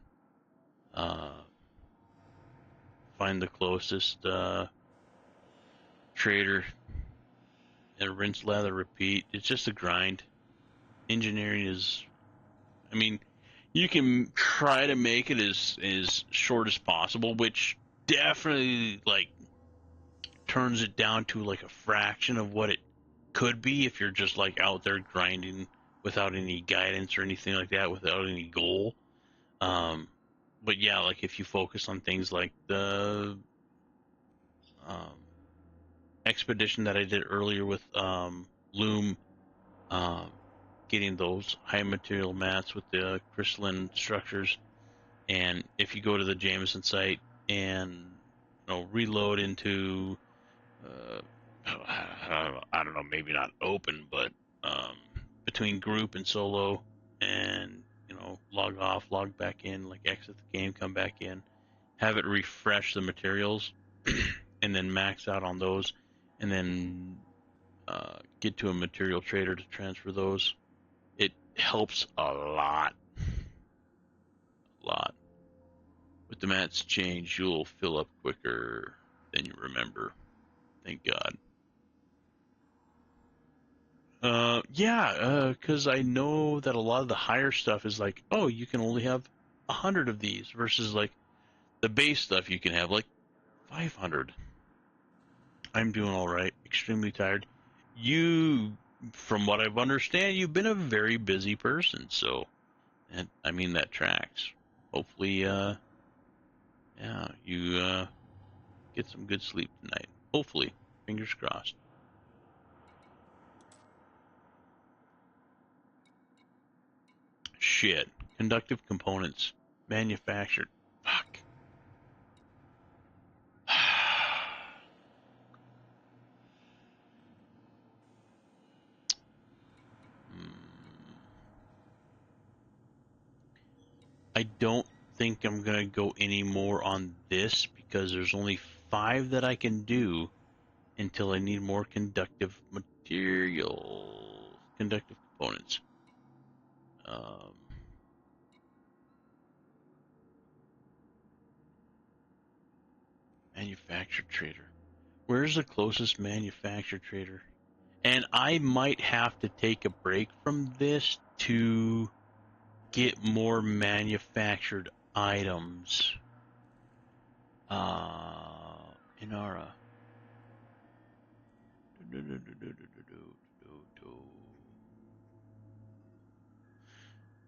find the closest trader and rinse, lather, repeat. It's just a grind. Engineering is, I mean, you can try to make it as short as possible, which definitely like turns it down to like a fraction of what it could be if you're just like out there grinding without any guidance or anything like that, without any goal. But yeah, like if you focus on things like the um, expedition that I did earlier with Loom, um, getting those high material mats with the crystalline structures, and if you go to the Jameson site and reload into I don't know, maybe not open, but um, between group and solo, and log off, log back in, like exit the game, come back in, have it refresh the materials, and then max out on those, and then get to a material trader to transfer those. It helps a lot. A lot. With the mats change, you'll fill up quicker than you remember. Thank God. Yeah, because I know that a lot of the higher stuff is like, oh, you can only have 100 of these, versus like the base stuff you can have like 500. I'm doing all right. Extremely tired. You, from what I've understand, you've been a very busy person, so, and I mean that tracks. Hopefully, yeah, you get some good sleep tonight. Hopefully, fingers crossed. Shit. Conductive components manufactured. Fuck. I don't think I'm going to go any more on this because there's only 5 that I can do until I need more conductive material, conductive components. Manufacturer trader. Where's the closest manufacturer trader? And I might have to take a break from this to get more manufactured items. Inara.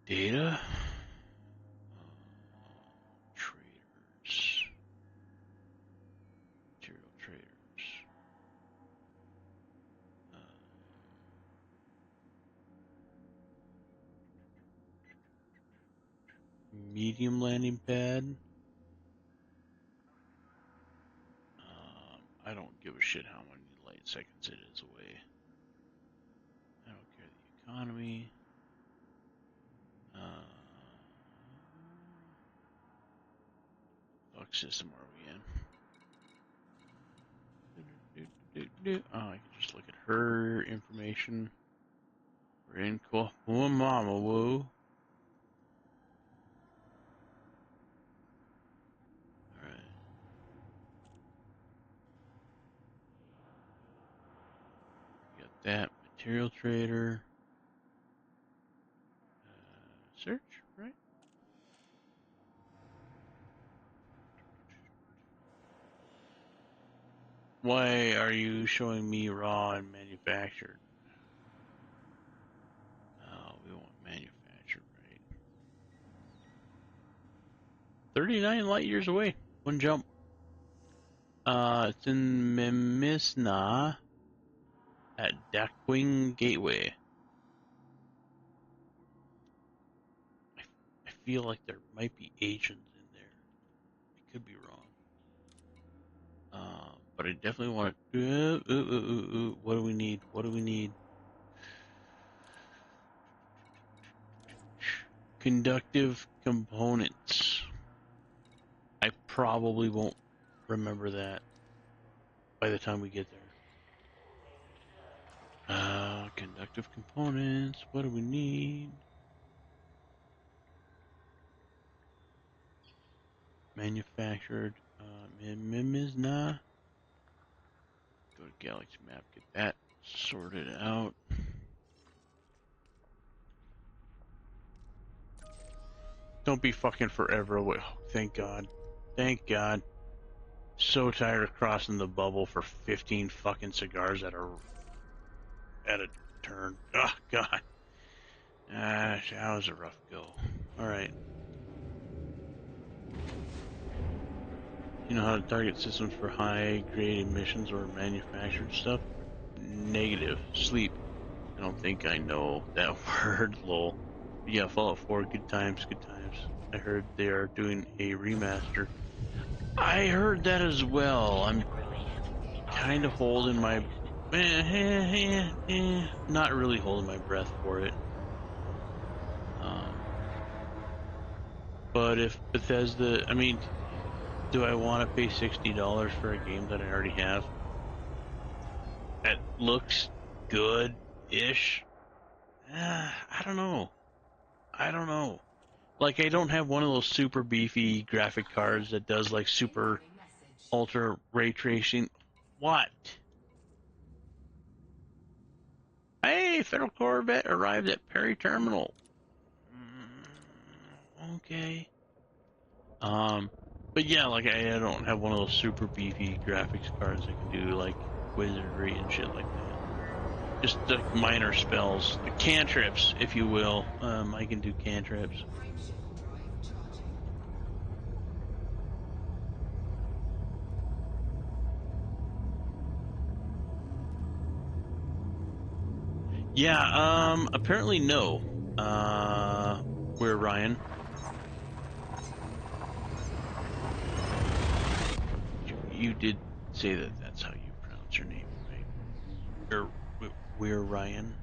Data. Traders. Material traders. Medium landing pad. I don't give a shit how many light seconds it is away. I don't care the economy. Fuck system are we in? Oh, I can just look at her information. We're in cool. Woo mama woo. Alright. Got that. Material trader. Search, right? Why are you showing me raw and manufactured? Oh, we want manufactured, right? 39 light years away. One jump. It's in Memisna. at Darkwing Gateway. I feel like there might be Asians in there. I could be wrong. But I definitely want to. What do we need? What do we need? Conductive components. I probably won't remember that by the time we get there. Conductive components. What do we need? Manufactured. Mimizna. Go to Galaxy Map. Get that sorted out. Don't be fucking forever away. Oh, thank God. Thank God. So tired of crossing the bubble for 15 fucking cigars at a turn. Oh God. That was a rough go. All right. You know how to target systems for high-grade emissions or manufactured stuff? Negative. Sleep. I don't think I know that word, lol. Yeah, Fallout 4, good times, good times. I heard they are doing a remaster. I heard that as well. I'm kind of holding my... not really holding my breath for it. But if Bethesda... I mean, do I want to pay $60 for a game that I already have? That looks good-ish? I don't know. I don't know. Like, I don't have one of those super beefy graphic cards that does, like, super ultra ray tracing. What? Hey, Federal Corvette arrived at Perry Terminal. Okay. But yeah, like, I don't have one of those super beefy graphics cards that can do, like, wizardry and shit like that. Just the minor spells. The cantrips, if you will. I can do cantrips. Yeah, apparently no. Where, Ryan? You did say that that's how you pronounce your name, right? Or, where, Ryan?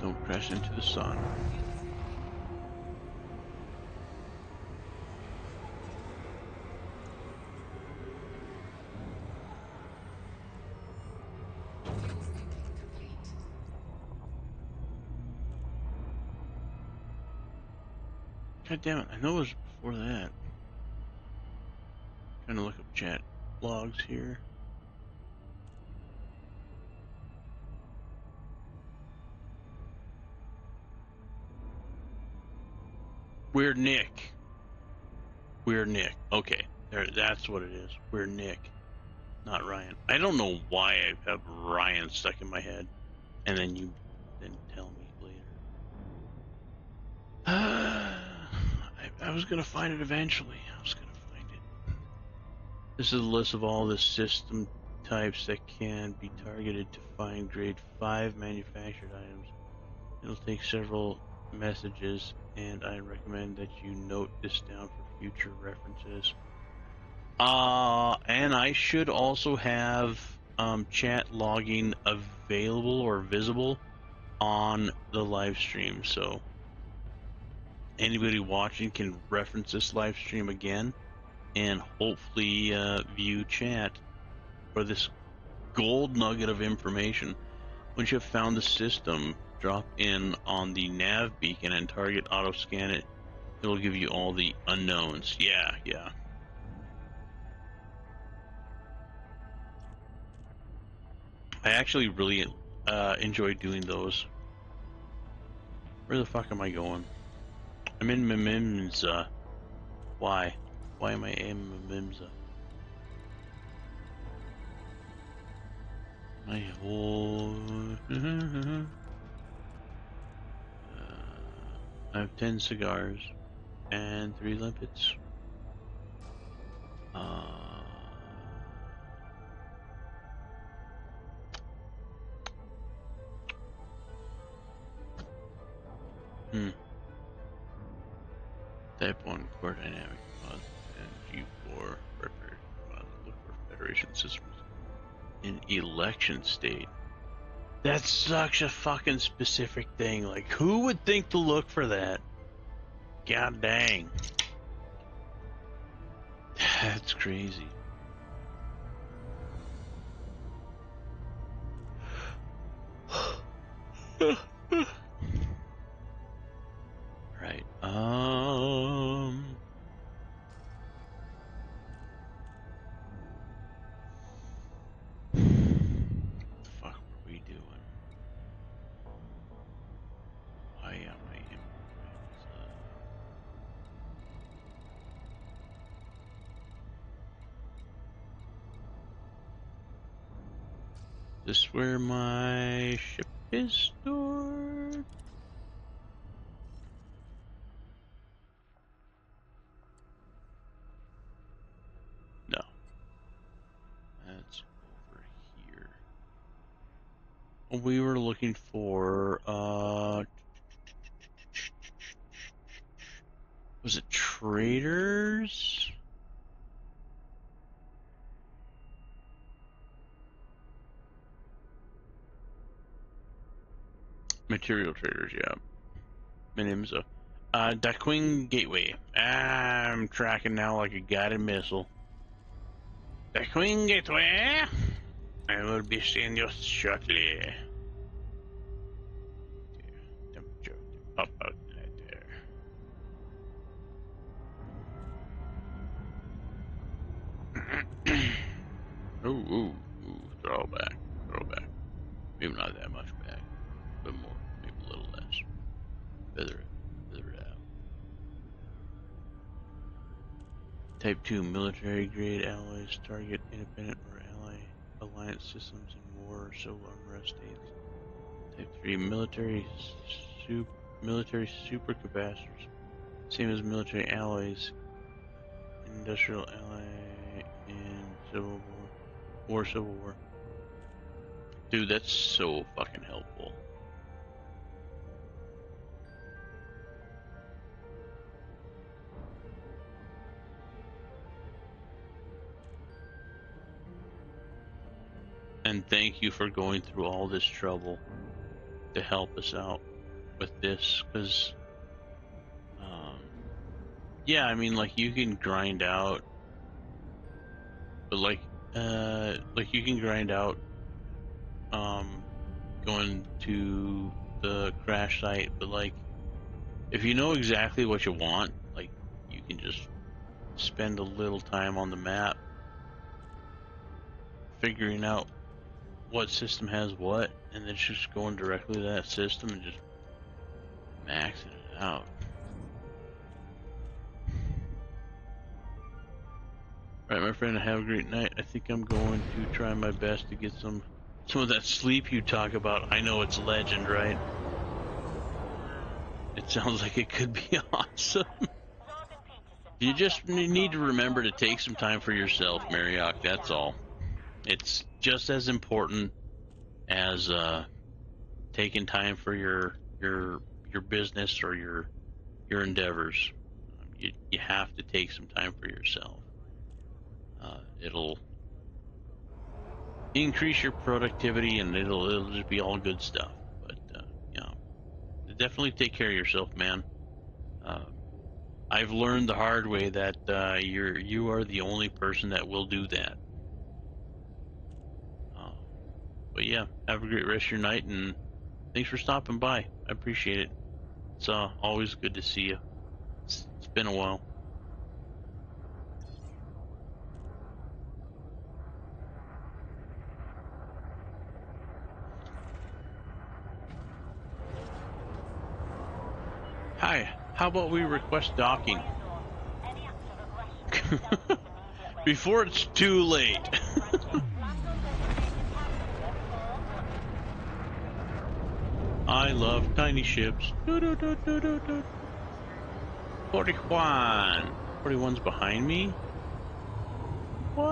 Don't crash into the sun. God damn it, I know it was before that. Trying to look up chat logs here. We're Nick. We're Nick. Okay, there. That's what it is. We're Nick, not Ryan. I don't know why I have Ryan stuck in my head, and then you tell me later. I was gonna find it eventually. I was gonna find it. This is a list of all the system types that can be targeted to find grade 5 manufactured items. It'll take several messages, and I recommend that you note this down for future references. And I should also have chat logging available or visible on the live stream, so anybody watching can reference this live stream again and hopefully view chat for this gold nugget of information. Once you have found the system, drop in on the nav beacon and target auto scan it. It'll give you all the unknowns. Yeah. I actually really enjoy doing those. Where the fuck am I going? I'm in Mimimza. Why? Why am I in Mimimza? My whole... I have 10 cigars and 3 limpets. Type 1 core dynamic deposit and G4 preparation deposit. Look for Federation systems in election state. That's such a fucking specific thing. Like, who would think to look for that? God dang. That's crazy. Right. What the fuck were we doing? Why am I in? Is this where my ship is stored? No. That's over here. We were looking for, was it traders? Material traders, yeah. My name's Darkwing Gateway. I'm tracking now like a guided missile. Darkwing Gateway! I will be seeing you shortly. Temperature to pop out later. Ooh, throwback. Maybe not that much back, but more, maybe a little less. Feather it out. Type 2 military grade alloys target independent or ally alliance systems in war or civil unrest states. Type 3 military supercapacitors, same as military alloys, industrial ally in civil war. Dude, that's so fucking helpful. And thank you for going through all this trouble to help us out with this, because yeah, I mean, like, you can grind out, but like you can grind out going to the crash site, but like, if you know exactly what you want, like, you can just spend a little time on the map figuring out what system has what, and then just going directly to that system and just maxing it out. Alright, my friend, have a great night. I think I'm going to try my best to get some of that sleep you talk about. I know it's legend, right? It sounds like it could be awesome. You just need to remember to take some time for yourself, Marioc, that's all. It's just as important as taking time for your business or your endeavors. You have to take some time for yourself. It'll increase your productivity, and it'll just be all good stuff. But definitely take care of yourself, man. I've learned the hard way that you are the only person that will do that. But yeah, have a great rest of your night, and thanks for stopping by. I appreciate it. It's always good to see you. It's been a while. Hi, how about we request docking? Before it's too late. I love tiny ships. 41. 41's behind me? What?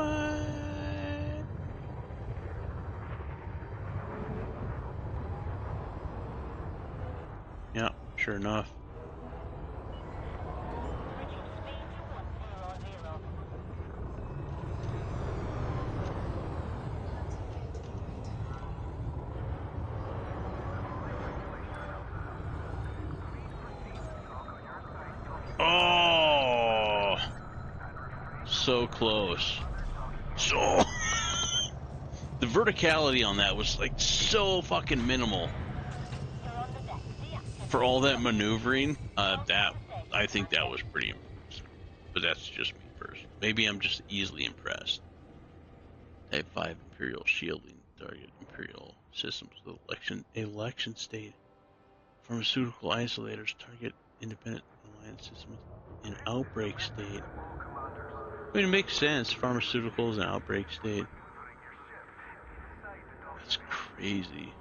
Yeah, sure enough. Oh, so close. So the verticality on that was like so fucking minimal for all that maneuvering. That I think that was pretty impressive, but that's just me personally. Maybe I'm just easily impressed. Type 5 Imperial shielding target Imperial systems with election state. Pharmaceutical isolators target independent alliance systems in outbreak state. I mean, it makes sense. Pharmaceuticals in outbreak state. That's crazy.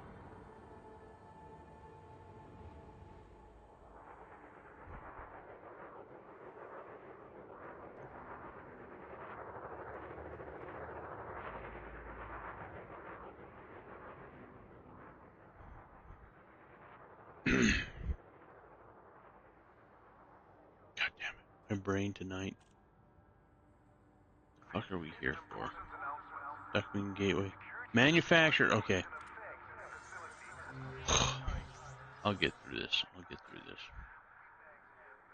God damn it. My brain tonight. The fuck are we here for? Duckman Gateway. Manufacturer. Okay. I'll get through this.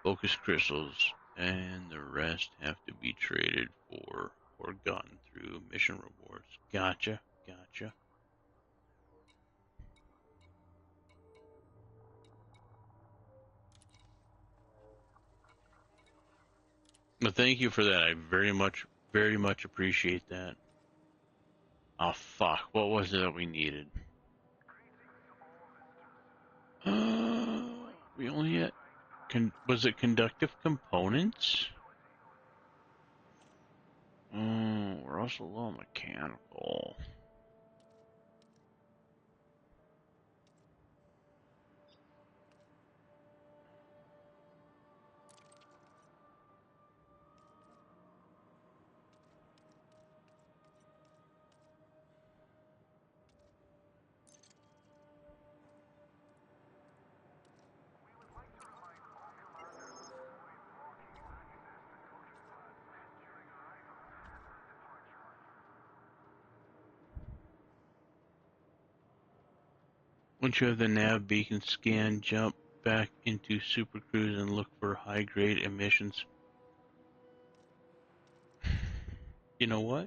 Focus crystals and the rest have to be traded for or gotten through mission rewards. Gotcha. But thank you for that. I very much appreciate that. Oh fuck! What was it that we needed? We only had. Was it conductive components? We're also low on mechanical. Once you have the nav beacon scan, jump back into Super Cruise and look for high-grade emissions. You know what?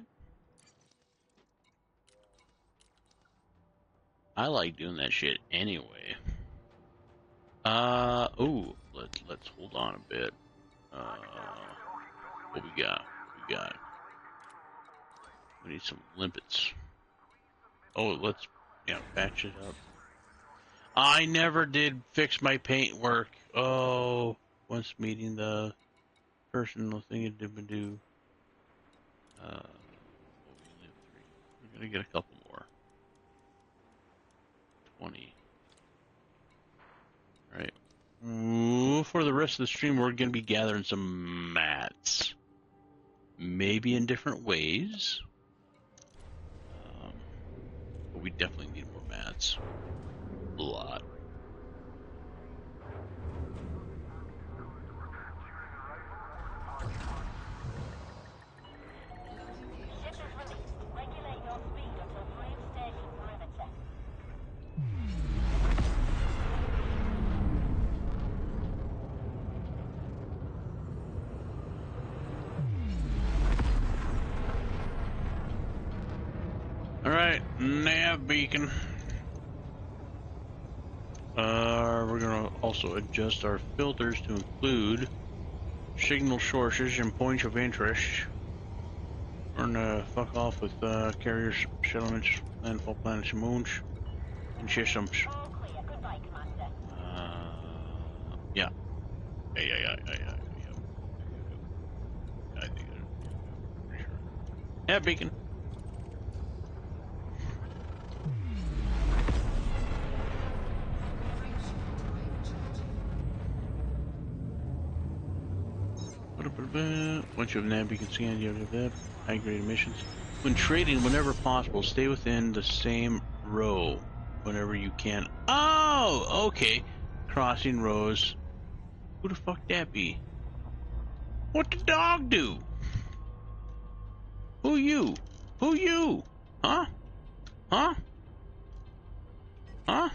I like doing that shit anyway. Let's hold on a bit. What we got? We need some limpets. Oh, let's patch it up. I never did fix my paint work. Oh, once meeting the personal thing it did do. We only have 3. We're gonna get a couple more. 20. All right. Ooh, for the rest of the stream, we're gonna be gathering some mats. Maybe in different ways. But we definitely need more mats. A lot. Alright, nav beacon. We're gonna also adjust our filters to include signal sources and points of interest. We're gonna fuck off with carriers, settlements, landfall planets, and moons, and systems. Yeah. Yeah. I think pretty sure. Yeah, beacon. Once you have nav, you can scan you have that. High grade emissions. When trading, whenever possible, stay within the same row whenever you can. Oh, okay. Crossing rows. Who the fuck that be? What the dog do? Who you? Who you? Huh? Huh? Huh?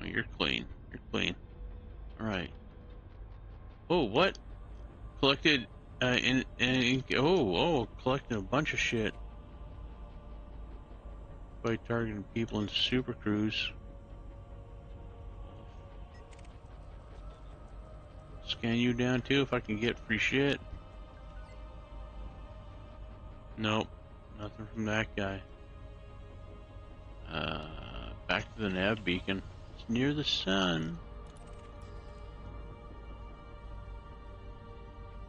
Oh, you're clean. You're clean. Alright. Oh, what? Collected, collecting a bunch of shit by targeting people in Super Cruise. Scan you down too if I can get free shit. Nope. Nothing from that guy. Back to the nav beacon. It's near the sun.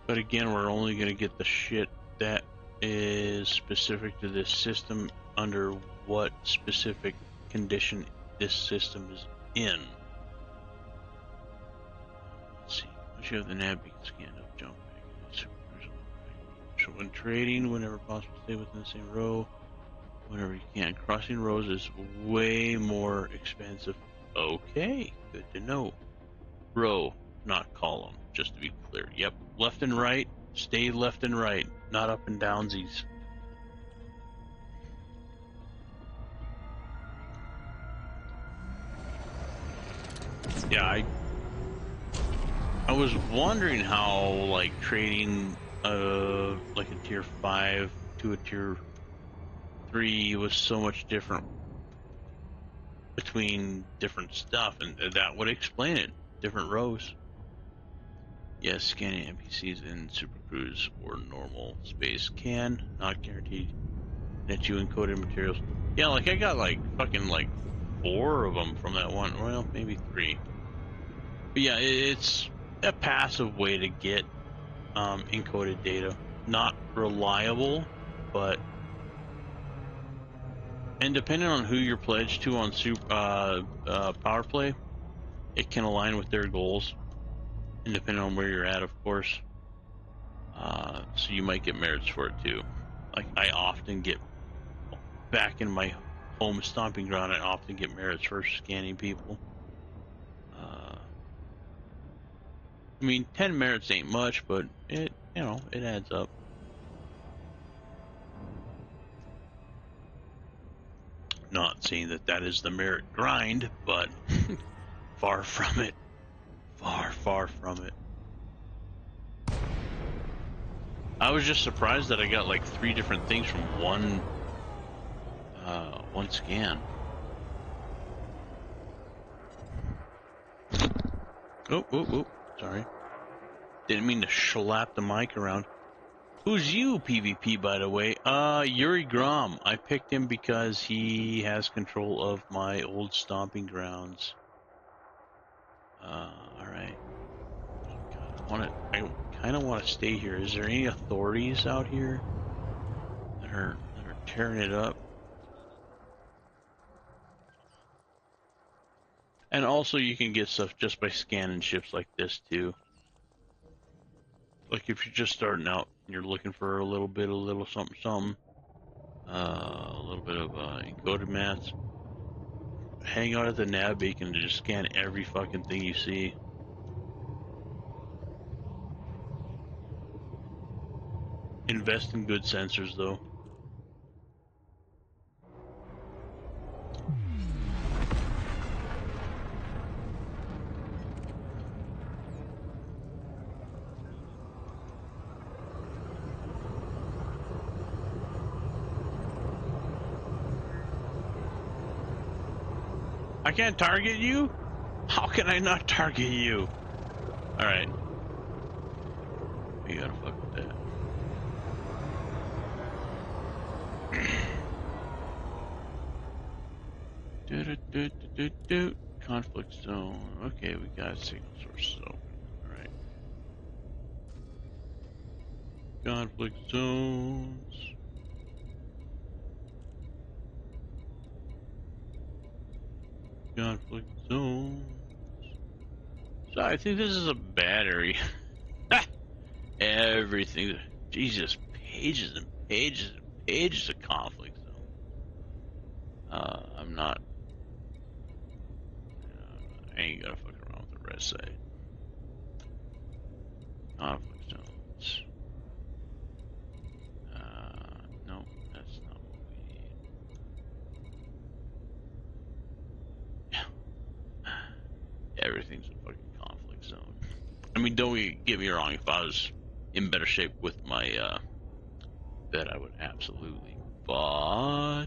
But again, we're only going to get the shit that is specific to this system under what specific condition this system is in. Let's see. Once you have the nav beacon scanned up, jump back. So when trading, whenever possible, stay within the same row. Whenever you can. Crossing rows is way more expensive. Okay, good to know. Row, not column, just to be clear. Yep, left and right, stay left and right, not up and downsies. Yeah, I was wondering how, like, trading like a tier 5 to a tier 3 was so much different between different stuff, and that would explain it. Different rows. Yes, scanning NPCs in Super Cruise or normal space can, not guaranteed. Net you encoded materials. Yeah, like I got like fucking like 4 of them from that one. Well, maybe 3. But yeah, it's a passive way to get encoded data. Not reliable, but and depending on who you're pledged to on power play, it can align with their goals. And depending on where you're at, of course. So you might get merits for it too. Like I often get back in my home stomping ground. I often get merits for scanning people. I mean, 10 merits ain't much, but it adds up. Not saying that that is the merit grind, but far from it. Far from it. I was just surprised that I got like 3 different things from one scan. Oh, sorry. Didn't mean to slap the mic around. Who's you, PvP, by the way? Yuri Grom. I picked him because he has control of my old stomping grounds. Alright. I kind of want to stay here. Is there any authorities out here that are tearing it up? And also, you can get stuff just by scanning ships like this too. Like if you're just starting out and you're looking for a little something, a little bit of encoded mats. Hang out at the nav beacon to just scan every fucking thing you see. Invest in good sensors though. I can't target you? How can I not target you? Alright. We gotta fuck with that. Conflict zone. Okay, we got signal sources open. Alright. Conflict zones. Conflict zones. So I think this is a battery. Everything. Jesus, pages and pages and pages of conflict zone. I'm not. I ain't gonna fuck around with the rest side. Conflict zones. No, that's not what we need. Everything's a fucking conflict zone. I mean, don't get me wrong. If I was in better shape with my bed, I would absolutely. But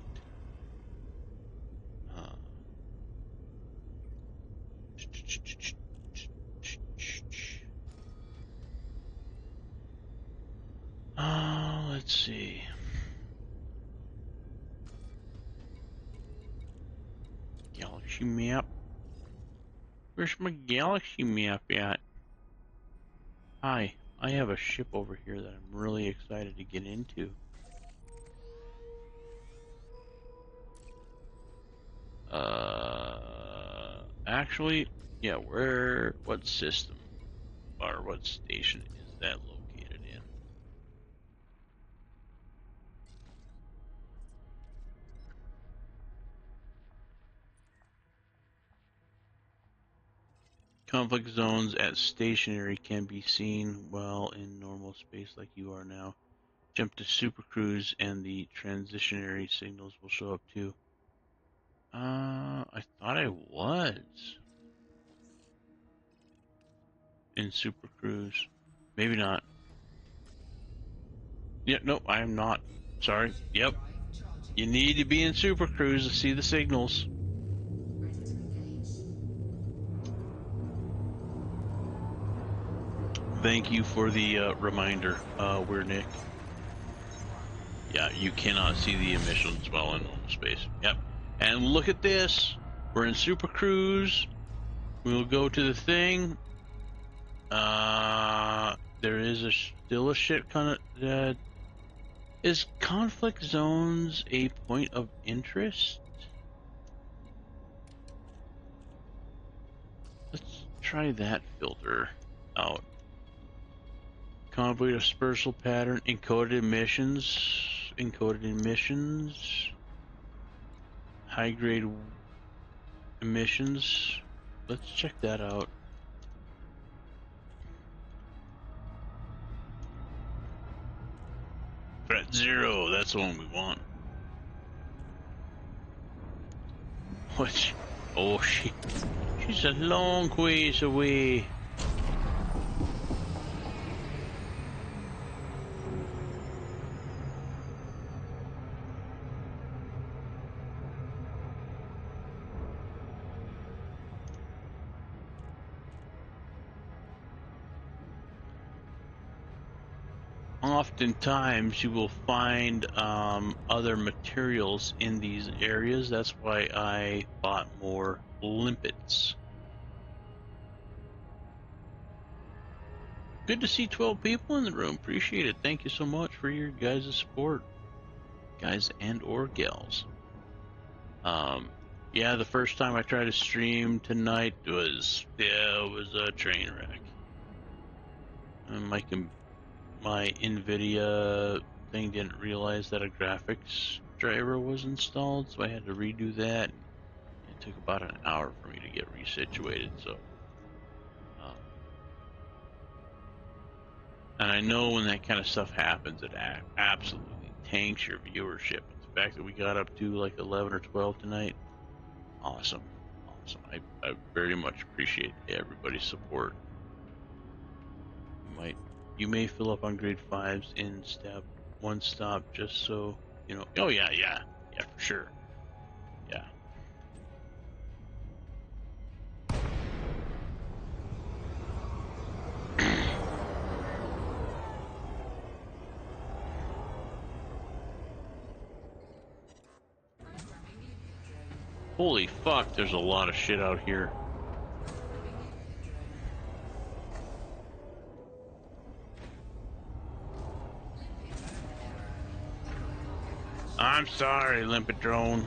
let's see. Galaxy map. Where's my galaxy map at? Hi, I have a ship over here that I'm really excited to get into. Actually, yeah, what system or what station is that located in? Conflict zones at stationary can be seen while in normal space like you are now. Jump to super cruise and the transitionary signals will show up too. I thought I was in super cruise. Maybe not. Yeah, no, I am not. Sorry. Yep. You need to be in super cruise to see the signals. Ready to engage. Thank you for the reminder, Weird Nick. Yeah, you cannot see the emissions while in normal space. Yep. And look at this. We're in super cruise. We'll go to the thing. There is still a shit kind of. Is conflict zones a point of interest? Let's try that filter out. Conflict dispersal pattern, encoded emissions, high grade emissions. Let's check that out. Threat 0, that's the one we want. What? Oh, she's a long ways away. Oftentimes you will find other materials in these areas. That's why I bought more limpets. Good to see 12 people in the room. Appreciate it. Thank you so much for your guys' support, guys and or gals. Yeah, the first time I tried to stream tonight was a train wreck. My NVIDIA thing didn't realize that a graphics driver was installed, so I had to redo that. It took about an hour for me to get resituated. So, and I know when that kind of stuff happens, it absolutely tanks your viewership. But the fact that we got up to like 11 or 12 tonight, awesome. I very much appreciate everybody's support. You may fill up on grade 5s in step one stop just so you know. Oh yeah, for sure. Yeah. Holy fuck, there's a lot of shit out here. I'm sorry, Limpet Drone.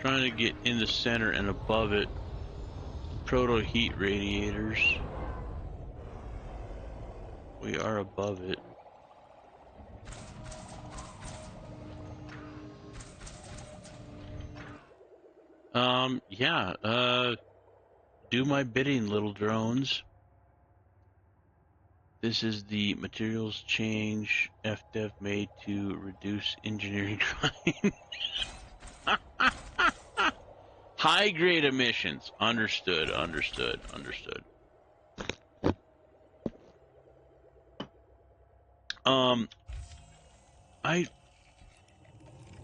Trying to get in the center and above it. Proto heat radiators. We are above it. Yeah, do my bidding, little drones. This is the materials change FDev made to reduce engineering crime. High grade emissions. Understood, understood, understood.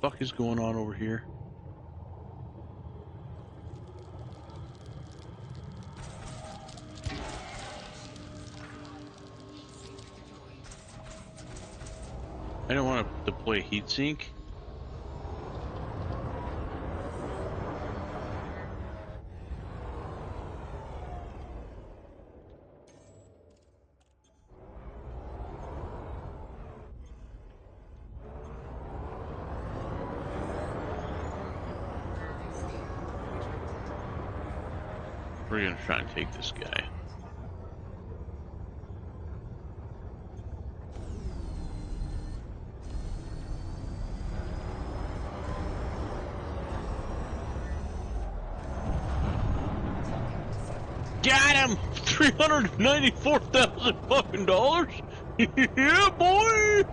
Fuck is going on over here? I don't want to deploy heatsink. We're gonna try and take this guy. Got him! $394,000 fucking dollars. Yeah, boy.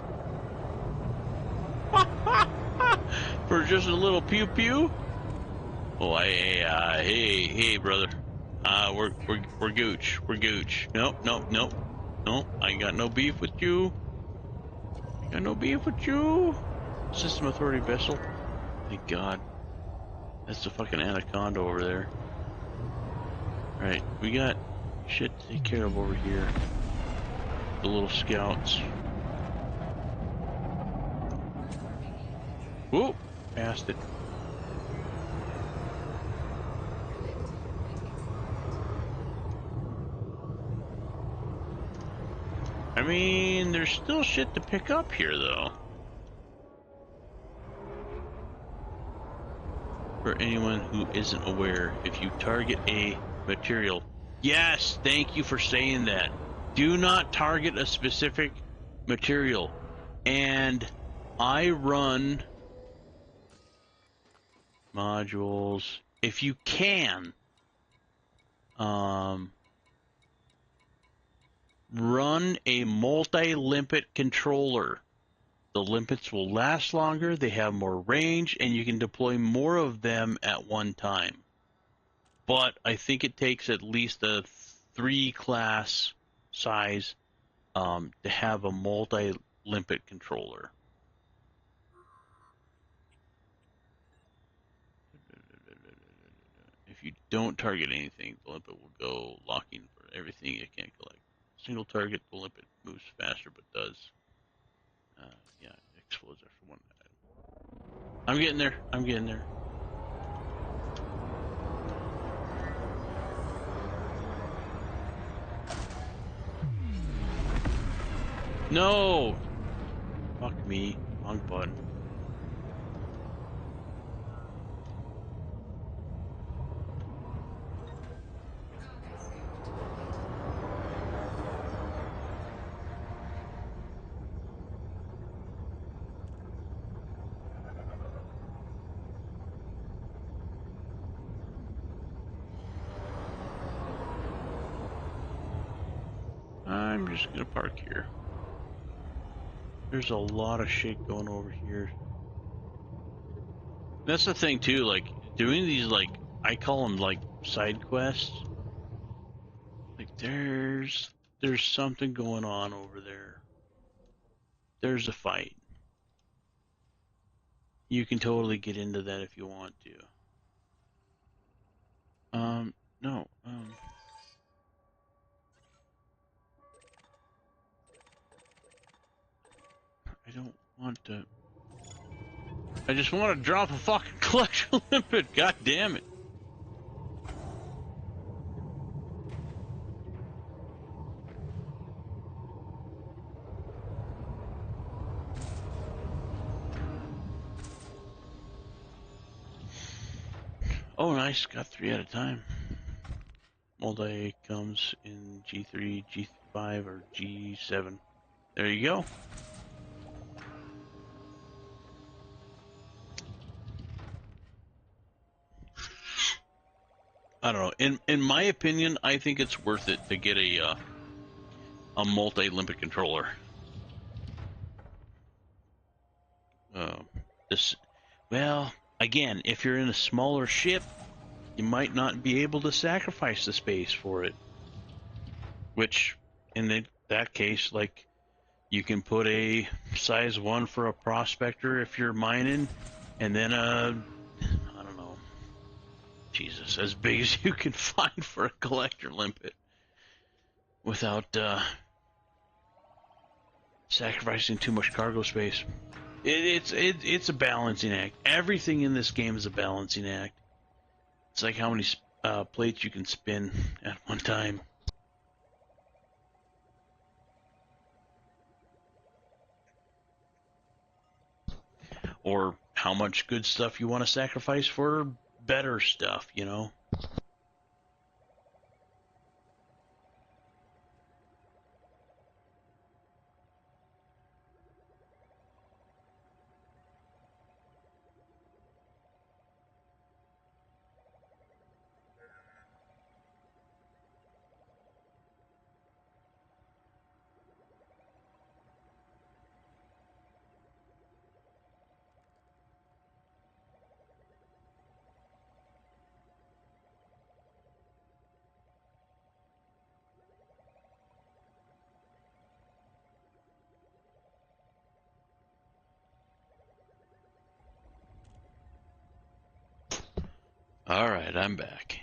For just a little pew pew. Oh, hey, brother. We're gooch. We're gooch. Nope. Nope. I got no beef with you. Got no beef with you. System Authority vessel. Thank God. That's the fucking anaconda over there. Right, we got shit to take care of over here. The little scouts. Whoop! Passed it. I mean, there's still shit to pick up here, though. For anyone who isn't aware, if you target a material... Yes, thank you for saying that. Do not target a specific material. And I run modules. If you can, run a multi-limpet controller. The limpets will last longer, they have more range, and you can deploy more of them at one time. But I think it takes at least a 3-class size to have a multi-limpet controller. If you don't target anything, the limpet will go locking for everything it can't collect. Single target, the limpet moves faster, but does. Yeah, explodes after one item. I'm getting there. I'm getting there. No! Fuck me. Wrong button. I'm just gonna park here. There's a lot of shit going over here. That's the thing too, like, doing these, like, I call them, like, side quests. Like, there's something going on over there. There's a fight. You can totally get into that if you want to. No, I don't want to. I just want to drop a fucking collection limpet. God damn it. Oh, nice. Got 3 at a time. Multi comes in G3, G5, or G7. There you go. I don't know. In my opinion, I think it's worth it to get a multi-limpet controller. This, well, again, if you're in a smaller ship, you might not be able to sacrifice the space for it. Which, in that case, like, you can put a size 1 for a prospector if you're mining, and then I don't know, Jesus, as big as you can find for a collector limpet without sacrificing too much cargo space. It's a balancing act. Everything in this game is a balancing act. It's like how many plates you can spin at one time. Or how much good stuff you want to sacrifice for better stuff, you know? Alright, I'm back.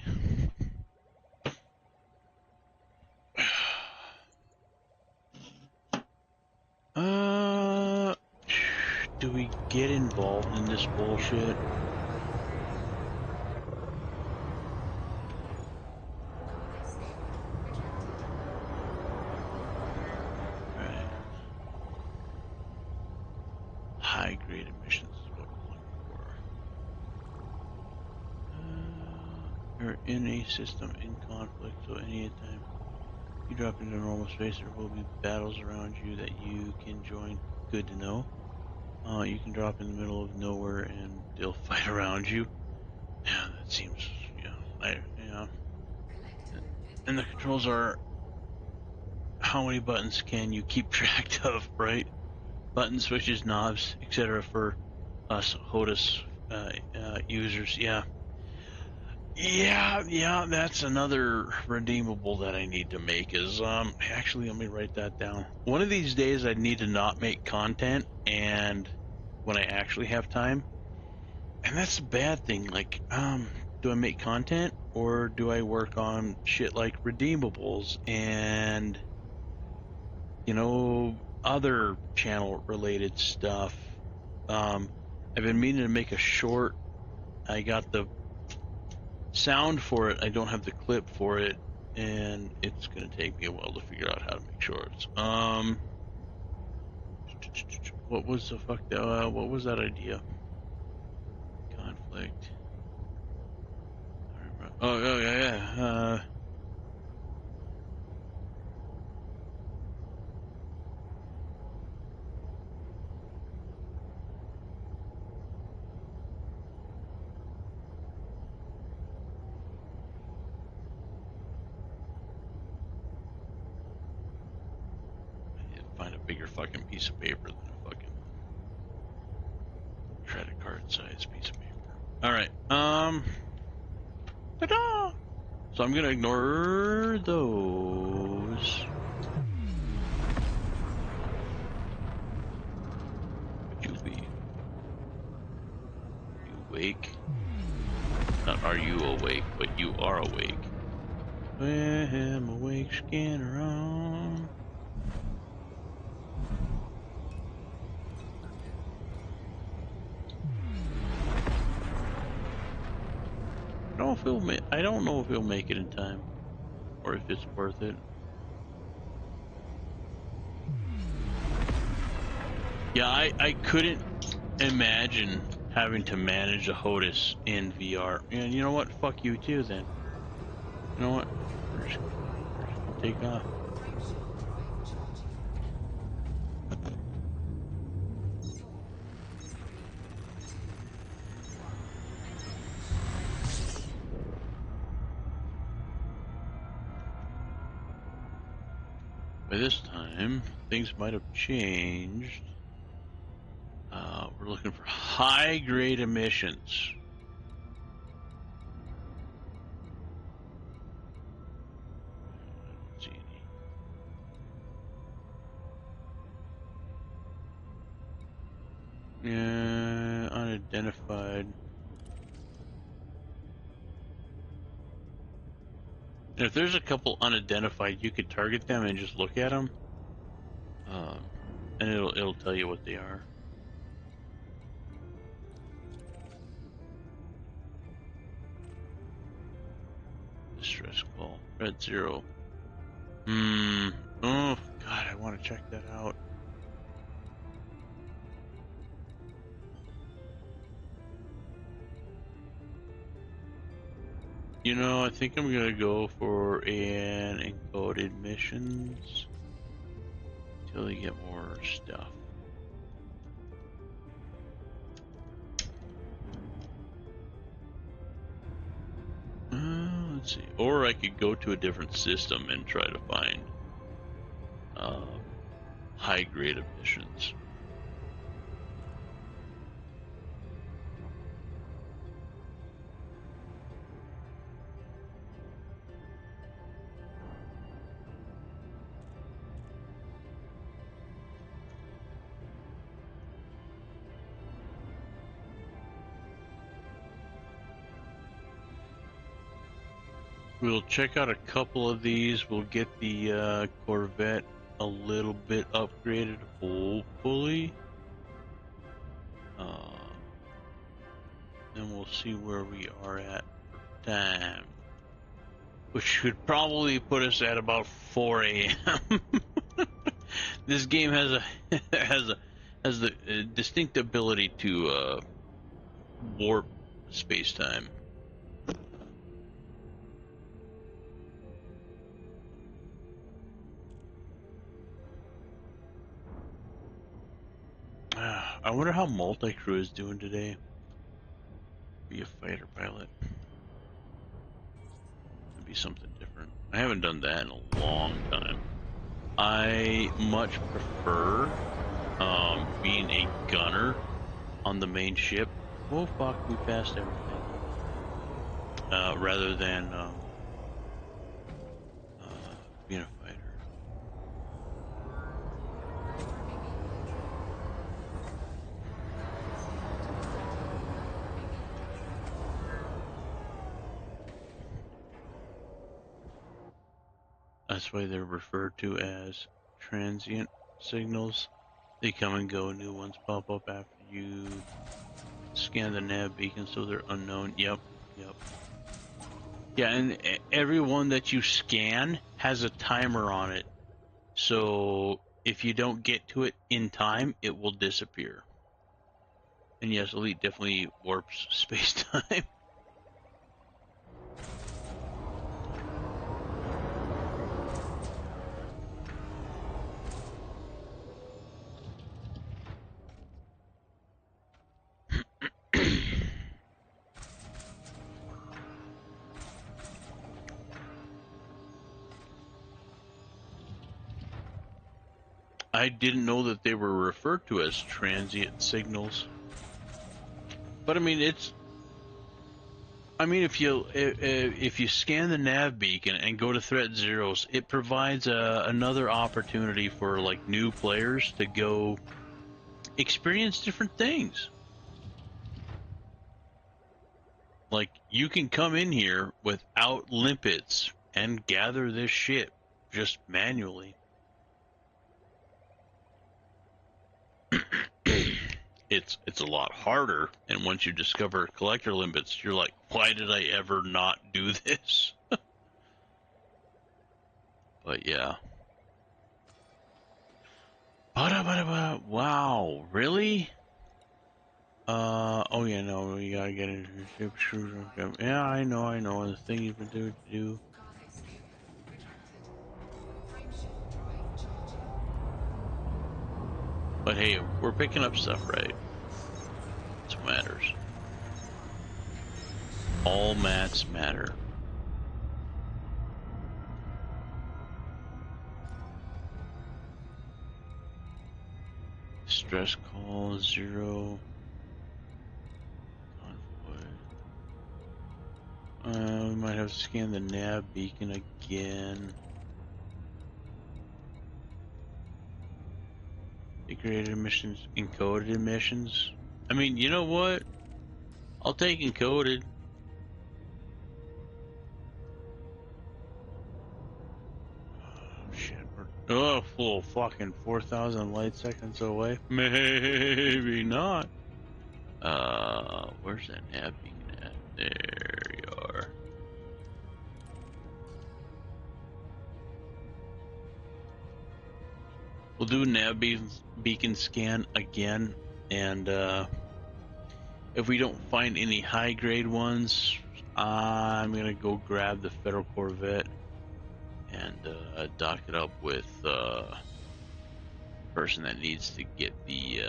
Do we get involved in this bullshit? Right. High grade emissions is what we're looking for. You're in a system in conflict, so any time you drop into normal space, there will be battles around you that you can join. Good to know. You can drop in the middle of nowhere and they'll fight around you. Yeah, that seems, yeah. And the controls are how many buttons can you keep track of, right? Buttons, switches, knobs, etc. for us HOTAS users. Yeah, that's another redeemable that I need to make is, actually, let me write that down. One of these days I need to not make content, and when I actually have time, and that's the bad thing, like, do I make content, or do I work on shit like redeemables and, other channel related stuff? I've been meaning to make a short. I got the sound for it, I don't have the clip for it, and it's gonna take me a while to figure out how to make shorts. What was the fuck what was that idea? Conflict. Oh yeah. I need to find a bigger fucking piece of paper than a fucking credit card size piece of paper. Alright, ta-da! So I'm gonna ignore those. Would you be? You awake? Not are you awake, but you are awake. I am awake, scanner on. I don't know if he'll make it in time, or if it's worth it. Yeah, I couldn't imagine having to manage a HOTUS in VR. And you know what? Fuck you too then. You know what? We're just gonna take off. Timeshield drive charging. 4, 3, 2, 1. By this time, things might have changed. We're looking for high-grade emissions. I don't see any. Yeah, unidentified. And if there's a couple unidentified, you could target them and just look at them, and it'll tell you what they are. Distress call. Red 0. Oh, God, I want to check that out. You know, I think I'm gonna go for an encoded missions till they get more stuff. Let's see. Or I could go to a different system and try to find high grade emissions. We'll check out a couple of these. We'll get the Corvette a little bit upgraded, hopefully. Then we'll see where we are at for time, which should probably put us at about 4 a.m. This game has the distinct ability to warp space-time. I wonder how multi-crew is doing today. Be a fighter pilot. It'd be something different. I haven't done that in a long time. I much prefer being a gunner on the main ship. Oh fuck, we passed everything. Rather than being a fighter. That's why they're referred to as transient signals. They come and go, new ones pop up after you scan the nav beacon, so they're unknown. Yep. Yeah, and every one that you scan has a timer on it. So if you don't get to it in time, it will disappear. And yes, Elite definitely warps space-time. I didn't know that they were referred to as transient signals. But I mean, if you scan the nav beacon and go to threat zeros, it provides another opportunity for like new players to go experience different things. Like you can come in here without limpets and gather this shit just manually. It's a lot harder, and once you discover collector limpets, you're like, why did I ever not do this? But yeah. Wow, really? Oh yeah, no, we gotta get into ship. Yeah, I know. The thing you've been doing to do. Cargo scanner retracted. Frameshift drive charging. But hey, we're picking up stuff, right? That's what matters. All mats matter. Stress call 0. Convoy. We might have to scan the nav beacon again. Degraded emissions, encoded emissions. I mean, you know what? I'll take encoded. Oh, shit. We're full fucking 4,000 light seconds away. Maybe not. Where's that nav beacon at? There you are. We'll do a nav beacon scan again, and if we don't find any high grade ones, I'm gonna go grab the Federal Corvette and dock it up with person that needs to get the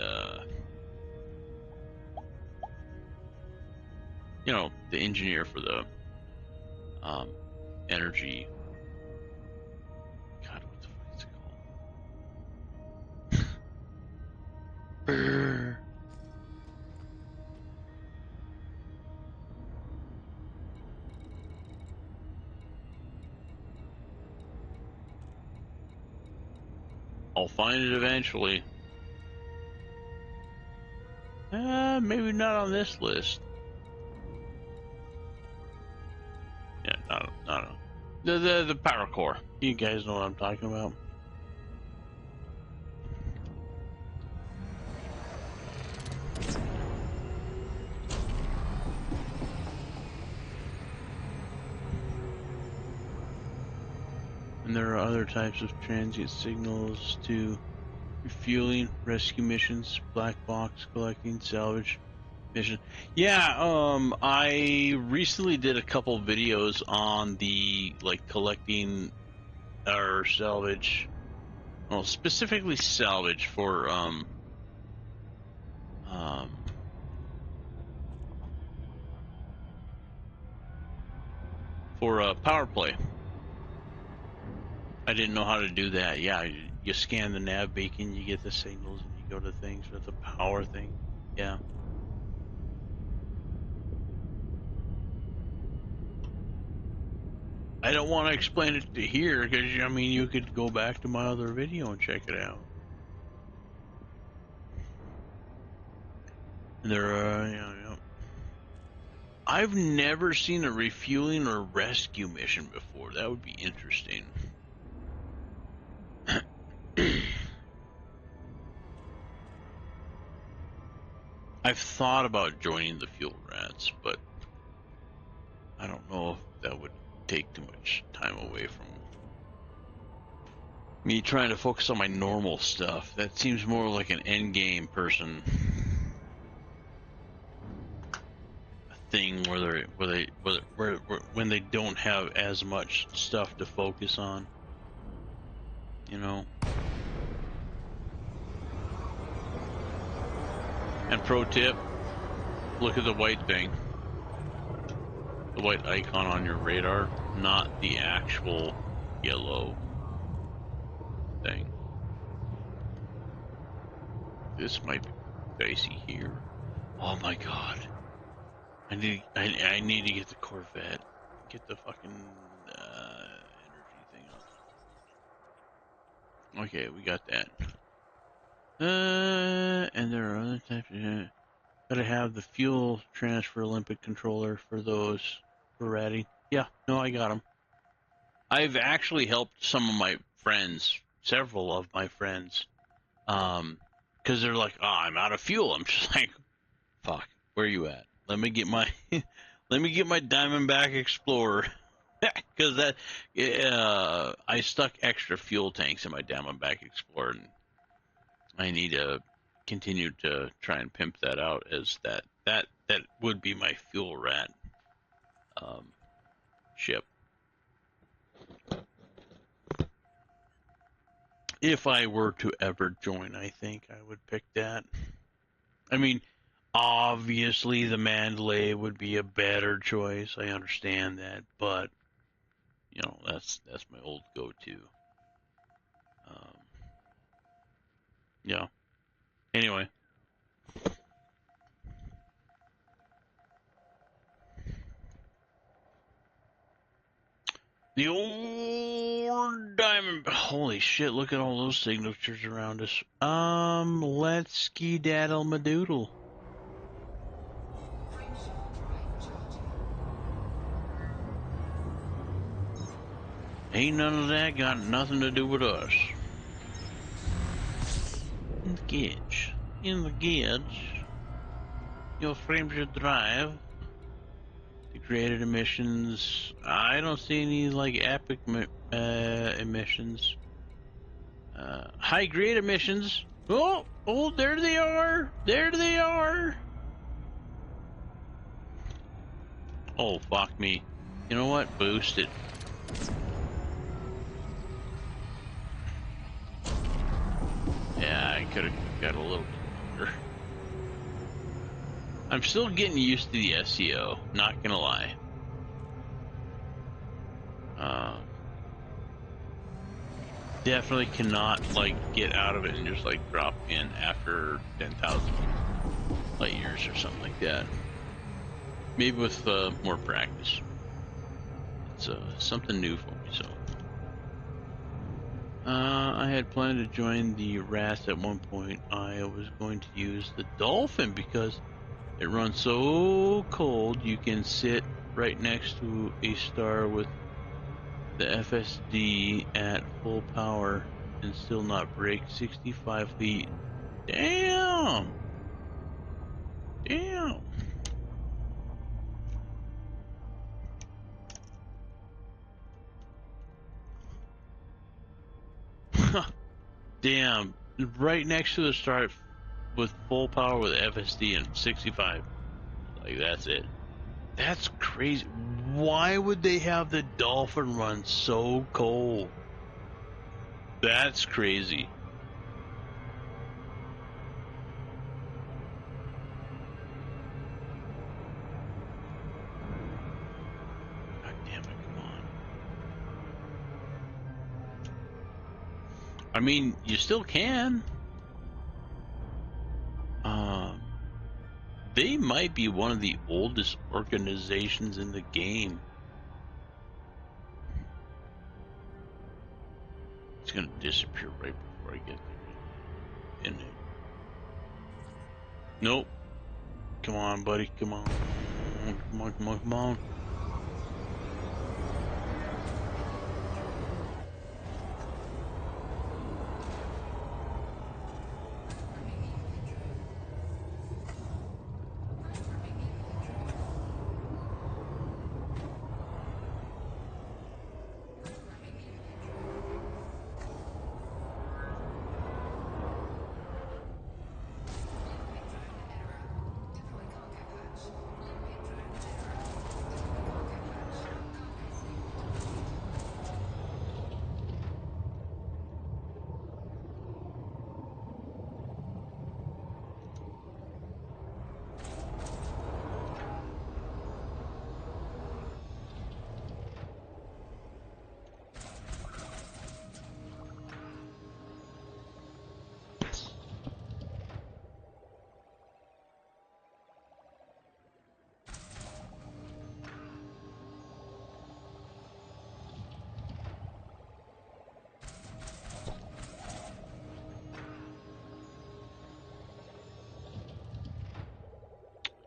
the engineer for the energy. God, what the fuck is it called? Brr. I'll find it eventually. Maybe not on this list. Yeah, not the power core. You guys know what I'm talking about. And there are other types of transient signals to refueling, rescue missions, black box collecting, salvage mission. Yeah, I recently did a couple videos on the collecting or salvage, well, specifically salvage for power play. I didn't know how to do that. Yeah, you scan the nav beacon, you get the signals, and you go to things with the power thing. Yeah. I don't want to explain it to here because I mean you could go back to my other video and check it out. There are, I've never seen a refueling or rescue mission before. That would be interesting. I've thought about joining the fuel rats, but I don't know if that would take too much time away from me trying to focus on my normal stuff. That seems more like an end game person thing where when they don't have as much stuff to focus on, you know. And pro tip, look at the white thing. The white icon on your radar, not the actual yellow thing. This might be dicey here. Oh my god. I need to get the Corvette. Get the fucking energy thing up. Okay, we got that. And there are other types. Gotta have the fuel transfer Olympic controller for those for ratting. Yeah, no, I got them. I've actually helped some of my friends, several of my friends, because they're like, "Oh, I'm out of fuel." I'm just like, "Fuck, where are you at? Let me get my, let me get my Diamondback Explorer." Because I stuck extra fuel tanks in my Diamondback Explorer, and I need to continue to try and pimp that out as that would be my fuel rat ship. If I were to ever join, I think I would pick that. I mean, obviously the Mandalay would be a better choice. I understand that, but you know, that's my old go-to. Yeah. Anyway. The old diamond. Holy shit! Look at all those signatures around us. Let's skedaddle madoodle. Frameshift drive charging. Ain't none of that got nothing to do with us. In the gauge. In the gauge. Your frameshift drive. Degraded emissions. I don't see any like epic emissions. High grade emissions. Oh, there they are. There they are. Oh, fuck me. You know what? Boost it. Yeah, I could have got a little bit longer. I'm still getting used to the SEO, not gonna lie. Definitely cannot, like, get out of it and just, like, drop in after 10,000 light years or something like that. Maybe with more practice. It's something new for me, so. I had planned to join the RAS at one point. I was going to use the Dolphin because it runs so cold you can sit right next to a star with the FSD at full power and still not break 65 feet. Damn! Damn! Damn! Right next to the star with full power with FSD and 65. Like, that's it. That's crazy. Why would they have the Dolphin run so cold? That's crazy. God damn it, come on. I mean, you still can. They might be one of the oldest organizations in the game. It's gonna disappear right before I get there. In it. Nope. Come on, buddy. Come on. Come on, come on, come on.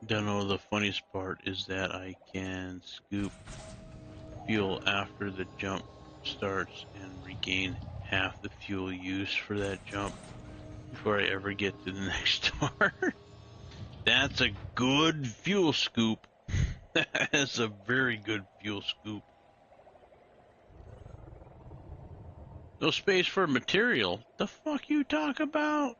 Don't know, the funniest part is that I can scoop fuel after the jump starts and regain half the fuel used for that jump before I ever get to the next star. That's a good fuel scoop. That's a very good fuel scoop. No space for material. The fuck you talk about?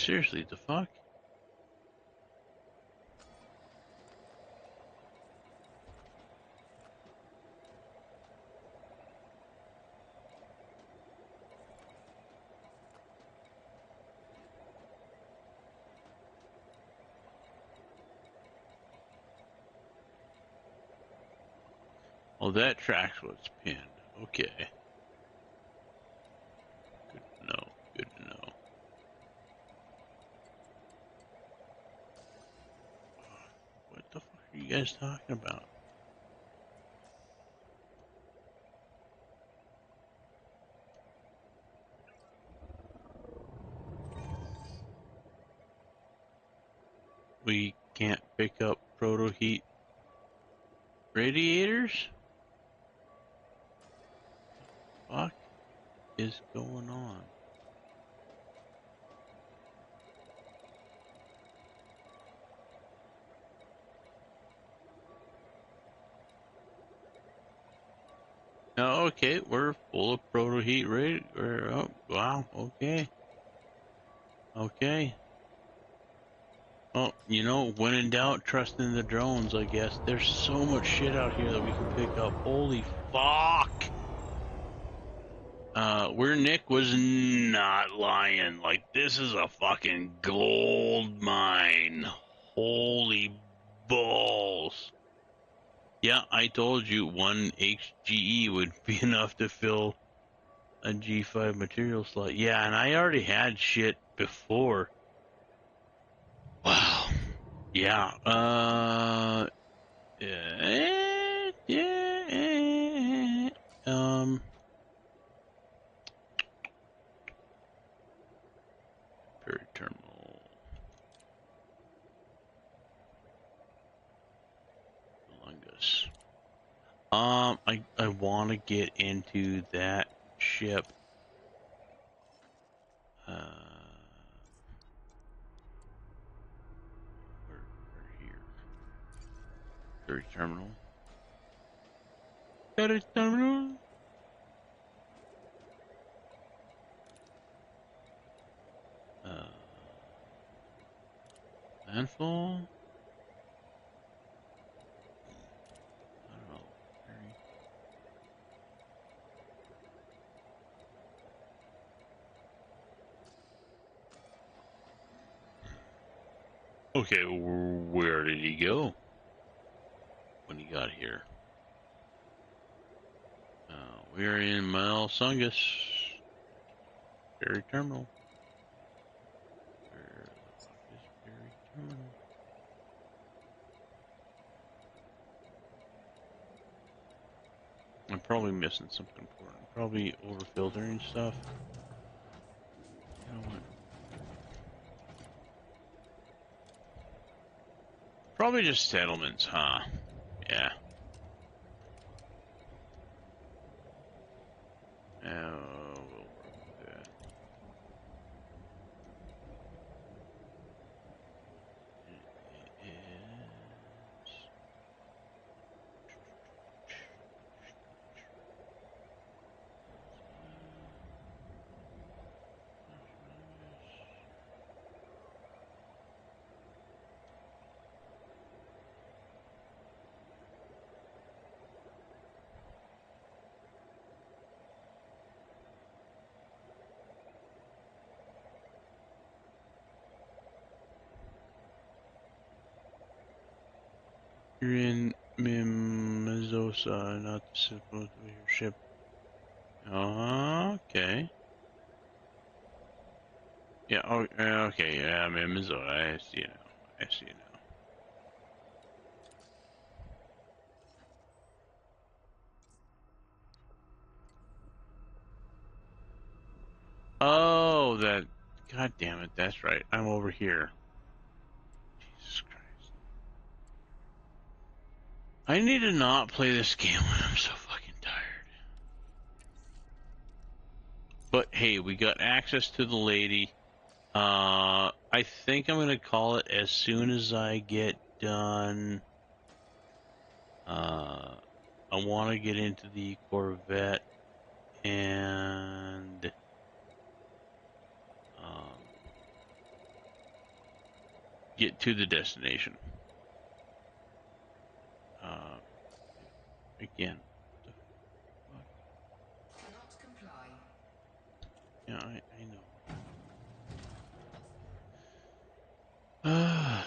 seriously, the fuck? Oh, that track's what's pinned. Okay. Good to know. Good to know. What the fuck are you guys talking about? We can't pick up proto heat radiators? Fuck is going on? Oh, okay, we're full of proto heat rate. Oh, wow, okay. Okay. Well, you know, when in doubt, trust in the drones, I guess. There's so much shit out here that we can pick up. Holy fuck! Where Nick was not lying. Like, this is a fucking gold mine. Holy balls. Yeah, I told you 1 HGE would be enough to fill a G5 material slot. Yeah, and I already had shit before. Wow. Yeah, yeah, Ferry terminal, Lungus. I want to get into that ship. We're here. Ferry terminal. Ferry terminal. Landfall. I don't know. Ferry. Okay, where did he go when he got here? We're in Malsungus Ferry Terminal. Where the fuck is Ferry Terminal? I'm probably missing something important. Probably over filtering stuff. You know what? Probably just settlements, huh? Yeah. We'll work with that. It is. You're in Mimizosa, not supposed to be your ship. Okay. Yeah, oh, okay, yeah, Mimizosa, I see it now. I see it now. Oh, that. God damn it, that's right. I'm over here. Jesus Christ. I need to not play this game when I'm so fucking tired. But hey, we got access to the lady. I think I'm gonna call it as soon as I get done. I want to get into the Corvette and get to the destination. Again, what the fuck? Cannot comply. Yeah, I know. Ah.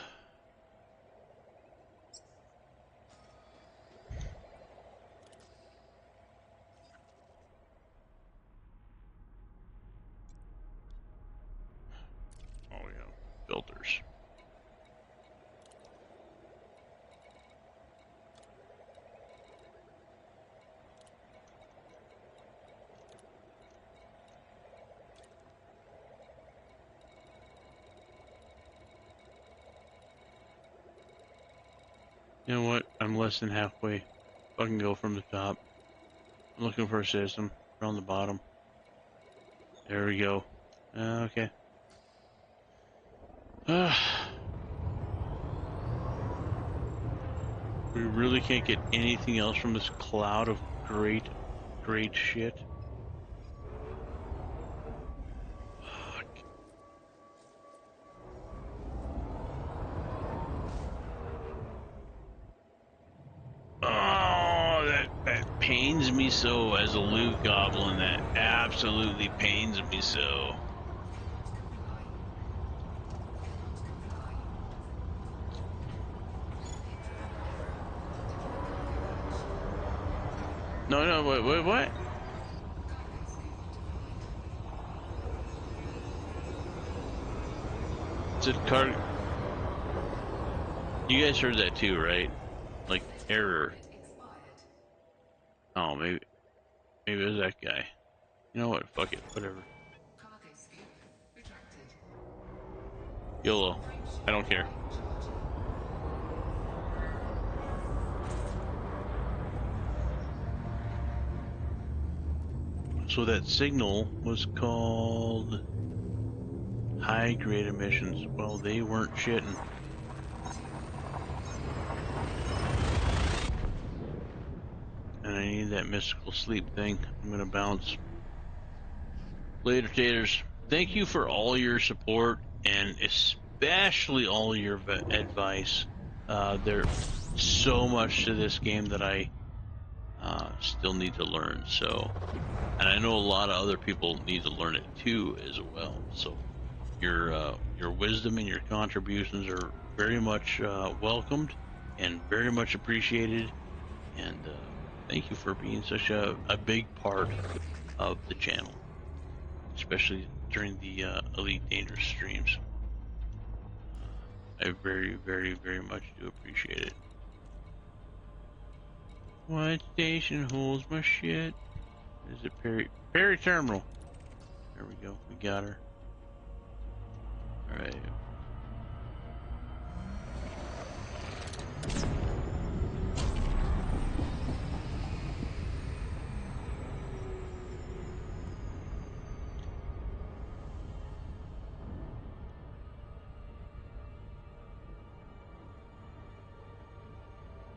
Oh yeah, filters. You know what? I'm less than halfway. Fucking go from the top. I'm looking for a system around the bottom. There we go. Okay. We really can't get anything else from this cloud of great shit. Fuck. Oh, that pains me so as a loot goblin. That absolutely pains me so. No, wait, what? It's a card. You guys heard that too, right? Like error. Oh, maybe it was that guy. You know what? Fuck it. Whatever. YOLO. I don't care. So that signal was called high grade emissions. Well, they weren't shitting. And I need that mystical sleep thing. I'm gonna bounce. Later, taters. Thank you for all your support and especially all your advice. There's so much to this game that I still need to learn. So, and I know a lot of other people need to learn it too as well. So, your wisdom and your contributions are very much welcomed and very much appreciated. And thank you for being such a big part of the channel, especially during the Elite Dangerous streams. I very, very, very much do appreciate it. What station holds my shit? Is it Perry Terminal? There we go. We got her. All right.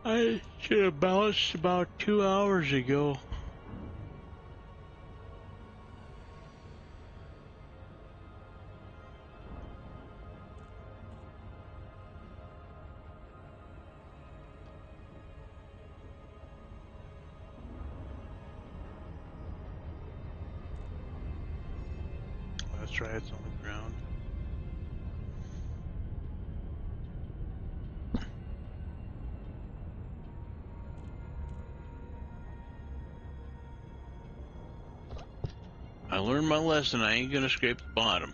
I should have bounced about 2 hours ago. That's right, it's on the ground. I learned my lesson. I ain't gonna scrape the bottom.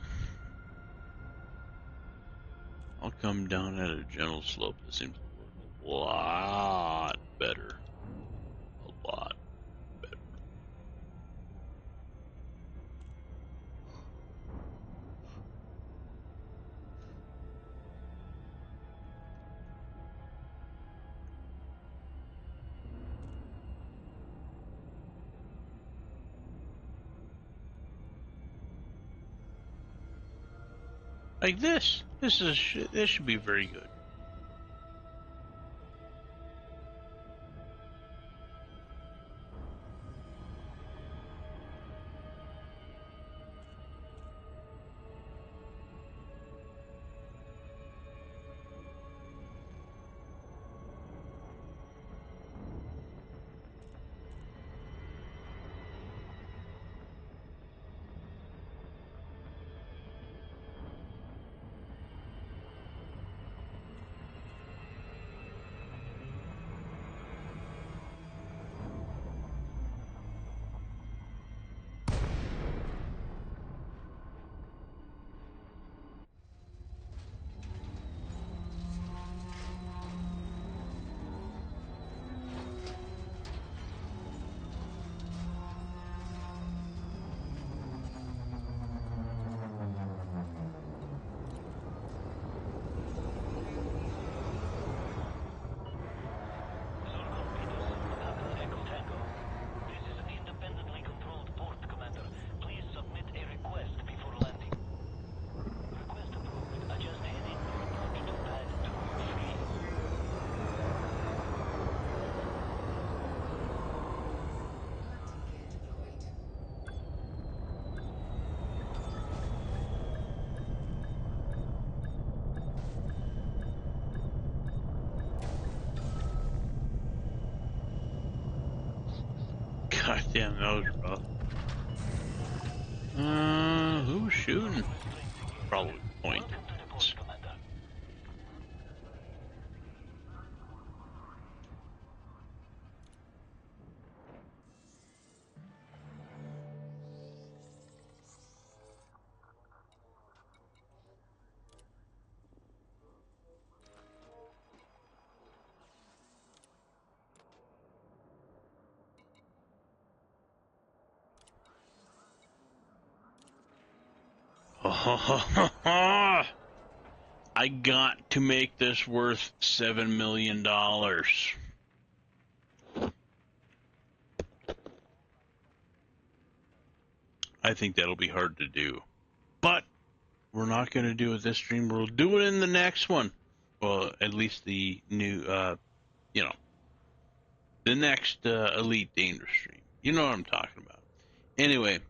I'll come down at a gentle slope that seems to work a lot better. A lot better. Like this. This should be very good. Damn, that was rough. Who was shooting? Probably point. I got to make this worth $7 million. I think that'll be hard to do. But we're not going to do it this stream. We'll do it in the next one. Well, at least the new, you know, the next Elite Dangerous stream. You know what I'm talking about. Anyway.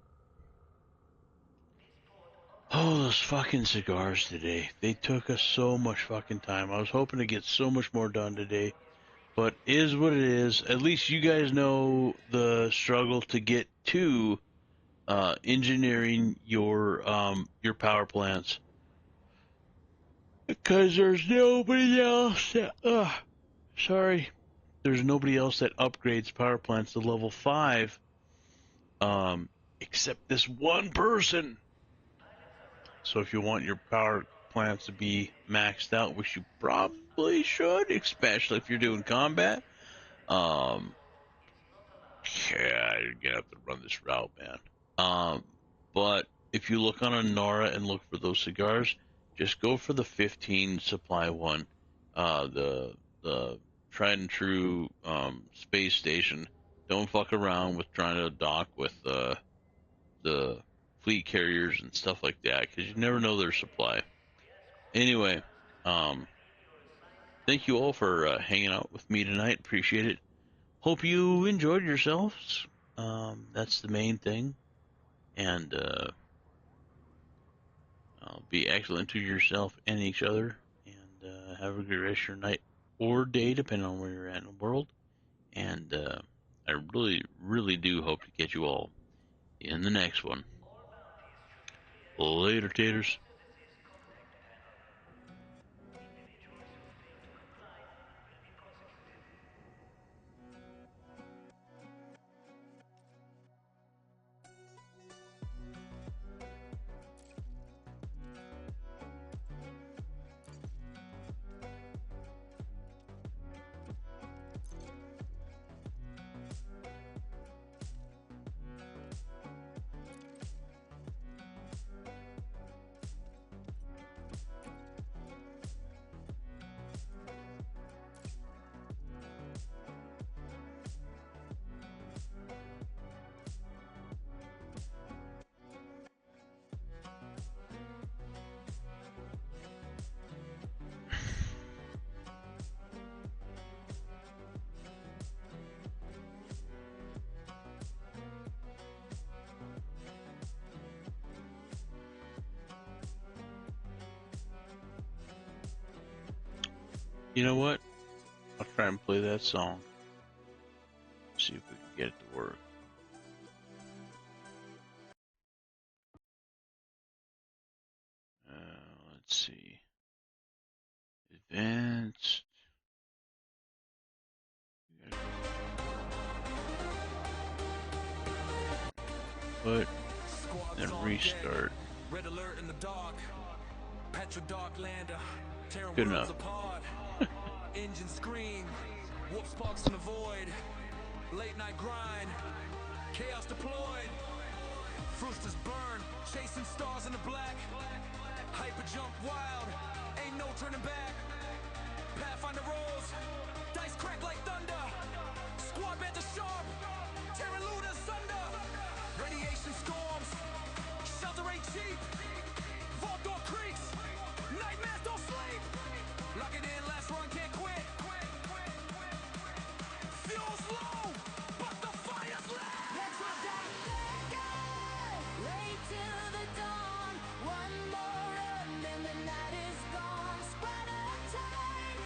Oh, those fucking cigars today. They took us so much fucking time. I was hoping to get so much more done today. But is what it is. At least you guys know the struggle to get to engineering your power plants. Because there's nobody else that, sorry. There's nobody else that upgrades power plants to level 5 except this one person. So if you want your power plants to be maxed out, which you probably should, especially if you're doing combat, yeah, you're gonna have to run this route, man. But if you look on Nora and look for those cigars, just go for the 15 supply one, the tried and true space station. Don't fuck around with trying to dock with the fleet carriers and stuff like that, because you never know their supply. Anyway, thank you all for hanging out with me tonight. Appreciate it. Hope you enjoyed yourselves. That's the main thing. And be excellent to yourself and each other. And have a good rest of your night or day, depending on where you're at in the world. And I really, really do hope to get you all in the next one. Later, taters. You know what? I'll try and play that song. See if we can get it to work. Let's see. Advanced. Put and restart. Red alert in the dark. Petro dark lander. Tearing Good worlds enough. apart. Engine scream. Warp sparks in the void. Late night grind. Chaos deployed. Frusters burn. Chasing stars in the black. Hyper jump wild. Ain't no turning back. Pathfinder rolls. Dice crack like thunder. Squad bent to sharp. Tearing loot asunder. Radiation storms. Shelter ain't cheap. Vault door creaks. Nightmares don't sleep. Lock it in, last run, can't quit. Fuel's low, but the fire's lit. Let's go down. Wait till the dawn. One more run, then the night is gone. Spread of time.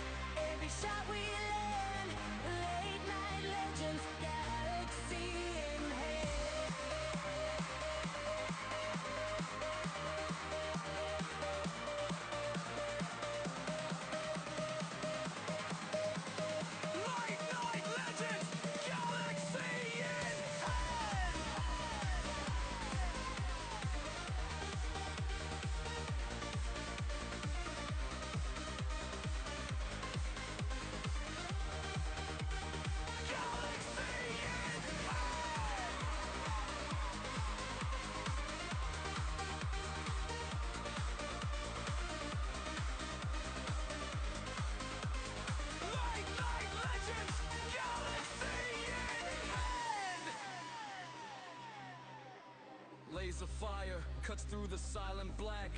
cuts through the silent black.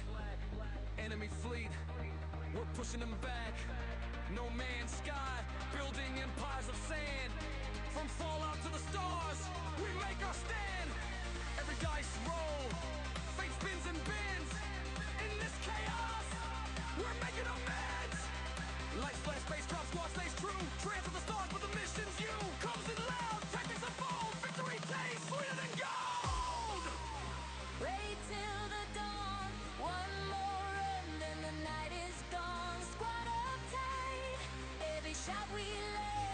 Enemy fleet, we're pushing them back. No man's sky, building empires of sand. From fallout to the stars, we make our stand. Every dice roll, fate spins and bends. In this chaos, we're making amends. Lights flash, space drop, squad stays true. Transfer the stars, but the mission's you. Comes in loud, tactics unfold. Victory tastes sweeter than gold. Wait till the dawn. One more run, then the night is gone. Squad up tight. Every shot we lay.